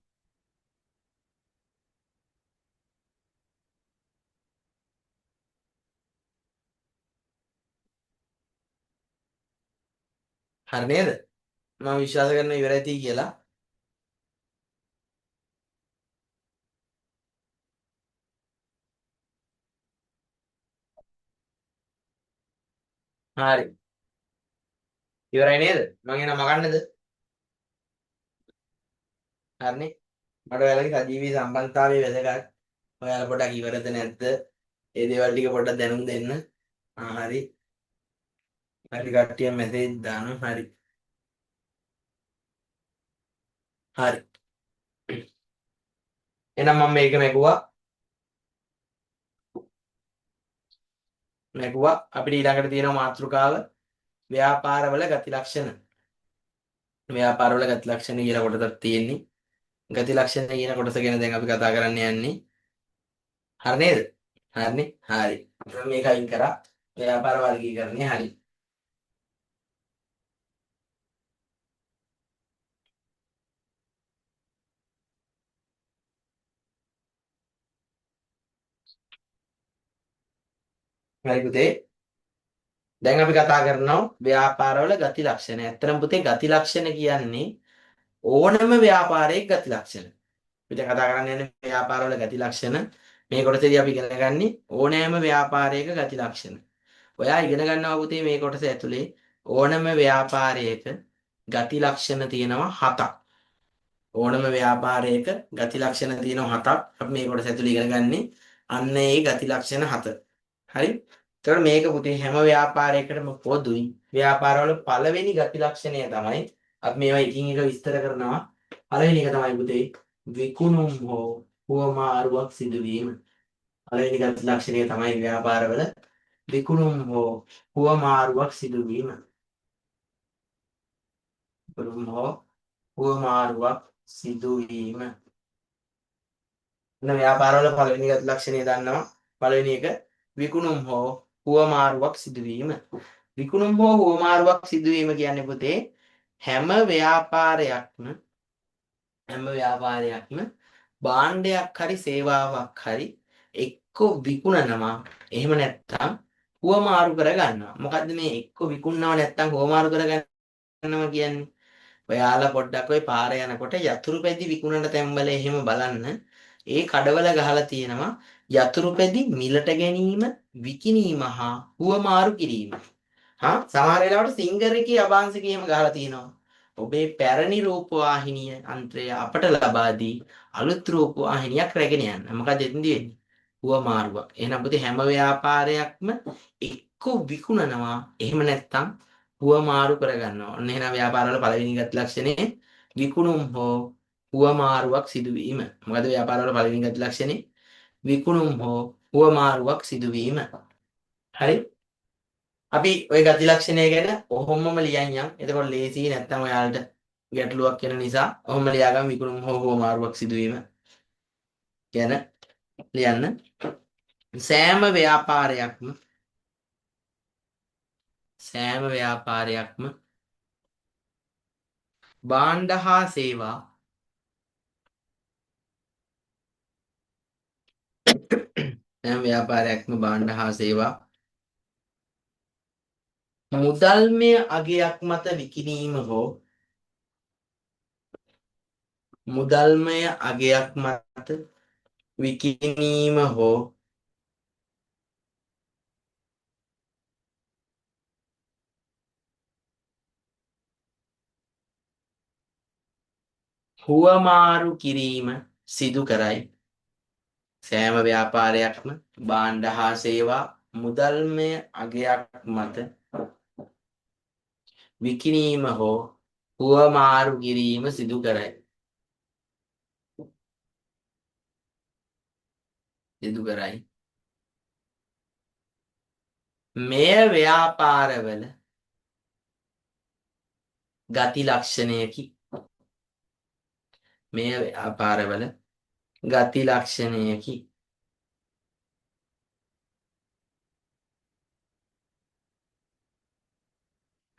හරි නේද? මම විශ්වාස කරනවා ඉවරයි තී කියලා. හරි. ඉවරයි නේද? මම එන මගන්නද? හරිනේ. මට ඔයාලගේ සජීවී සම්බන්ධතාවය වැදගත්. ඔයාලා පොඩ්ඩක් ඉවරද නැද්ද? ඒ දේවල් ටික පොඩ්ඩක් දැනුම් දෙන්න. හරි. හරි කට්ටිය මැසේජ් දාන්න. හරි. හරි. එහෙනම් මම මේක නැගුවා. අපිට ඊළඟට තියෙන මාතෘකාව ව්‍යාපාරවල ගති ලක්ෂණ. ව්‍යාපාරවල ගති ලක්ෂණ කියලා කොටසක් තියෙන්නේ. ගති ලක්ෂණ කියන කොටස ගැන දැන් අපි කතා කරන්න යන්නේ. හරි නේද? හරිනේ. හරි. මම මේක අයින් කරා. ව්‍යාපාර වර්ගීකරණය හරි. හරි පුතේ. දැන් අපි කතා කරනවා ව්‍යාපාරවල ගති ලක්ෂණ. ඇත්තටම පුතේ ගති ලක්ෂණ කියන්නේ ඕනම ව්‍යාපාරයක ගති ලක්ෂණ. අපි දැන් කතා කරන්නේ ව්‍යාපාරවල ගති ලක්ෂණ. මේ කොටසේදී අපි ඉගෙන ගන්නේ ඕනෑම ව්‍යාපාරයක ගති ලක්ෂණ. ඔයා ඉගෙන ගන්නවා පුතේ මේ කොටස ඇතුලේ ඕනම ව්‍යාපාරයක ගති ලක්ෂණ තියෙනවා 7ක්. ඕනම ව්‍යාපාරයක ගති ලක්ෂණ තියෙනවා 7ක්. අපි මේ කොටස ඇතුලේ ඉගෙන ගන්නේ අන්න ඒ ගති ලක්ෂණ 7. හරි? එතකොට මේක පුතේ හැම ව්‍යාපාරයකටම පොදුයි. ව්‍යාපාරවල පළවෙනි ගති ලක්ෂණය තමයි අපි මේවා එකින් එක විස්තර කරනවා. පළවෙනි එක තමයි පුතේ විකුණුම් හෝ හුවමාරුවක් සිදුවීම. පළවෙනි ගති ලක්ෂණය තමයි ව්‍යාපාරවල විකුණුම් හෝ හුවමාරුවක් සිදුවීම. විකුණුම් හෝ හුවමාරුවක් සිදුවීම. එන ව්‍යාපාරවල පළවෙනි ගති ලක්ෂණය දන්නවා. පළවෙනි එක විකුණුම් හෝ හුවමාරුවක් සිදුවීම. විකුණුම් හෝ හුවමාරුවක් සිදුවීම කියන්නේ පුතේ හැම ව්‍යාපාරයක්ම භාණ්ඩයක් හරි සේවාවක් හරි එක්ක විකුණනවා. එහෙම නැත්නම් හුවමාරු කරගන්නවා. මොකද්ද මේ එක්ක විකුණනවා නැත්නම් හුවමාරු කරගන්නවා කියන්නේ? ඔයාලා පොඩ්ඩක් ওই පාර යනකොට යතුරු පැදි විකුණන තැන්වල එහෙම බලන්න. ඒ කඩවල ගහලා තියෙනවා යතුරු පැදි මිලට ගැනීම, විකිණීම හා හුවමාරු කිරීම. සමහර වෙලාවට සිංගර් එකේ අභාංශිකේ එහෙම ගහලා තියෙනවා. ඔබේ පැරණි රූපවාහිනිය අන්ත්‍රය අපට ලබා දී අලුත් රූපවාහිනියක් රැගෙන යන්න. මොකද එතනදී වෙන්නේ? හුවමාරුවක්. එහෙනම් පුතේ හැම ව්‍යාපාරයක්ම එක්ක විකුණනවා. එහෙම නැත්නම් හුවමාරු කරගන්නවා. ඔන්න එහෙනම් ව්‍යාපාරවල පළවෙනි ගති ලක්ෂණය විකුණුම් හෝ හුවමාරුවක් සිදුවීම. මොකද ව්‍යාපාරවල පළවෙනි ගති ලක්ෂණය විකුණුම් හෝ හුවමාරුවක් සිදුවීම. හරි? අපි ওই ගති ලක්ෂණය ගැන ඔහොමම ලියන් යම්. එතකොට ලේසි නැත්නම් ඔයාලට ගැටලුවක් වෙන නිසා ඔහොම ලියාගන්න විකුණුම් හෝ හුවමාරුවක් සිදුවීම ගැන ලියන්න. සෑම ව්‍යාපාරයක්ම භාණ්ඩ හා සේවා මුදල්මය අගයක් මත විකිණීම හෝ හුවමාරු කිරීම සිදු කරයි. සෑම ව්‍යාපාරයක්ම භාණ්ඩ හා සේවා මුදල්මය අගයක් මත විකිණීම හෝ හුවමාරු කිරීම සිදු කරයි. මෙය ව්‍යාපාරවල ගති ලක්ෂණයකි.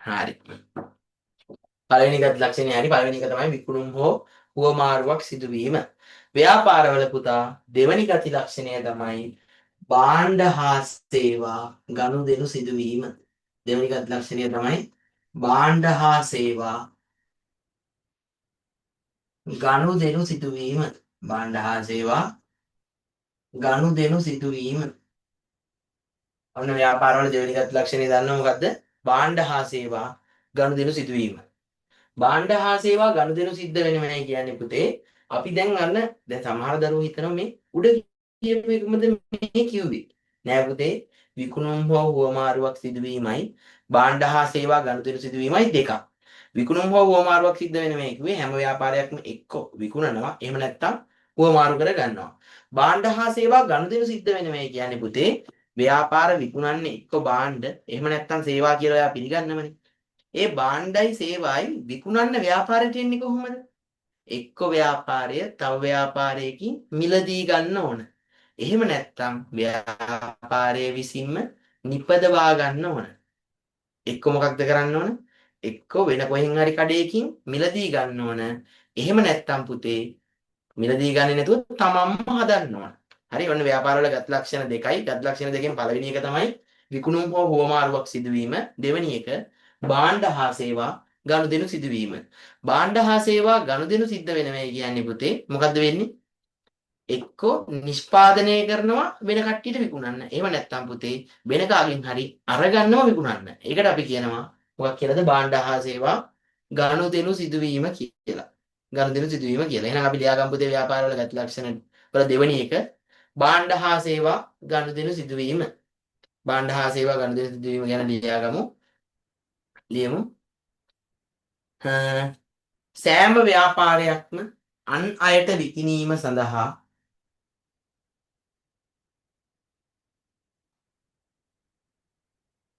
හරි. පළවෙනි ගති ලක්ෂණය හරි. පළවෙනි එක තමයි විකුණුම් හෝ හුවමාරුවක් සිදුවීම. ව්‍යාපාරවල පුතා දෙවැනි ගති ලක්ෂණය තමයි භාණ්ඩ හා සේවා ගනුදෙනු සිදුවීම. දෙවැනි ගති ලක්ෂණය තමයි භාණ්ඩ හා සේවා ගනුදෙනු සිදුවීම. ඔන්න ව්‍යාපාරවල දෙවෙනි ගති ලක්ෂණය දන්නව මොකද්ද? භාණ්ඩ හා සේවා ගනුදෙනු සිදුවීම. භාණ්ඩ හා සේවා ගනුදෙනු සිද්ධ වෙනවයි කියන්නේ පුතේ. අපි දැන් සමහර දරුවෝ හිතනවා මේ උඩ කියපු එකමද මේ කිව්වේ. නෑ පුතේ. විකුණුම් හෝ හුවමාරුවක් සිදුවීමයි භාණ්ඩ හා සේවා ගනුදෙනු සිදුවීමයි දෙකක්. විකුණුම් හෝ හුවමාරුවක් සිද්ධ වෙනවයි කිව්වේ හැම ව්‍යාපාරයක්ම එක්ක විකුණනවා. එහෙම නැත්නම් හුවමාරු කර ගන්නවා. භාණ්ඩ හා සේවා ගනුදෙනු සිද්ධ වෙනවයි කියන්නේ පුතේ ව්‍යාපාර විකුණන්නේ එක්ක භාණ්ඩ එහෙම නැත්නම් සේවා කියලා ඔයා පිළිගන්නවනේ. ඒ භාණ්ඩයි සේවායි විකුණන්න ව්‍යාපාරයට එන්නේ කොහොමද? එක්ක ව්‍යාපාරය තව ව්‍යාපාරයකින් මිලදී ගන්න ඕන. එහෙම නැත්නම් ව්‍යාපාරය විසින්ම නිපදවා ගන්න ඕන. එක්ක මොකක්ද කරන්න ඕන? එක්ක වෙන කොහෙන් හරි කඩේකින් මිලදී ගන්න ඕන. එහෙම නැත්නම් පුතේ මිලදී ගන්නේ නැතුව තමන්ම හදන්න ඕන. හරි ඔන්න ව්‍යාපාරවල ගත් ලක්ෂණ දෙකයි. ගත් ලක්ෂණ දෙකෙන් පළවෙනි එක තමයි විකුණුම් හෝ හුවමාරුවක් සිදුවීම. දෙවෙනි එක භාණ්ඩ හා සේවා ගනුදෙනු සිදුවීම. භාණ්ඩ හා සේවා ගනුදෙනු සිද්ධ වෙනවා කියන්නේ පුතේ මොකද්ද වෙන්නේ? එක්කෝ නිෂ්පාදනය කරනවා වෙන කට්ටියට විකුණන්න. එහෙම නැත්නම් පුතේ වෙන කාගෙන් හරි අරගන්නව විකුණන්න. ඒකට අපි කියනවා මොකක් කියලාද? භාණ්ඩ හා සේවා ගනුදෙනු සිදුවීම කියලා. එහෙනම් අපි ලියාගමු පුතේ ව්‍යාපාරවල ගති ලක්ෂණ වල දෙවෙනි එක භාණ්ඩ හා සේවා ගනුදෙනු සිදුවීම. ගැන ලියමු.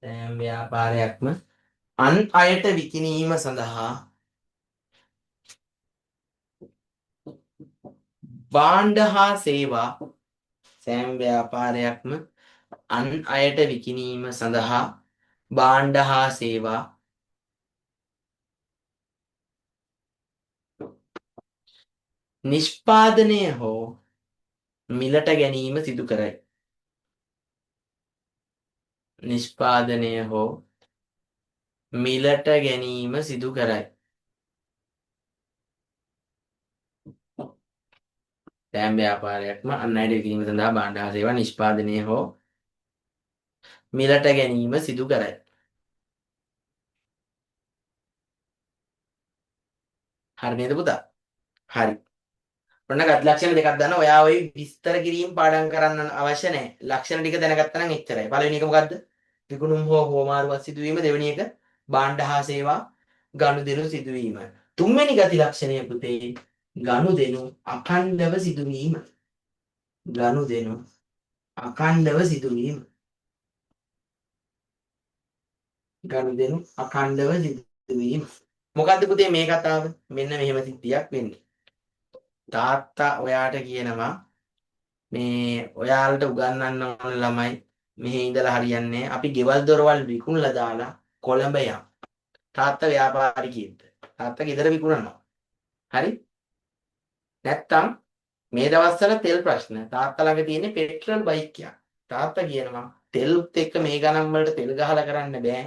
සෑම ව්‍යාපාරයක්ම අන් අයට විකිණීම සඳහා භාණ්ඩ හා සේවා නිෂ්පාදනය හෝ මිලට ගැනීම සිදු කරයි. සෑම ව්‍යාපාරයක්ම අන් අයට විකිණීම සඳහා භාණ්ඩ හා සේවා නිෂ්පාදනය හෝ මිලට ගැනීම සිදු කරයි. හරි නේද පුතා? හරි. ඔන්න ගත් ලක්ෂණ දෙකක් දන්න. ඔයා ওই විස්තර කිරීම පාඩම් කරන්න අවශ්‍ය නැහැ. ලක්ෂණ ටික දැනගත්තා නම් එච්චරයි. පළවෙනි එක මොකද්ද? විකුණුම් හෝ හෝමාරුවක් සිදුවීම. දෙවෙනි එක භාණ්ඩ හා සේවා ගනුදෙනු සිදුවීම. තුන්වෙනි ගති ලක්ෂණය පුතේ ගනුදෙනු අඛණ්ඩව සිදුවීම. ගනුදෙනු අඛණ්ඩව සිදුවීම. ගනුදෙනු අඛණ්ඩව සිදුවීම. මොකද්ද පුතේ මේ කතාව? මෙන්න මෙහෙම සිද්ධියක් වෙන්නේ. තාත්තා ඔයාට කියනවා මේ ඔයාලට උගන්වන්න ඕන ළමයි මෙහි ඉඳලා හරියන්නේ අපි ගෙවල් දොරවල් විකුණලා දාලා කොළඹ යමු. තාත්තා ව්‍යාපාරිකයෙක්ද? තාත්තා ගෙදර විකුණනවා. හරි? නැත්තම් මේ දවස්වල තෙල් ප්‍රශ්න. තාත්තා ළඟ තියෙන පෙට්‍රල් බයික් එකක්. තාත්තා කියනවා තෙල්ත් එක්ක මේ ගණන් වලට තෙල් ගහලා කරන්න බෑ.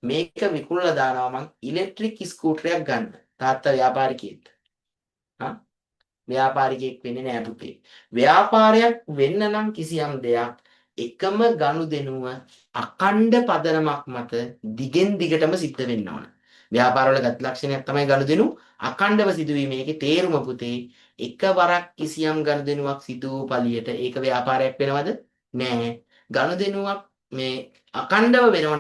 මේක විකුණලා දානවා මං ඉලෙක්ට්‍රික් ස්කූටරයක් ගන්න. තාත්තා ව්‍යාපාරිකයෙක්ද? හා ව්‍යාපාරිකයෙක් වෙන්නේ නෑ පුතේ. ව්‍යාපාරයක් වෙන්න නම් කිසියම් දෙයක් එකම ගනුදෙනුව අඛණ්ඩ පදනමක් මත දිගින් දිගටම සිද්ධ වෙන්න ඕන. ව්‍යාපාරවල ගත් ලක්ෂණයක් තමයි ගනුදෙනු අඛණ්ඩව සිදුවීම. ඒකේ තේරුම පුතේ එකවරක් කිසියම් ගනුදෙනුවක් සිදු වූ පළියට ඒක ව්‍යාපාරයක් වෙනවද? නෑ. ගනුදෙනුවක් මේ අඛණ්ඩව වෙනව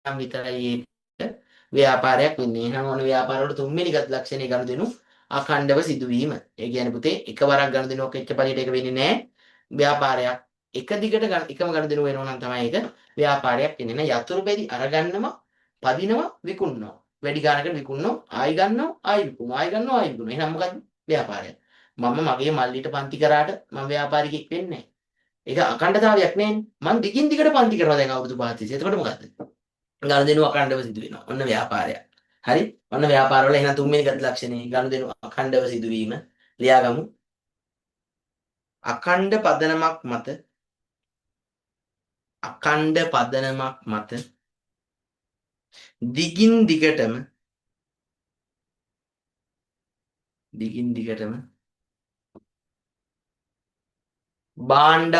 නම් විතරයි ඒක ව්‍යාපාරයක් වෙන්නේ. එහෙනම් ඕන ව්‍යාපාරවල තුන්වෙනි ගත් ලක්ෂණේ ගනුදෙනු අඛණ්ඩව සිදුවීම. ඒ කියන්නේ පුතේ එකවරක් ගනුදෙනුවක් එච්ච පළියට ඒක වෙන්නේ නෑ ව්‍යාපාරයක්. එක දිගට එකම ගනුදෙනුව වෙනවා නම් තමයි ඒක ව්‍යාපාරයක් වෙන්නේ. නේ යතුරු බෙදි අරගන්නවා පදිනවා විකුණනවා. වැඩි ගානකට විකුණනවා ආයි ගන්නවා ආයි විකුණනවා ආයි ගන්නවා ආයි විකුණනවා. එහෙනම් මොකද්ද? ව්‍යාපාරයක්. මම මගේ මල්ලිට පන්ති කරාට මම ව්‍යාපාරිකයෙක් වෙන්නේ නැහැ. ඒක අඛණ්ඩතාවයක් නෙන්නේ. මම දිගින් දිගට පන්ති කරනවා දැන් අවුරුදු 5 තිස්සේ. එතකොට මොකද්ද? ගනුදෙනුව අඛණ්ඩව සිදු වෙනවා. ඔන්න ව්‍යාපාරයක්. හරි? ඔන්න ව්‍යාපාරවල එහෙනම් තුන්වෙනි ගති ලක්ෂණේ ගනුදෙනු අඛණ්ඩව සිදුවීම. ලියාගමු. අඛණ්ඩ පදනමක් මත දිගින් දිගටම භාණ්ඩ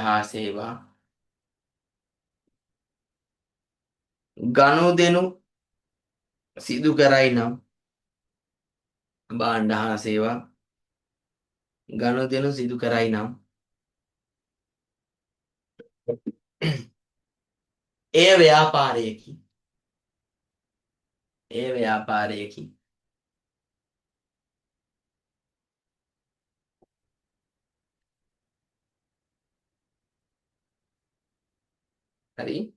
හා සේවා ගනුදෙනු සිදු කරයි නම් භාණ්ඩ හා සේවා ගනුදෙනු සිදු කරයි නම් එය ව්‍යාපාරයකි. හරි?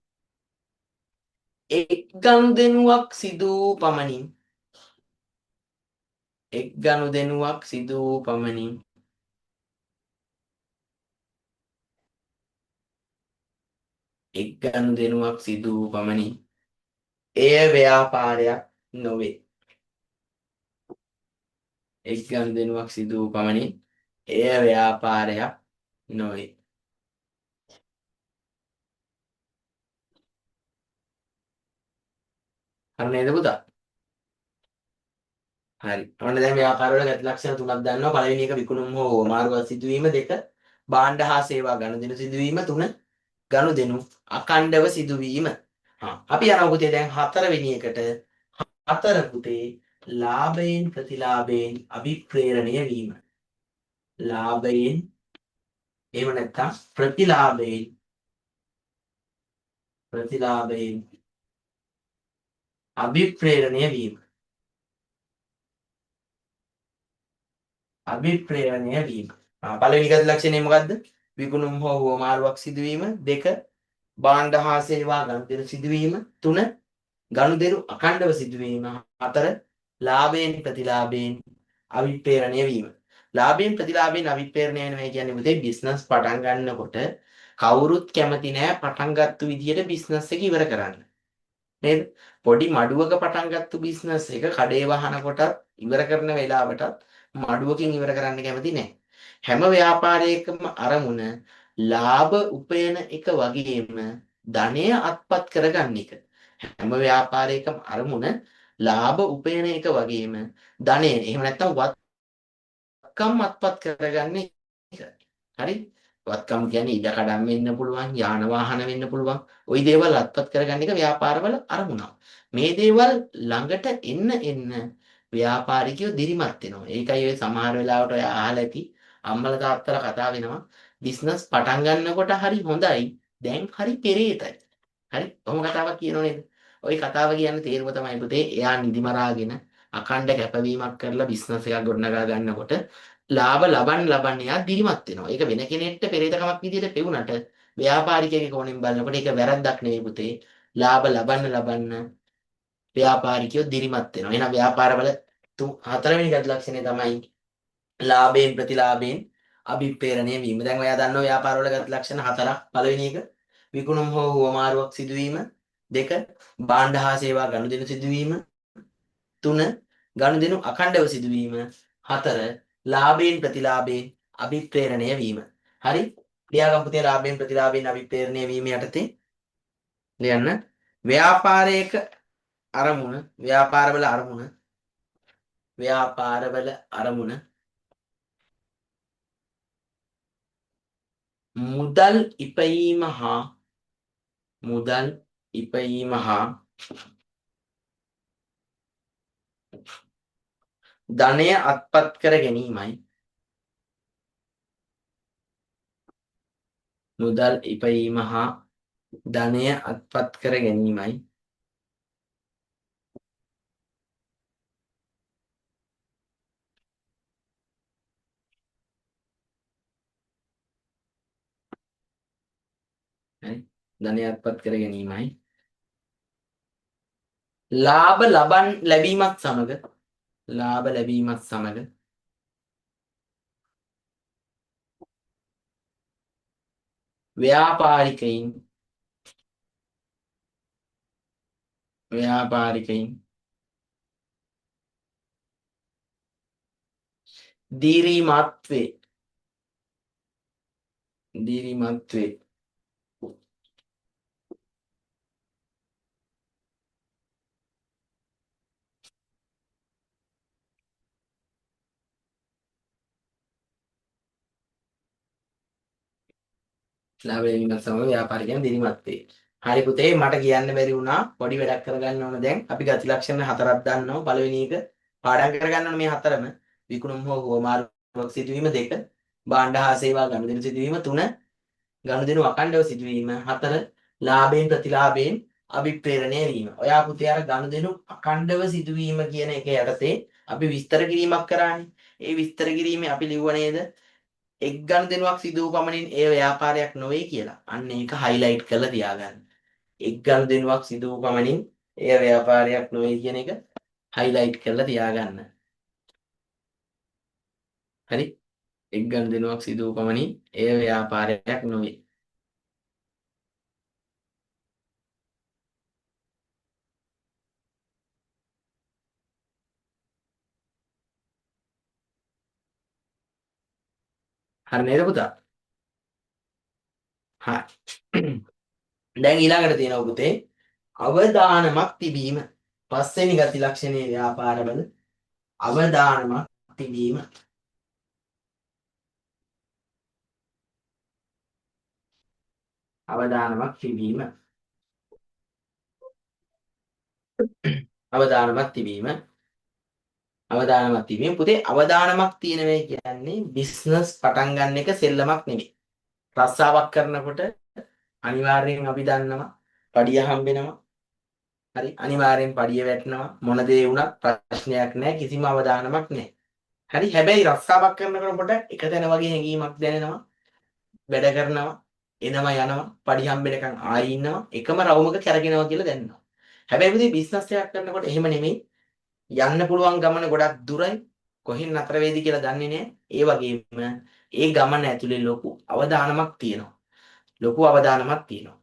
එක් ගනුදෙනුවක් සිදු වූ පමණින් එය ව්‍යාපාරයක් නොවේ. එක් ගනුදෙනුවක් සිදු වූ පමණින් එය ව්‍යාපාරයක් නොවේ. හරි නේද පුතා? හරි. ඔන්න දැන් ව්‍යාපාරවල ගති ලක්ෂණ තුනක් දන්නවා. පළවෙනි එක විකුණුම් හෝ මාරුවක් සිදුවීම. දෙක භාණ්ඩ හා සේවා ගනුදෙනු සිදුවීම. තුන ගනුදෙනු අඛණ්ඩව සිදුවීම. අපි යනවා පුතේ දැන් හතරවෙනි එකට. හතර පුතේ ලාභයෙන් ප්‍රතිලාභයෙන් අභිප්‍රේරණය වීම. ලාභයෙන් එහෙම නැත්නම් ප්‍රතිලාභයෙන් අභිප්‍රේරණය වීම. පළවෙනි ගති ලක්ෂණය මොකද්ද? විකුණුම් හෝ හුවමාරුවක් සිදුවීම. දෙක භාණ්ඩ හා සේවා ගනුදෙනු සිදුවීම. තුන ගනුදෙනු අඛණ්ඩව සිදුවීම. හතර ලාභයෙන් ප්‍රතිලාභයෙන් අවිප්‍රේරණය වීම. ලාභයෙන් ප්‍රතිලාභයෙන් අවිප්‍රේරණය වෙනවා කියන්නේ පුතේ බිස්නස් පටන් ගන්නකොට කවුරුත් කැමති නෑ පටන් ගත්ත විදියට බිස්නස් එක ඉවර කරන්න. නේද? පොඩි මඩුවක පටන් ගත්ත බිස්නස් එක කඩේ වහනකොටත් ඉවර කරන වෙලාවටත් මඩුවකින් ඉවර කරන්න කැමති නෑ. හැම ව්‍යාපාරයකම අරමුණ ලාභ උපයන එක වගේම ධනය අත්පත් කරගන්න එක. හැම ව්‍යාපාරයකම අරමුණ ලාභ උපයන එක වගේම ධනෙ එහෙම නැත්නම් වත්කම් අත්පත් කරගන්නේ එක. හරි? වත්කම් කියන්නේ ඉඩ කඩම් වෙන්න පුළුවන්, යාන වාහන වෙන්න පුළුවන්. ওই දේවල් අත්පත් කරගන්න එක ව්‍යාපාරවල අරමුණක්. මේ දේවල් ළඟට එන්න ව්‍යාපාරිකයෝ දිරිමත් වෙනවා. ඒකයි ඔය සමහර වෙලාවට ඔය අහලා ඇති අම්මලා තාත්තලා කතා වෙනවා. බිස්නස් පටන් ගන්නකොට හරි හොඳයි. දැන් හරි පෙරේතයි. හරි? කොහොම කතාවක් කියනෝ නේද? ওই කතාව කියන්නේ තේරුම තමයි පුතේ. එයා නිදි මරාගෙන අඛණ්ඩ කැපවීමක් කරලා බිස්නස් එකක් ගොඩනගා ගන්නකොට ලාභ ලබන්න එයා දිරිමත් වෙනවා. ඒක වෙන කෙනෙක්ට පෙරේතකමක් විදිහට පෙවුනට ව්‍යාපාරිකයෙක් කොනෙන් බලනකොට ඒක වැරද්දක් නෙවෙයි පුතේ. ලාභ ලබන්න ව්‍යාපාරිකයෝ දිරිමත් වෙනවා. එහෙනම් ව්‍යාපාරවල හතරවෙනි ගති ලක්ෂණය තමයි ලාභයෙන් ප්‍රතිලාභයෙන් අභිප්‍රේරණය වීම. දැන් ඔයා දන්නවා ව්‍යාපාරවල ගති ලක්ෂණ හතරක්. පළවෙනි එක විකුණුම් හෝ හුවමාරුවක් සිදුවීම. දෙක භාණ්ඩ හා සේවා ගනුදෙනු සිදුවීම. තුන ගනුදෙනු අඛණ්ඩව සිදුවීම. හතර ලාභයෙන් ප්‍රතිලාභයෙන් අභිප්‍රේරණය වීම. හරි? ලියාගමු පුතේ ලාභයෙන් ප්‍රතිලාභයෙන් අභිප්‍රේරණය වීම යටතේ ලියන්න ව්‍යාපාරයක අරමුණ ව්‍යාපාරවල අරමුණ මුදල් ඉපයීම හා ධනය අත්පත් කර ගැනීමයි. මුදල් ඉපයීම හා ධනය අත්පත් කර ගැනීමයි. ධනය අත්පත් කර ගැනීමයි. ලාභ ලැබීමත් සමග ව්‍යාපාරිකයින් දිරිමත් වේ. ලාභ ලැබීමත් සමග ව්‍යාපාරිකයන් දිරිමත් වේ. හරි පුතේ මට කියන්න බැරි වුණා පොඩි වැඩක් කරගන්න ඕන දැන් අපි ගති ලක්ෂණ හතරක් දන්නවා. පළවෙනි එක පාඩම් කරගන්න ඕන මේ හතරම විකුණුම් හෝ හුවමාරුවක් සිදුවීම. දෙක භාණ්ඩ හා සේවා ගනුදෙනු සිදුවීම. තුන ගනුදෙනු අඛණ්ඩව සිදුවීම. හතර ලාභයෙන් ප්‍රතිලාභයෙන් අභිප්‍රේරණය වීම. ඔයා පුතේ අර ගනුදෙනු අඛණ්ඩව සිදුවීම කියන එක යටතේ අපි විස්තර කිරීමක් කරානේ. ඒ විස්තර කිරීමේ අපි ලිව්ව නේද එක් ගනුදෙනුවක් සිදු වූ පමණින් එය ව්‍යාපාරයක් නොවේ කියලා. අන්න ඒක highlight කරලා තියාගන්න. එක් ගනුදෙනුවක් සිදු වූ පමණින් එය ව්‍යාපාරයක් නොවේ කියන එක highlight කරලා තියාගන්න. හරි? එක් ගනුදෙනුවක් සිදු වූ පමණින් එය ව්‍යාපාරයක් නොවේ. හරි නේද පුතා? හරි. දැන් ඊළඟට තියෙනවා පුතේ අවදානමක් තිබීම. පස්වෙනි ගති ලක්ෂණයේ ව්‍යාපාරවල අවදානමක් තිබීම. අවදානමක් තිබීම. පුතේ අවදානමක් තියෙනවා කියන්නේ බිස්නස් පටන් ගන්න එක සෙල්ලමක් නෙමෙයි. රස්සාවක් කරනකොට අනිවාර්යෙන් අපි දන්නවා පඩිය හම්බෙනවා. හරි අනිවාර්යෙන් පඩිය වැටෙනවා. මොන දේ වුණත් ප්‍රශ්නයක් නැහැ. කිසිම අවදානමක් නැහැ. හරි හැබැයි රස්සාවක් කරනකොට එක තැන වගේ හැඟීමක් දැනෙනවා. වැඩ කරනවා එනවා යනවා පඩි හම්බෙනකන් ආයි ඉන්නවා එකම රවුමක කරගෙනවා කියලා දැනනවා. හැබැයි පුතේ බිස්නස් එකක් කරනකොට එහෙම නෙමෙයි. යන්න පුළුවන් ගමන ගොඩක් දුරයි. කොහෙන් නතර වෙයිද කියලා දන්නේ නැහැ. ඒ වගේම ඒ ගමන ඇතුලේ ලොකු අවදානමක් තියෙනවා.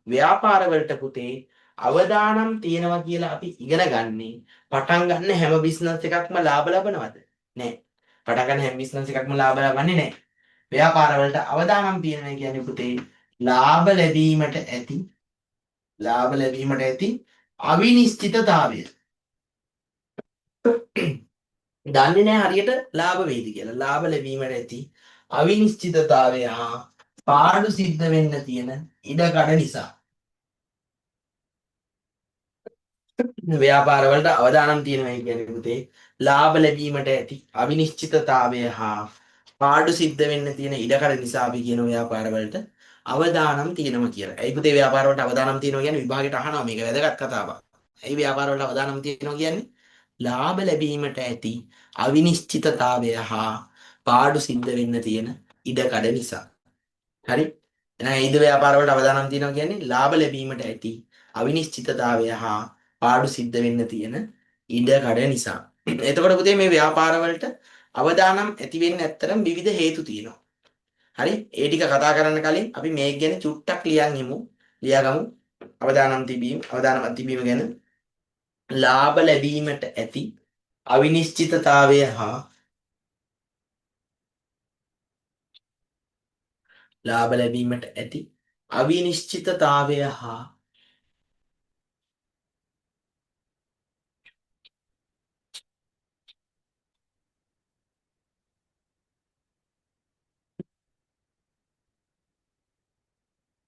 ව්‍යාපාර වලට පුතේ අවදානම් තියෙනවා කියලා අපි ඉගෙන ගන්නේ පටන් ගන්න හැම බිස්නස් එකක්ම ලාභ ලබනවද? නැහැ. පටන් ගන්න හැම බිස්නස් එකක්ම ලාභ ලබන්නේ නැහැ. ව්‍යාපාර වලට අවදානම් තියෙනවා කියන්නේ පුතේ ලාභ ලැබීමට ඇති අවිනිශ්චිතතාවය. දන්නේ නැහැ හරියට ලාභ වේද කියලා. ලාභ ලැබීමට ඇති අවිනිශ්චිතතාවය හා පාඩු සිද්ධ වෙන්න තියෙන ඉඩකඩ නිසා. ව්‍යාපාරවලට අවදානම් තියෙනවා කියන්නේ පුතේ ලාභ ලැබීමට ඇති අවිනිශ්චිතතාවය හා පාඩු සිද්ධ වෙන්න තියෙන ඉඩකඩ නිසා අපි කියන ව්‍යාපාරවලට අවදානම් තියෙනවා කියලා. ඒ පුතේ ව්‍යාපාරවලට අවදානම් තියෙනවා කියන්නේ විභාගයට අහනවා මේක වැදගත් කතාවක්. ඒ ව්‍යාපාරවලට අවදානම් තියෙනවා කියන්නේ ලාභ ලැබීමට ඇති අවිනිශ්චිතතාවය හා පාඩු සිද්ධ වෙන්න තියෙන ඉඩකඩ නිසා. හරි? එහෙනම් ඉද ව්‍යාපාරවලට අවදානම් තියෙනවා කියන්නේ ලාභ ලැබීමට ඇති අවිනිශ්චිතතාවය හා පාඩු සිද්ධ වෙන්න තියෙන ඉඩකඩ නිසා. එතකොට පුතේ මේ ව්‍යාපාරවලට අවදානම් ඇති වෙන්න ඇත්තටම විවිධ හේතු තියෙනවා. හරි? ඒ ටික කතා කරන්න කලින් අපි මේක ගැන චුට්ටක් ලියාගමු. අවදානම් තිබීම ගැන ලාභ ලැබීමට ඇති අවිනිශ්චිතතාවය හා ලාභ ලැබීමට ඇති අවිනිශ්චිතතාවය හා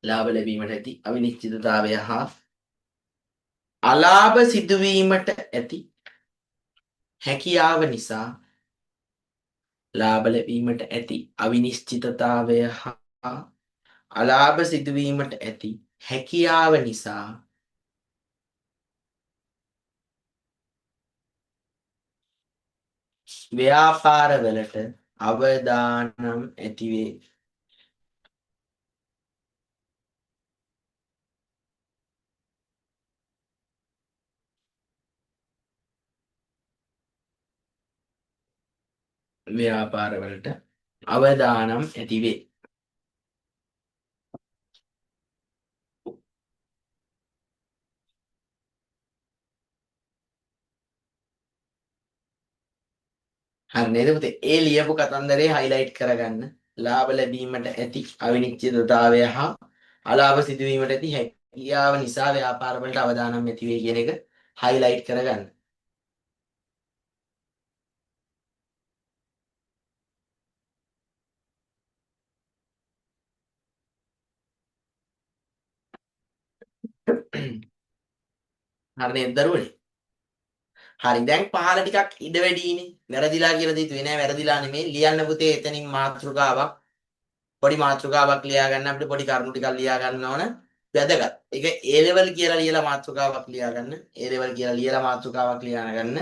ලාභ ලැබීමට ඇති අවිනිශ්චිතතාවය හා අලාභ සිදුවීමට ඇති හැකියාව නිසා ලාභ ලැබීමට ඇති අවිනිශ්චිතතාවය හා අලාභ සිදුවීමට ඇති හැකියාව නිසා ව්‍යාපාරවලට අවදානම් ඇතිවේ. ව්‍යාපාරවලට අවදානම් ඇතිවේ. හරි නේද පුතේ? ඒ ලියපු කතන්දරේ highlight කරගන්න. ලාභ ලැබීමට ඇති අවිනිශ්චිතතාවය හා අලාභ සිදුවීමට ඇති හැකියාව නිසා ව්‍යාපාරවලට අවදානම් ඇති වේ කියන එක highlight කරගන්න. හරි නේද දරුවනේ? හරි දැන් පහල ටිකක් ඉඩ වැඩිනේ. වැරදිලා කියලා දෙතුවේ නෑ වැරදිලා නෙමෙයි. ලියන්න පුතේ එතනින් මාතෘකාවක් පොඩි මාතෘකාවක් ලියා ගන්න අපිට පොඩි කරුණු ටිකක් ලියා ගන්න ඕන. වැදගත්. ඒක A level කියලා ලියලා මාතෘකාවක් ලියා ගන්න. A level කියලා ලියලා මාතෘකාවක් ලියා ගන්න.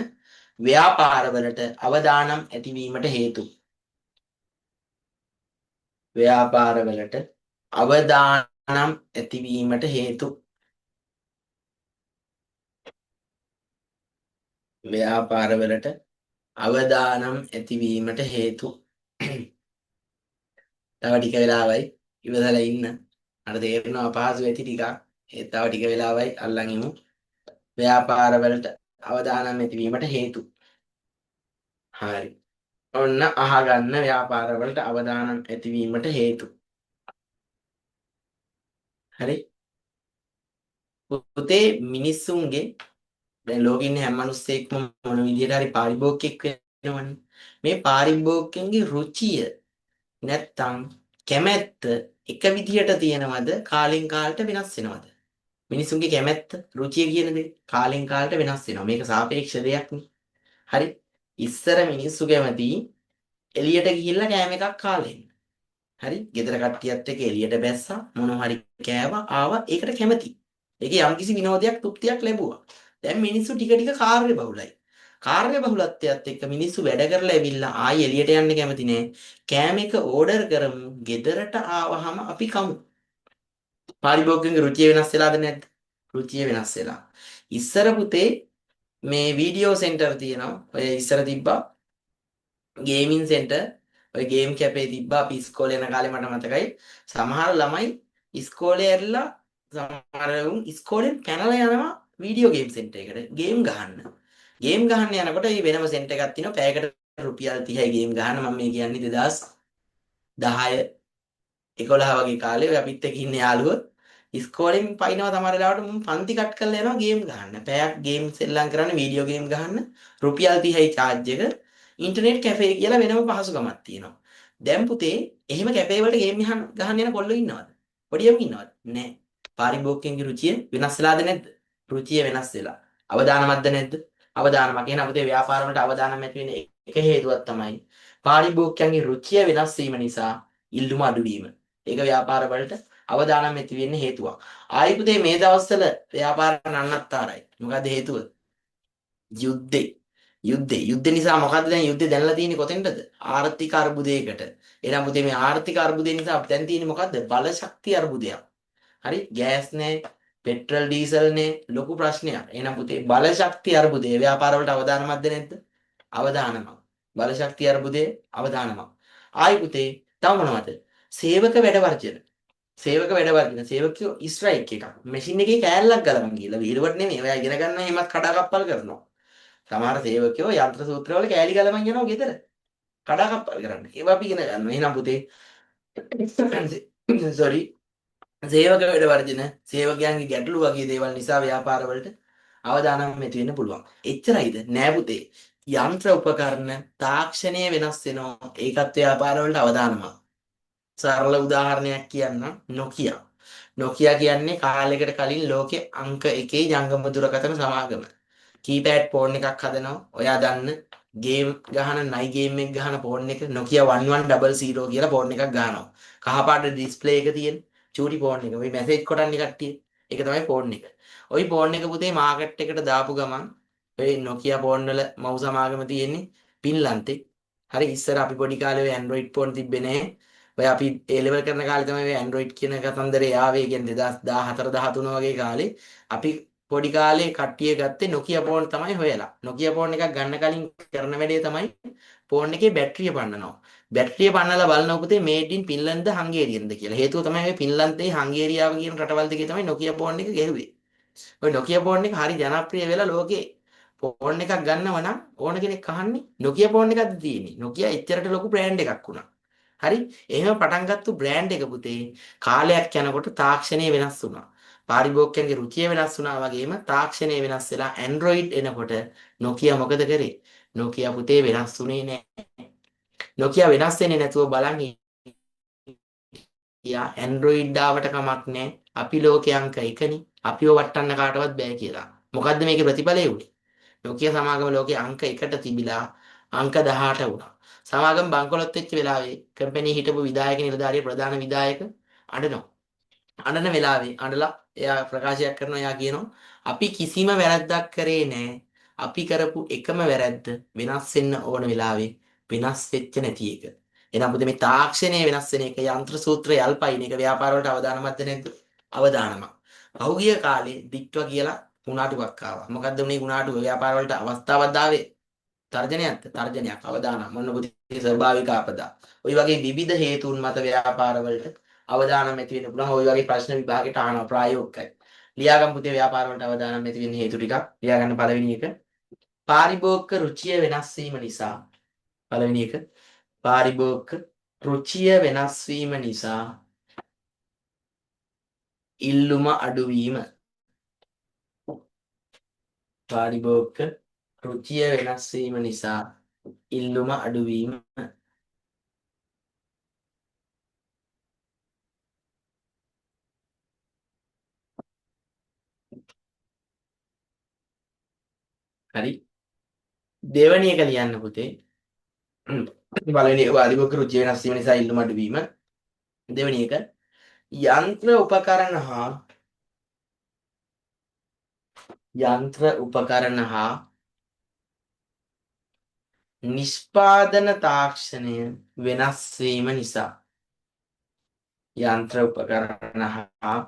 ව්‍යාපාරවලට අවදානම් ඇතිවීමට හේතු. ව්‍යාපාරවලට අවදානම් ඇතිවීමට හේතු. ව්‍යාපාරවලට අවදානම් ඇතිවීමට හේතු. තව ටික වෙලාවයි ඉවසලා ඉන්න. අර තේරෙනවා අපහසු ඇති ටිකක්. ඒ තව ටික වෙලාවයි අල්ලන් ඉමු. ව්‍යාපාරවලට අවදානම් ඇතිවීමට හේතු. හරි. ඔන්න අහගන්න ව්‍යාපාරවලට අවදානම් ඇතිවීමට හේතු. හරි. පුතේ මිනිස්සුන්ගේ දැන් ලෝකෙ ඉන්න හැම මිනිස්සෙක්ම මොන විදියට හරි පාරිභෝගිකෙක් වෙනවනේ. මේ පාරිභෝගිකයන්ගේ රුචිය නැත්තම් කැමැත්ත එක විදියට තියෙනවද කාලෙන් කාලට වෙනස් වෙනවද? මිනිසුන්ගේ කැමැත්ත රුචිය කියන දේ කාලෙන් කාලට වෙනස් වෙනවා. මේක සාපේක්ෂ දෙයක් නේ. හරි. ඉස්සර මිනිස්සු කැමති එළියට ගිහිල්ලා කෑම එකක් කාලා එන්න. හරි. ගෙදර කට්ටියත් එක්ක එළියට බැස්සා මොනවා හරි කෑවා ආවා ඒකට කැමති. ඒකේ යම්කිසි විනෝදයක් තෘප්තියක් ලැබුවා. දැන් මිනිස්සු ටික ටික කාර්ය බහුලයි. කාර්ය බහුලත්වයත් එක්ක මිනිස්සු වැඩ කරලා ඇවිල්ලා ආයි එළියට යන්න කැමති නෑ. කෑම එක ඕඩර් කරමු. ගෙදරට ආවහම අපි කමු. පාරිභෝගිකගේ රුචිය වෙනස් වෙලාද නැද්ද? රුචිය වෙනස් වෙලා. ඉස්සර පුතේ මේ වීඩියෝ සෙන්ටර් තියෙනවා. ඔය ඉස්සර තිබ්බා ගේමින් සෙන්ටර්. ඔය ගේම් කැපේ තිබ්බා අපි ඉස්කෝලේ යන කාලේ මට මතකයි. සමහර ළමයි ඉස්කෝලේ ඇරිලා සමහර උන් ඉස්කෝලෙන් පැනලා යනවා වීඩියෝ ගේම් සෙන්ටර් එකට ගේම් ගහන්න. ගේම් ගහන්න යනකොට මේ වෙනම සෙන්ටර් එකක් තියෙනවා. පැයකට රුපියල් 30යි ගේම් ගහන්න. මම මේ කියන්නේ 2010 11 වගේ කාලේ ඔය අපිත් එක්ක ඉන්න යාළුවෝ ඉස්කෝලෙන් පයින්නවා සමහර වෙලාවට මම පන්ති කට් කරලා යනවා ගේම් ගහන්න. පැයක් ගේම් සෙල්ලම් කරන්න, වීඩියෝ ගේම් ගහන්න රුපියල් 30යි charge එක. ඉන්ටර්නෙට් කැෆේ කියලා වෙනම පහසුකමක් තියෙනවා. දැන් පුතේ එහෙම කැෆේ වලට ගේම් ගහන්න යන කොල්ලෝ ඉන්නවද? පොඩියම ඉන්නවද? නැහැ. පාරිභෝගිකයන්ගේ රුචිය වෙනස් වෙලාද නැද්ද? රුචිය වෙනස් වෙලා. අවදානමත්ද නැද්ද? අවදානමක්. එහෙනම් පුතේ ව්‍යාපාර වලට අවදානම ඇති වෙන එක හේතුවක් තමයි පාරිභෝගිකයන්ගේ රුචිය වෙනස් වීම නිසා ඉල්ලුම අඩු වීම. ඒක ව්‍යාපාර වලට අවදානම් ඇති වෙන්න හේතුවක්. ආයි පුතේ මේ දවස්වල ව්‍යාපාර නන්නත්තරයි. මොකද හේතුව? යුද්ධේ. යුද්ධ නිසා මොකද්ද දැන් යුද්ධේ දැනලා තියෙන්නේ කොතෙන්ද? ආර්ථික අර්බුදයකට. එහෙනම් පුතේ මේ ආර්ථික අර්බුදය නිසා අපිට දැන් තියෙන්නේ මොකද්ද? බල ශක්තිය අර්බුදයක්. හරි? ගෑස් නැහැ, පෙට්‍රල් ඩීසල් නැහැ, ලොකු ප්‍රශ්නයක්. එහෙනම් පුතේ බල ශක්තිය අර්බුදය ව්‍යාපාර වලට අවදානමක්ද නැද්ද? අවදානමක්. බල ශක්තිය අර්බුදයේ අවදානමක්. ආයි පුතේ තව මොනවද? සේවක වැඩ වර්ජන. සේවක වැඩ වර්ජන. සේවකයෝ ස්ට්‍රයික් එකක්. මැෂින් එකේ කෑල්ලක් ගලවන්න කියලා. විහිළුවට නෙමෙයි. ඔයා ඉගෙන ගන්න එහෙමත් කඩාකප්පල් කරනවා. සමහර සේවකයෝ යන්ත්‍ර සූත්‍රවල කෑලි ගලවන්න යනවා ගෙදර. කඩාකප්පල් කරන්න. ඒවා අපි ඉගෙන ගන්නවා. එහෙනම් පුතේ sorry සේවක වැඩ වර්ජන, සේවකයන්ගේ ගැටලු වගේ දේවල් නිසා ව්‍යාපාර වලට අවදානම් ඇති වෙන්න පුළුවන්. එච්චරයිද? නෑ පුතේ. යන්ත්‍ර උපකරණ තාක්ෂණය වෙනස් වෙනවා. ඒකත් ව්‍යාපාර වලට අවදානමක්. සරල උදාහරණයක් කියන්න නොකියා. නොකියා කියන්නේ කාලයකට කලින් ලෝකේ අංක 1 ජංගම දුරකථන සමාගම. කීපෑඩ් ෆෝන් එකක් හදනවා. ඔයා දන්න ගේම් ගහන නයි ගේම් එක ගහන ෆෝන් එක Nokia 1100 කියලා ෆෝන් එකක් ගහනවා. කහපාට ඩිස්ප්ලේ එක තියෙන චූටි ෆෝන් එක. ඔය මැසේජ් කොටන්නේ කට්ටිය. ඒක තමයි ෆෝන් එක. ওই ෆෝන් එක පුතේ මාකට් එකට දාපු ගමන් ඔය Nokia ෆෝන් වල මව් සමාගම තියෙන්නේ පින්ලන්තේ. හරි ඉස්සර අපි පොඩි කාලේ ඔය Android ෆෝන් තිබ්බේ නැහැ. ඔය අපි A level කරන කාලේ තමයි ඔය Android කියන කතන්දරේ ආවේ. කියන්නේ 2014 13 වගේ කාලේ අපි පොඩි කාලේ කට්ටිය ගත්තේ Nokia ෆෝන් තමයි හොයලා. Nokia ෆෝන් එකක් ගන්න කලින් කරන වැඩේ තමයි ෆෝන් එකේ බැටරිය පන්නනවා. බැටරිය පන්නලා බලනවා පුතේ මේඩ් ඉන් ෆින්ලන්ඩ්ද හංගේරියන්ද කියලා. හේතුව තමයි ඔය ෆින්ලන්තේ හංගේරියාව කියන රටවල් දෙකේ තමයි Nokia ෆෝන් එක ගැහුවේ. ඔය Nokia ෆෝන් එක හරි ජනප්‍රිය වෙලා ලෝකේ ෆෝන් එකක් ගන්නව නම් ඕන කෙනෙක් අහන්නේ Nokia ෆෝන් එකක්ද තියෙන්නේ. Nokia එච්චරට ලොකු බ්‍රෑන්ඩ් එකක් වුණා. හරි එහෙම පටන් ගත්තු බ්‍රෑන්ඩ් එක පුතේ කාලයක් යනකොට තාක්ෂණය වෙනස් වුණා. පාරිභෝගිකයන්ගේ රුචිය වෙනස් වුණා වගේම තාක්ෂණය වෙනස් වෙලා Android එනකොට Nokia මොකද කරේ? Nokia පුතේ වෙනස් වුණේ නැහැ. Nokia වෙනස් වෙන්නේ නැතුව බලන් හිටියා Android ආවට කමක් නැහැ. අපි ලෝකේ අංක 1නේ. අපිව වටන්න කාටවත් බෑ කියලා. මොකද්ද මේකේ ප්‍රතිඵලය උනේ? Nokia සමාගම ලෝකේ අංක 1ට තිබිලා අංක 18 වුණා. සමාගම් බංකොලොත් වෙච්ච වෙලාවේ කම්පැනි හිටපු විධායක නිලධාරිය ප්‍රධාන විධායක අඬනවා. අඬන වෙලාවේ අඬලා එයා ප්‍රකාශයක් කරනවා. එයා කියනවා අපි කිසිම වැරද්දක් කරේ නැහැ. අපි කරපු එකම වැරද්ද වෙනස් වෙන්න ඕන වෙලාවේ වෙනස් වෙච්ච නැති එක. එහෙනම් පුතේ මේ තාක්ෂණය වෙනස් වෙන එක යන්ත්‍ර සූත්‍රය අල්පයින් එක ව්‍යාපාර වලට අවදානමක්ද නැද්ද? අවදානමක්. පහුගිය කාලේ දික්ටුව කියලා ගුණාටුවක් ආවා. මොකද්ද උනේ ගුණාටුව? ව්‍යාපාර වලට අවස්ථාවක් දාවේ තර්ජනයක්ද? තර්ජනයක්. අවදානම්. මොන පුතේ ස්වභාවික ආපදා. ওই වගේ විවිධ හේතුන් මත ව්‍යාපාර වලට අවදානම් ඇති වෙන්න පුළුවන්. ওই වගේ ප්‍රශ්න විභාගයට අහනවා ප්‍රායෝගිකයි. ලියාගන්න පුතේ ව්‍යාපාර වලට අවදානම් ඇති වෙන්න හේතු ටිකක්. ලියාගන්න පළවෙනි එක පාරිභෝගික රුචිය වෙනස් වීම නිසා. පළවෙනි එක පාරිභෝගික රුචිය වෙනස් වීම නිසා ඉල්ලුම අඩුවීම. පාරිභෝගික රුචිය වෙනස් වීම නිසා ඉල්ලුම අඩුවීම. හරි දෙවෙනි එක ලියන්න පුතේ. පළවෙනි එක පාරිභෝගික රුචිය වෙනස් වීම නිසා ඉල්ලුම අඩුවීම. දෙවෙනි එක යන්ත්‍ර උපකරණ හා නිෂ්පාදන තාක්ෂණය වෙනස් වීම නිසා. යන්ත්‍ර උපකරණ හා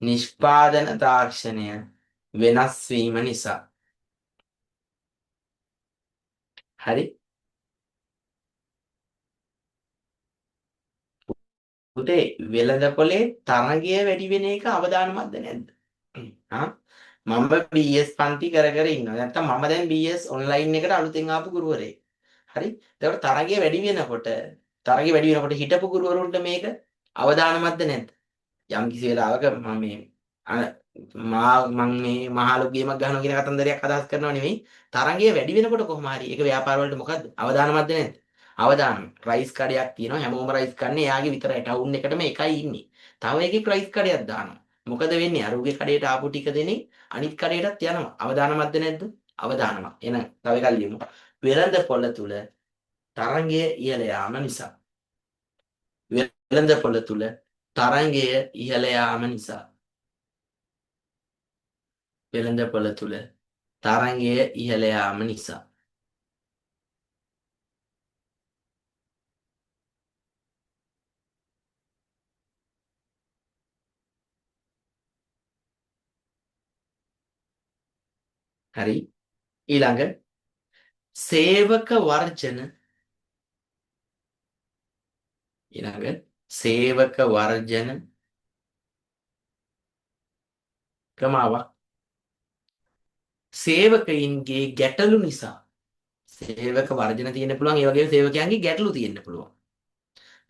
නිෂ්පාදන තාක්ෂණය වෙනස් වීම නිසා. හරි පුතේ වෙළඳපොලේ තරගය වැඩි වෙන එක අවදානමක්ද නැද්ද? මම BS පන්ති කර කර ඉන්නවා. නැත්තම් මම දැන් BS ඔන්ලයින් එකට අලුතෙන් ආපු ගුරුවරයෙක්. හරි? ඒකට තරගය වැඩි වෙනකොට හිටපු ගුරුවරුන්ට මේක අවදානමක්ද නැද්ද? යම් කිසි වෙලාවක මම මේ මම මේ මහලු ගේමක් ගහනවා කියන කතන්දරයක් අදහස් කරනව නෙවෙයි. තරංගය වැඩි වෙනකොට කොහොම හරි ඒක ව්‍යාපාර වලට මොකද්ද? අවදානමක්ද නැද්ද? අවදානම්. රයිස් කඩයක් තියෙනවා. හැමෝම රයිස් කන්නේ එයාගේ විතරයි. ටවුන් එකටම එකයි ඉන්නේ. තව එකෙක් රයිස් කඩයක් දානවා. මොකද වෙන්නේ? අරුගේ කඩේට ආපු ටික දෙනේ අනිත් කඩේටත් යනවා. අවදානමක්ද නැද්ද? අවදානමක්. එහෙනම් තව එකක් ලියමු. වෙළඳ පොළ තුල තරංගය ඉහළ යාම නිසා. වෙළඳ පොළ තුල තරංගය ඉහළ යාම නිසා. වෙළඳ පොළ තුල තරංගය ඉහළ යාම නිසා. හරි. ඊළඟ සේවක වර්ජන ඊළඟ සේවක වර්ජන ක්‍රමාවක් සේවකයින්ගේ ගැටලු නිසා. සේවක වර්ජන තියෙන්න පුළුවන්, ඒ වගේම සේවකයන්ගේ ගැටලු තියෙන්න පුළුවන්.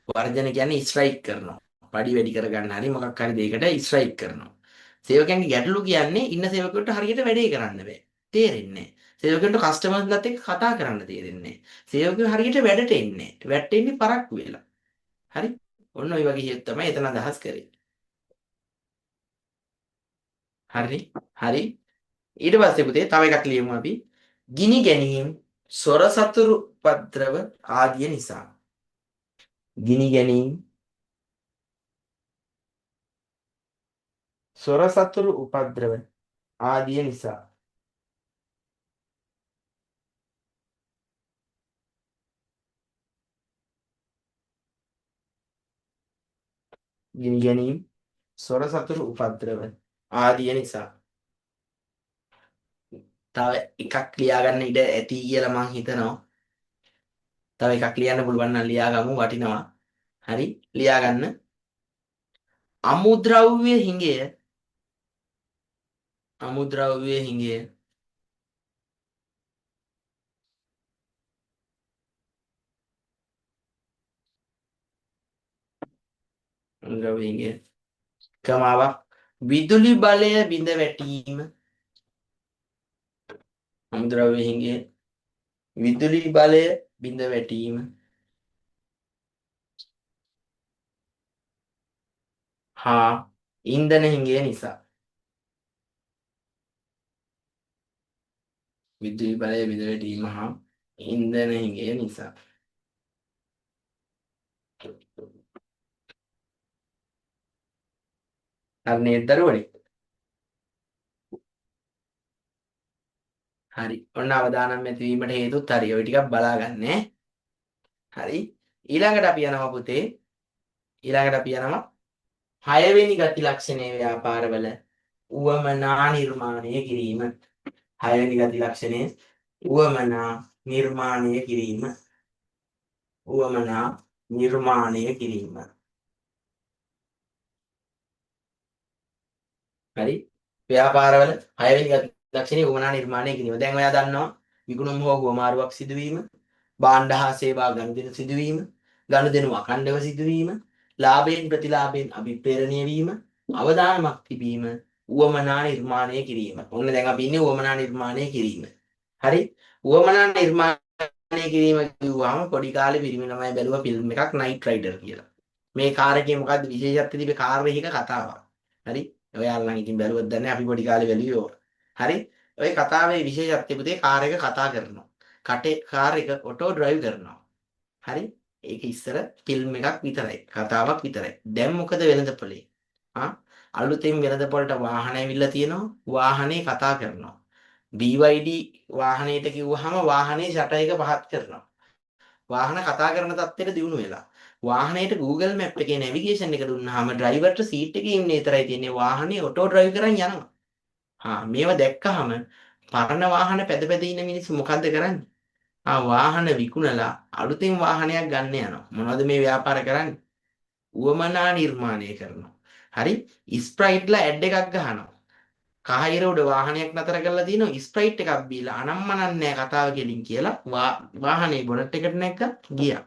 වර්ජන කියන්නේ ස්ට්‍රයික් කරනවා. පඩි වැඩි කරගන්න හරි මොකක් හරි දෙයකට ස්ට්‍රයික් කරනවා. සේවකයන්ගේ ගැටලු කියන්නේ ඉන්න සේවකයන්ට හරියට වැඩේ කරන්න බෑ. තේරෙන්නේ නැහැ. සේවකයන්ට කස්ටමර්ස්ලාත් එක්ක කතා කරන්න තේරෙන්නේ නැහැ. සේවකයෝ හරියට වැඩට එන්නේ නැහැ. වැටෙන්නේ පරක්කු වෙලා. හරි? ඔන්න ඔය වගේ හේතු තමයි එතන අදහස් කරේ. හරි? හරි. ඊට පස්සේ පුතේ තව එකක් ලියමු අපි. ගිනි ගැනීම, සොර සතුරු උපද්‍රව ආදිය නිසා. ගිනි ගැනීම, සොර සතුරු උපද්‍රව ආදිය නිසා. ගිනි ගැනීම, සොර සතුරු උපද්‍රව ආදිය නිසා. තව එකක් ලියාගන්න ඉඩ ඇති කියලා මං හිතනවා. තව එකක් ලියන්න පුළුවන් නම් ලියාගමු, වටිනවා. හරි? ලියාගන්න. අමුද්‍රව්‍ය හිඟය, අමුද්‍රව්‍ය හිඟය අමුද්‍රව්‍ය හිඟය ක්‍රමාවක් විදුලි බලය බිඳ වැටීම. අමුද්‍රව්‍ය හිඟය විදුලි බලය බිඳ වැටීම හා ඉන්ධන හිඟය නිසා. විදුලි බලය බිඳ වැටීම හා ඉන්ධන හිඟය නිසා. හරි නේද දරුවනේ? හරි. ඔන්න අවදානම් ඇතිවීමට හේතුත් හරි. ඔය ටිකක් බලාගන්න ඈ. හරි. ඊළඟට අපි යනවා පුතේ. ඊළඟට අපි යනවා 6 වෙනි ගති ලක්ෂණයේ ව්‍යාපාරවල උවමනා නිර්මාණය කිරීම. 6 වෙනි ගති ලක්ෂණයේ උවමනා නිර්මාණය කිරීම. උවමනා නිර්මාණය කිරීම. හරි. ව්‍යාපාරවල 6 වෙනි ගති ලක්ෂණයේ උවමනා නිර්මාණය කිරීම. දැන් ඔයා දන්නවා විකුණුම් හෝ ගුවමාරුවක් සිදුවීම, භාණ්ඩ හා සේවා ගනුදෙනු සිදුවීම, ගනුදෙනු අඛණ්ඩව සිදුවීම, ලාභයෙන් ප්‍රතිලාභයෙන් අභිප්‍රේරණය වීම, අවදානමක් තිබීම, උවමනා නිර්මාණය කිරීම. ඔන්න දැන් අපි ඉන්නේ උවමනා නිර්මාණය කිරීම. හරි? උවමනා නිර්මාණය කිරීම කිව්වම පොඩි කාලේ පිරිමි ළමයි බැලුවා ෆිල්ම් එකක් නයිට් රයිඩර් කියලා. මේ කාර් එකේ මොකද්ද විශේෂත්වය තිබේ කාර් එකක කතාවක්. හරි? ඔයාලා නම් ඉතින් බැලුවත් දන්නේ අපි පොඩි කාලේ බැලුවේ ඕක. හරි? ওই කතාවේ විශේෂත්වය පුතේ කාර් එක කතා කරනවා. කටේ කාර් එක ඔටෝ ඩ්‍රයිව් කරනවා. හරි? ඒක ඉස්සර ෆිල්ම් එකක් විතරයි. කතාවක් විතරයි. දැන් මොකද වෙළඳපොලේ? අලුතෙන් වෙළඳපොළට වාහන ඇවිල්ලා තියෙනවා. වාහනේ කතා කරනවා. BYD වාහනේට කිව්වහම වාහනේ ෂටර් එක පහත් කරනවා. වාහන කතා කරන තත්ත්වෙට දියුණු වෙලා. වාහනේට Google Map එකේ නැවිගේෂන් එක දුන්නාම ඩ්‍රයිවර්ට සීට් එකේ ඉන්නේ විතරයි තියෙන්නේ. වාහනේ ඔටෝ ඩ්‍රයිව් කරන් යනවා. මේවා දැක්කහම පරණ වාහන පැද පැද ඉන්න මිනිස්සු මොකද්ද කරන්නේ? වාහන විකුණලා අලුතෙන් වාහනයක් ගන්න යනවා. මොනවද මේ ව්‍යාපාර කරන්නේ? උවමනා නිර්මාණය කරනවා. හරි? ස්ප්‍රයිට්ලා ඇඩ් එකක් ගහනවා. කහිර උඩ වාහනයක් නතර කරලා තිනවා ස්ප්‍රයිට් එකක් බීලා අනම්මනක් නෑ කතාව කෙලින් කියලා වාහනේ බොනට් එකට නැග්ගා ගියා.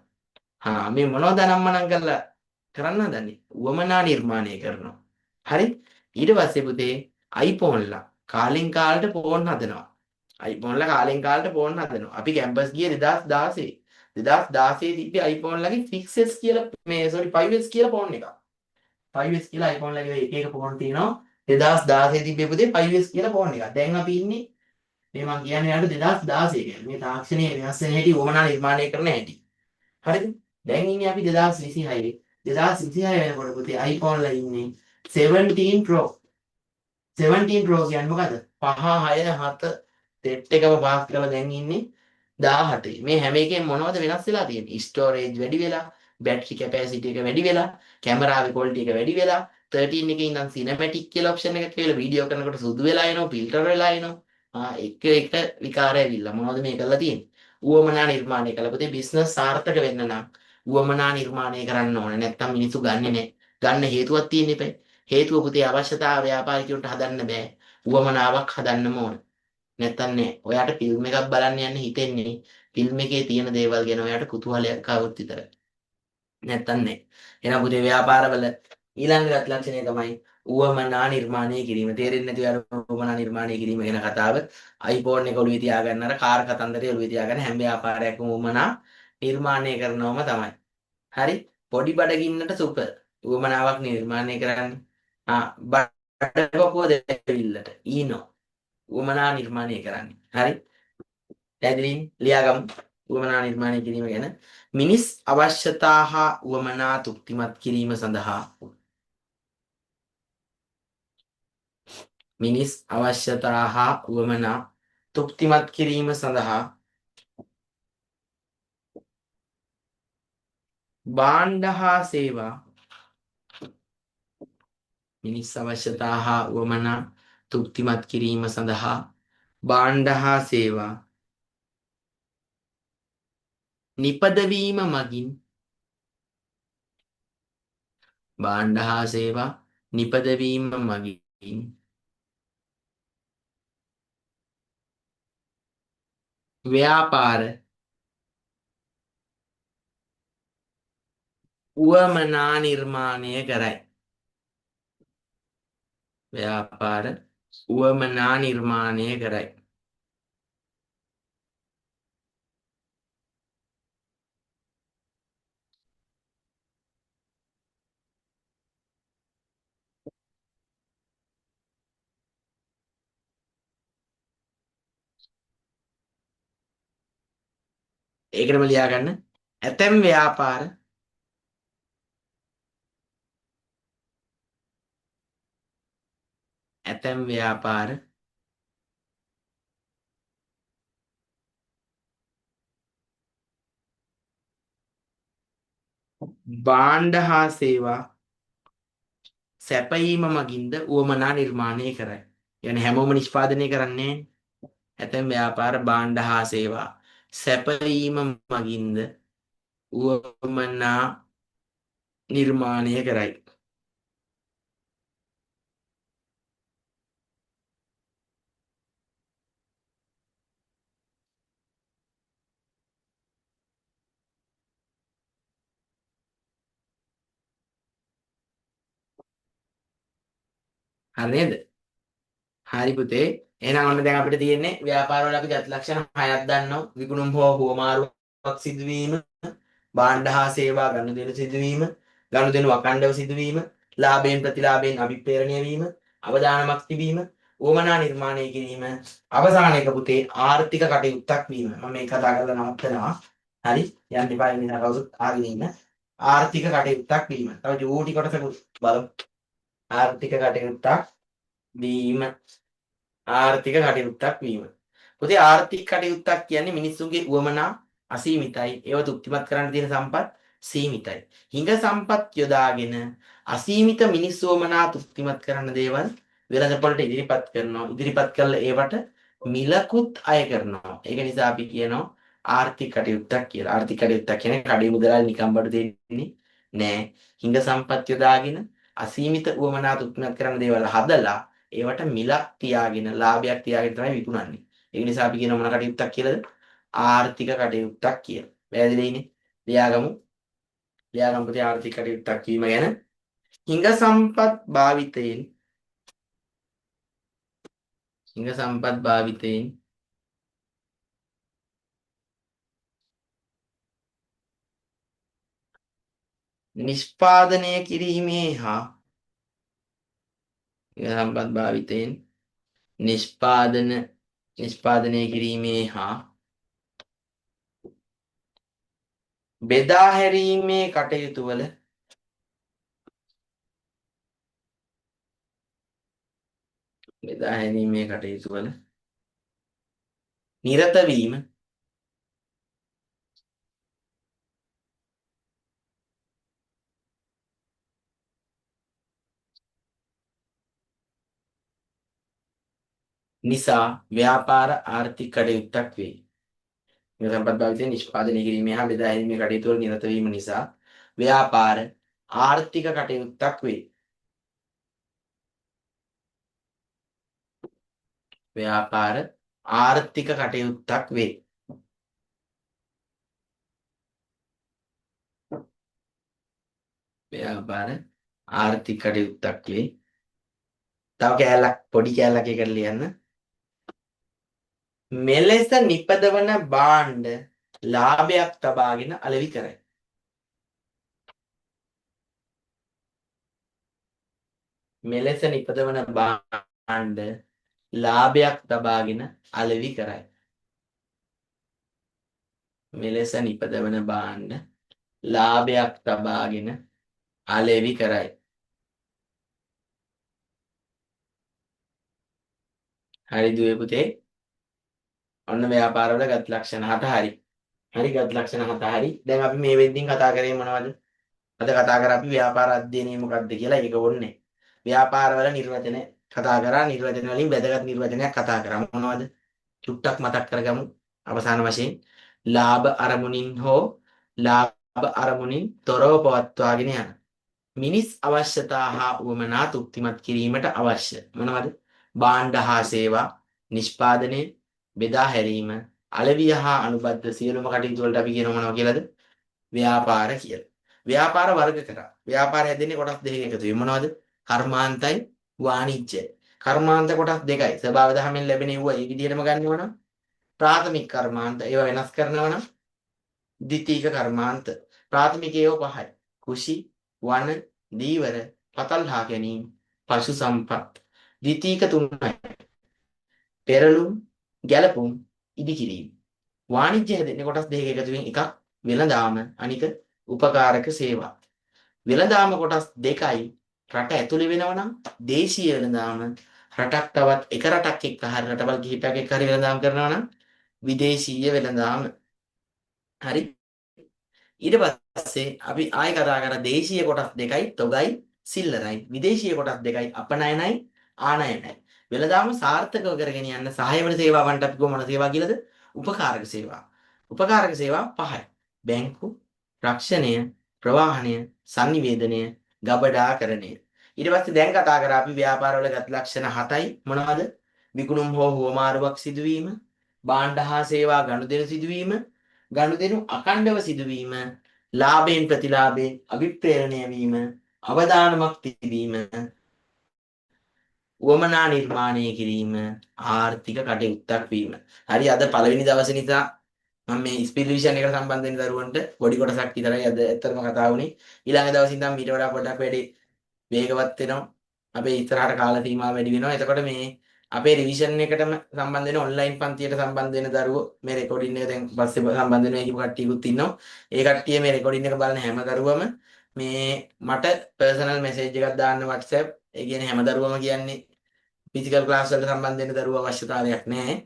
මේ මොනවද අනම්මනම් කරලා කරන්න හදන්නේ? උවමනා නිර්මාණය කරනවා. හරි. ඊට පස්සේ පුතේ iPhone ලා කාලෙන් කාලට ෆෝන් හදනවා. iPhone කාලෙන් කාලට ෆෝන් හදනවා. අපි කැම්පස් ගියේ 2016. 2016 තිබ්බේ iPhone ලගේ 6s කියලා මේ sorry 5s කියලා ෆෝන් එකක්. 5s කියලා iPhone ලගේ එක එක ෆෝන් තියෙනවා. 2016 තිබ්බේ පුතේ 5s කියලා ෆෝන් එකක්. දැන් අපි ඉන්නේ මේ මම කියන්නේ යාට 2016 කියන්නේ මේ තාක්ෂණයේ වෙනස් වෙන හැටි වමනා නිර්මාණය කරන හැටි. හරිද? දැන් ඉන්නේ අපි 2026. 2026 වෙනකොට පුතේ iPhone ලා ඉන්නේ 17 Pro. 17 Pro කියන්නේ මොකද්ද? 5 6 7 සෙට් එකම පාස් කරලා දැන් ඉන්නේ 18. මේ හැම එකෙන් මොනවද වෙනස් වෙලා තියෙන්නේ? ස්ටෝරේජ් වැඩි වෙලා, බැටරි කැපැසිටි එක වැඩි වෙලා, කැමරාවේ ක්වොලිටි එක වැඩි වෙලා, 13 එකේ ඉඳන් සිනමැටික් කියලා ඔප්ෂන් එකක් කියලා වීඩියෝ කරනකොට සුදු වෙලා එනවා, ෆිල්ටර් වෙලා එනවා. එක විකාරය ඇවිල්ලා මොනවද මේ කරලා තියෙන්නේ? උවමනා නිර්මාණය කළා. පුතේ බිස්නස් සාර්ථක වෙන්න නම් උවමනා නිර්මාණය කරන්න ඕනේ. නැත්තම් මිනිස්සු ගන්නෙ නැහැ. ගන්න හේතුවක් තියෙන්න එපා. හේතුව පුතේ අවශ්‍යතාව ව්‍යාපාරිකයන්ට හදන්න බෑ. උවමනාවක් හදන්නම ඕනේ. නැත්තම් නෑ. ඔයාට ෆිල්ම් එකක් බලන්න යන්න හිතෙන්නේ ෆිල්ම් එකේ තියෙන දේවල් ගැන ඔයාට කුතුහලයක් ආවොත් විතරයි. නැත්තම් නෑ. එහෙනම් පුතේ ව්‍යාපාරවල ඊළඟ ලක්ෂණය තමයි උවමනා නිර්මාණය කිරීම. තේරෙන්නේ නැති අය උවමනා නිර්මාණය කිරීම ගැන කතාව iPhone එක ඔළුවේ තියාගන්න අර කාර් කතන්දරය ඔළුවේ තියාගන්න හැම ව්‍යාපාරයක්ම උවමනා නිර්මාණය කරනවම තමයි. හරි? පොඩි බඩගින්නට සුපර්. උවමනාවක් නිර්මාණය කරන්නේ. බඩ කපුව දෙවිල්ලට ඊනෝ උවමනා නිර්මාණය කරන්නේ. හරි? පැහැදිලි ලියාගමු. උවමනා නිර්මාණය කිරීම ගැන මිනිස් අවශ්‍යතා හා උවමනා තෘප්තිමත් කිරීම සඳහා මිනිස් අවශ්‍යතා හා උවමනා තෘප්තිමත් කිරීම සඳහා භාණ්ඩ හා සේවා මිනිස් අවශ්‍යතා හා උවමනා තෘප්තිමත් කිරීම සඳහා භාණ්ඩ හා සේවා නිපදවීම මගින් භාණ්ඩ හා සේවා නිපදවීම මගින් ව්‍යාපාර උවමනා නිර්මාණය කරයි. ව්‍යාපාර උවමනා නිර්මාණය කරයි. ඒකටම ලියා ගන්න. ඇතැම් ව්‍යාපාර භාණ්ඩ හා සේවා සැපයීම මගින්ද උවමනා නිර්මාණය කරයි. يعني හැමෝම නිෂ්පාදනය කරන්නේ ඇතැම් ව්‍යාපාර භාණ්ඩ හා සේවා සැපයීම මගින්ද උවමනා නිර්මාණය කරයි. හරි නේද? හරි පුතේ. එහෙනම් ඔන්න දැන් අපිට තියෙන්නේ ව්‍යාපාරවල අපි ගති ලක්ෂණ 6ක් දන්නවා. විකුණුම් හෝ හුවමාරුවක් සිදුවීම, භාණ්ඩ හා සේවා ගනුදෙනු සිදුවීම, ගනුදෙනු අඛණ්ඩව සිදුවීම, ලාභයෙන් ප්‍රතිලාභයෙන් අභිප්‍රේරණය වීම, අවදානමක් තිබීම, උවමනා නිර්මාණය කිරීම, අවසාන එක පුතේ ආර්ථික කටයුත්තක් වීම. මම මේ කතා කරලා නවත්තනවා. හරි? යන්න එපා ඉන්න කවුරුත් ආගෙන ඉන්න. ආර්ථික කටයුත්තක් වීම. තව චූටි කොටසකුත් බලමු. ආර්ථික කටයුත්තක් වීම. ආර්ථික කටයුත්තක් වීම. පුතේ ආර්ථික කටයුත්තක් කියන්නේ මිනිස්සුන්ගේ උවමනා අසීමිතයි. ඒව තෘප්තිමත් කරන්න තියෙන සම්පත් සීමිතයි. හිඟ සම්පත් යොදාගෙන අසීමිත මිනිස් උවමනා තෘප්තිමත් කරන දේවල් වෙළඳපොළට ඉදිරිපත් කරනවා. ඉදිරිපත් කළා ඒවට මිලකුත් අය කරනවා. ඒක නිසා අපි කියනවා ආර්ථික කටයුත්තක් කියලා. ආර්ථික කටයුත්තක් කියන්නේ කඩේ මුදලාලි නිකම් බඩු දෙන්නේ නෑ. හිඟ සම්පත් යොදාගෙන අසීමිත උවමනා තෘප්තිමත් කරන දේවල් හදලා ඒවට මිලක් තියාගෙන ලාභයක් තියාගෙන තමයි විකුණන්නේ. ඒ නිසා අපි කියන මොන කටයුත්තක් කියලාද? ආර්ථික කටයුත්තක් කියලා. පැහැදිලිනේ? ලියාගමු. ලියාගමු පුතේ ආර්ථික කටයුත්තක් වීම ගැන. හිඟ සම්පත් භාවිතයෙන් හිඟ සම්පත් භාවිතයෙන් නිෂ්පාදනය කිරීමේ හා හිඟ සම්පත් භාවිතයෙන් නිෂ්පාදනය කිරීමේ හා බෙදා හැරීමේ කටයුතු වල නිරත වීම නිසා ව්‍යාපාර ආර්ථික කටයුත්තක් වේ. හිඟ සම්පත් භාවිතයෙන් නිෂ්පාදනය කිරීමේ හා බෙදා හැරීමේ කටයුතු වල නිරත වීම නිසා ව්‍යාපාර ආර්ථික කටයුත්තක් වේ. ව්‍යාපාර ආර්ථික කටයුත්තක් වේ. ව්‍යාපාර ආර්ථික කටයුත්තක් වේ. තව කෑල්ලක් පොඩි කෑල්ලක් එකට ලියන්න. මෙලෙස නිපදවන භාණ්ඩ ලාභයක් තබාගෙන අලෙවි කරයි. මෙලෙස නිපදවන භාණ්ඩ ලාභයක් තබාගෙන අලෙවි කරයි. මෙලෙස නිපදවන භාණ්ඩ ලාභයක් තබාගෙන අලෙවි කරයි. හරි දුවේ පුතේ. ඔන්න ව්‍යාපාරවල ගත් ලක්ෂණ 7 හරි. හරි ගත් ලක්ෂණ 7 හරි. දැන් අපි මේ වෙද්දින් කතා කරේ මොනවද? අද කතා කර අපි ව්‍යාපාර අධ්‍යයනය මොකක්ද කියලා. ඒක ඕනේ. ව්‍යාපාරවල නිර්වචන කතා කරා. නිර්වචන වලින් වැදගත් නිර්වචනයක් කතා කරා. මොනවද? චුට්ටක් මතක් කරගමු. අවසාන වශයෙන් ලාභ අරමුණින් හෝ ලාභ අරමුණින් තොරව පවත්වාගෙන යන මිනිස් අවශ්‍යතා හා උවමනා තෘප්තිමත් කිරීමට අවශ්‍ය මොනවද? භාණ්ඩ හා සේවා නිෂ්පාදනය, බෙදා හැරීම, අලෙවිය හා අනුබද්ධ සියලුම කටයුතු වලට අපි කියනවා මොනවා කියලාද? ව්‍යාපාර කියලා. ව්‍යාපාර වර්ග කරා. ව්‍යාපාරය හැදෙන්නේ කොටස් දෙකකින් එකතු වෙයි. මොනවද? කර්මාන්තයි වාණිජ්‍යයි. කර්මාන්ත කොටස් දෙකයි. ස්වභාව දහමෙන් ලැබෙන ඒවා මේ විදිහටම ගන්නව නම් ප්‍රාථමික කර්මාන්ත ඒවා වෙනස් කරනවා නම් ද්විතීක කර්මාන්ත. ප්‍රාථමික ඒවා පහයි. කුෂි, වන, දීවර, පතල් හා ගැනීම, පශු සම්පත්. ද්විතීක තුනයි. පෙරළුම්, ගැලපුම්, ඉදිකිරීම. වාණිජ්‍ය හැදෙන්නේ කොටස් දෙකක එකතුවෙන් එකක් වෙළඳාම අනික උපකාරක සේවා. වෙළඳාම කොටස් දෙකයි. රට ඇතුලේ වෙනවා නම් දේශීය වෙළඳාම, රටක් තවත් එක රටක් එක්ක හරි රටවල් කිහිපයක් එක්ක හරි වෙළඳාම් කරනවා නම් විදේශීය වෙළඳාම. හරි. ඊට පස්සේ අපි ආයෙ කතා කරා දේශීය කොටස් දෙකයි තොගයි සිල්ලරයි. විදේශීය කොටස් දෙකයි අපනයනයි ආනයනයි. වෙළඳාම සාර්ථකව කරගෙන යන්න සහාය වෙන සේවාවන්ට අපි කොහොමද සේවා කියලාද? උපකාරක සේවා. උපකාරක සේවා පහයි. බැංකු, රක්ෂණය, ප්‍රවාහනය, sannivedanaය, ගබඩාකරණය. ඊට පස්සේ දැන් කතා කරා අපි ව්‍යාපාරවල ගත් ලක්ෂණ 7යි මොනවද? විකුණුම් හෝ හුවමාරුවක් සිදුවීම, භාණ්ඩ හා සේවා ගනුදෙනු සිදුවීම, ගනුදෙනු අඛණ්ඩව සිදුවීම, ලාභයෙන් ප්‍රතිලාභයෙන් අභිප්‍රේරණය වීම, අවදානමක් තිබීම, උවමනා නිර්මාණය කිරීම, ආර්ථික කටයුත්තක් වීම. හරි අද පළවෙනි දවසේ නිසා මම මේ ස්පීඩ් රිවිෂන් එකට සම්බන්ධ වෙන දරුවන්ට පොඩි කොටසක් විතරයි අද ඇත්තටම කතා වුණේ. ඊළඟ දවසේ ඉඳන් මීට වඩා පොඩ්ඩක් වැඩි වේගවත් වෙනවා. අපේ ඉස්සරහට කාල සීමාව වැඩි වෙනවා. එතකොට මේ අපේ රිවිෂන් එකටම සම්බන්ධ වෙන ඔන්ලයින් පන්තියට සම්බන්ධ වෙන දරුවෝ මේ රෙකෝඩින් එක දැන් පස්සේ සම්බන්ධ වෙන කියපු කට්ටියකුත් ඉන්නවා. ඒ කට්ටිය මේ රෙකෝඩින් එක බලන හැම දරුවම මේ මට පර්සනල් මෙසේජ් එකක් දාන්න WhatsApp. ඒ කියන්නේ හැම දරුවම කියන්නේ ෆිසිකල් ක්ලාස් වලට සම්බන්ධ වෙන දරුවෝ අවශ්‍යතාවයක් නැහැ.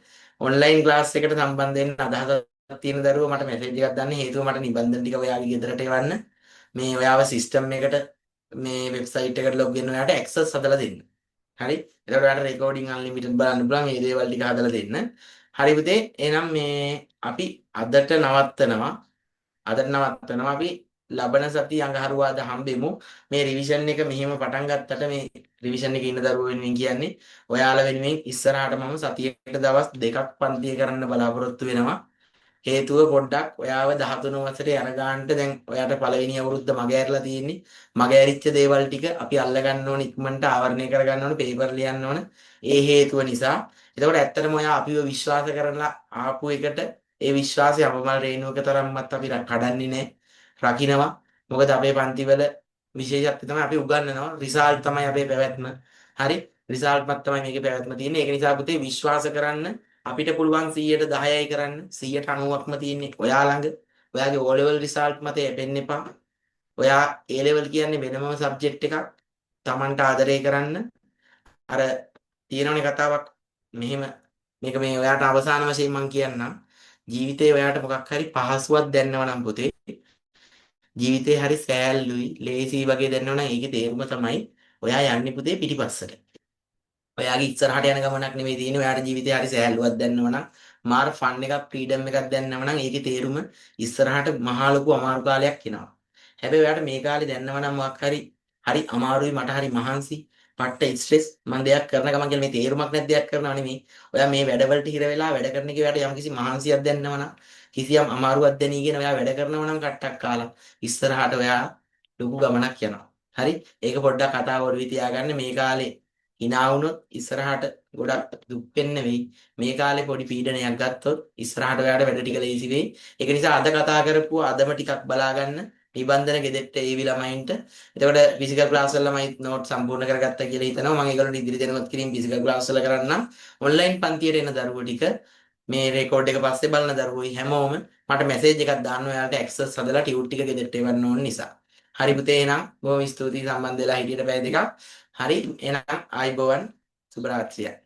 ඔන්ලයින් ක්ලාස් එකට සම්බන්ධ වෙන්න අදහසක් තියෙන දරුවෝ මට මෙසේජ් එකක් දාන්න. හේතුව මට නිබන්ධන ටික ඔයාගේ ගෙදරට එවන්න. මේ ඔයාව සිස්ටම් එකට මේ වෙබ්සයිට් එකට ලොග් වෙන්න ඔයාට ඇක්සස් හදලා දෙන්න. හරි? එතකොට ඔයාලට රෙකෝඩින් අන්ලිමිටඩ් බලන්න පුළුවන් මේ දේවල් ටික හදලා දෙන්න. හරි පුතේ. එහෙනම් මේ අපි අදට නවත්තනවා. අපි ලබන සති අඟහරුවාද හම්බෙමු. මේ රිවිෂන් එක මෙහෙම පටන් ගත්තට මේ රිවිෂන් එකේ ඉන්න දරුවෝ වෙනුවෙන් කියන්නේ ඔයාලා වෙනුවෙන් ඉස්සරහට මම සතියකට දවස් 2ක් පන්තිය කරන්න බලාපොරොත්තු වෙනවා. හේතුව පොඩ්ඩක් ඔයාව 13 වසරේ යන ගානට දැන් ඔයාට පළවෙනි අවුරුද්ද මග ඇරලා තියෙන්නේ. මග ඇරිච්ච දේවල් ටික අපි අල්ල ගන්න ඕන ඉක්මනට ආවරණය කර ගන්න ඕන පේපර් ලියන්න ඕන. ඒ හේතුව නිසා. එතකොට ඇත්තටම ඔයා අපිව විශ්වාස කරලා ආපු එකට ඒ විශ්වාසය අපමණ රේණුවක තරම්වත් අපි කඩන්නේ නැහැ. රකින්නවා. මොකද අපේ පන්තිවල විශේෂත්වය තමයි අපි උගන්වනවා. රිසල්ට් තමයි අපේ පැවැත්ම. හරි? රිසල්ට්මත් තමයි මේකේ පැවැත්ම තියෙන්නේ. ඒක නිසා පුතේ විශ්වාස කරන්න අපිට පුළුවන් 100ට 10යි කරන්න 190ක්ම තියෙන්නේ ඔයා ළඟ. ඔයාගේ O level result මත යැපෙන්න එපා. ඔයා A level කියන්නේ වෙනම සබ්ජෙක්ට් එකක්. Tamanට ආදරය කරන්න. අර තියෙනවනේ කතාවක් මෙහෙම මේක මේ ඔයාට අවසාන වශයෙන් මම කියන්නම්. ජීවිතේ ඔයාට මොකක් හරි පහසුවක් දැනනවා නම් පුතේ ජීවිතේ හරි සෑල්ලුයි ලේසි වගේ දැනනවා නම් ඒකේ තේරුම තමයි ඔයා යන්නේ පුතේ පිටිපස්සට. ඔයාගේ ඉස්සරහට යන ගමනක් නෙමෙයි තියෙන්නේ. ඔයාට ජීවිතේ හරි සෑහලුවක් දැනනවා නම් මාර ෆන් එකක් ෆ්‍රීඩම් එකක් දැනනවා නම් ඒකේ තේරුම ඉස්සරහට මහා ලොකු අමාරු කාලයක් එනවා. හැබැයි ඔයාට මේ කාලේ දැනනවා නම් මොකක් හරි අමාරුයි මට හරි මහන්සි පට්ට ස්ට්‍රෙස් මම දෙයක් කරන ගමන් කියලා මේ තේරුමක් නැති දෙයක් කරනවා නෙමෙයි. ඔයා මේ වැඩවලට හිර වෙලා වැඩ කරන එකේ ඔයාට යම්කිසි මහන්සියක් දැනනවා නම් කිසියම් අමාරුවක් දැනීගෙන ඔයා වැඩ කරනවා නම් කට්ටක් කාලා ඉස්සරහට ඔයා ලොකු ගමනක් යනවා. හරි? ඒක පොඩ්ඩක් කතාව ඔළුවේ තියාගන්න මේ කාලේ hina වුණොත් ඉස්සරහට ගොඩක් දුක් වෙන්න වෙයි. මේ කාලේ පොඩි පීඩනයක් ගත්තොත් ඉස්සරහට ඔයාලට වැඩ ටික ලේසි වෙයි. ඒක නිසා අද කතා කරපුවා අදම ටිකක් බලා ගන්න. නිබන්ධන ගෙදෙට්ට ඒවි ළමයින්ට. එතකොට ෆිසිකල් ක්ලාස් වල ළමයි නෝට් සම්පූර්ණ කරගත්තා කියලා හිතනවා. මම ඒගොල්ලන්ට ඉදිරි දෙනවත් කිරීම ෆිසිකල් ක්ලාස් වල කරන්නම්. ඔන්ලයින් පන්තියට එන දරුවෝ ටික මේ රෙකෝඩ් එක පස්සේ බලන දරුවෝයි හැමෝම මට මැසේජ් එකක් දාන්න ඔයාලට ඇක්සස් හදලා ටියුට් ටික ගෙදෙට්ට එවන්න ඕන නිසා. හරි පුතේ එහෙනම් බොහොම ස්තුතියි සම්බන්ධ වෙලා හිටියට පැය දෙකක්. හරි එහෙනම් ආයිබෝවන් සුබ රාත්‍රියක්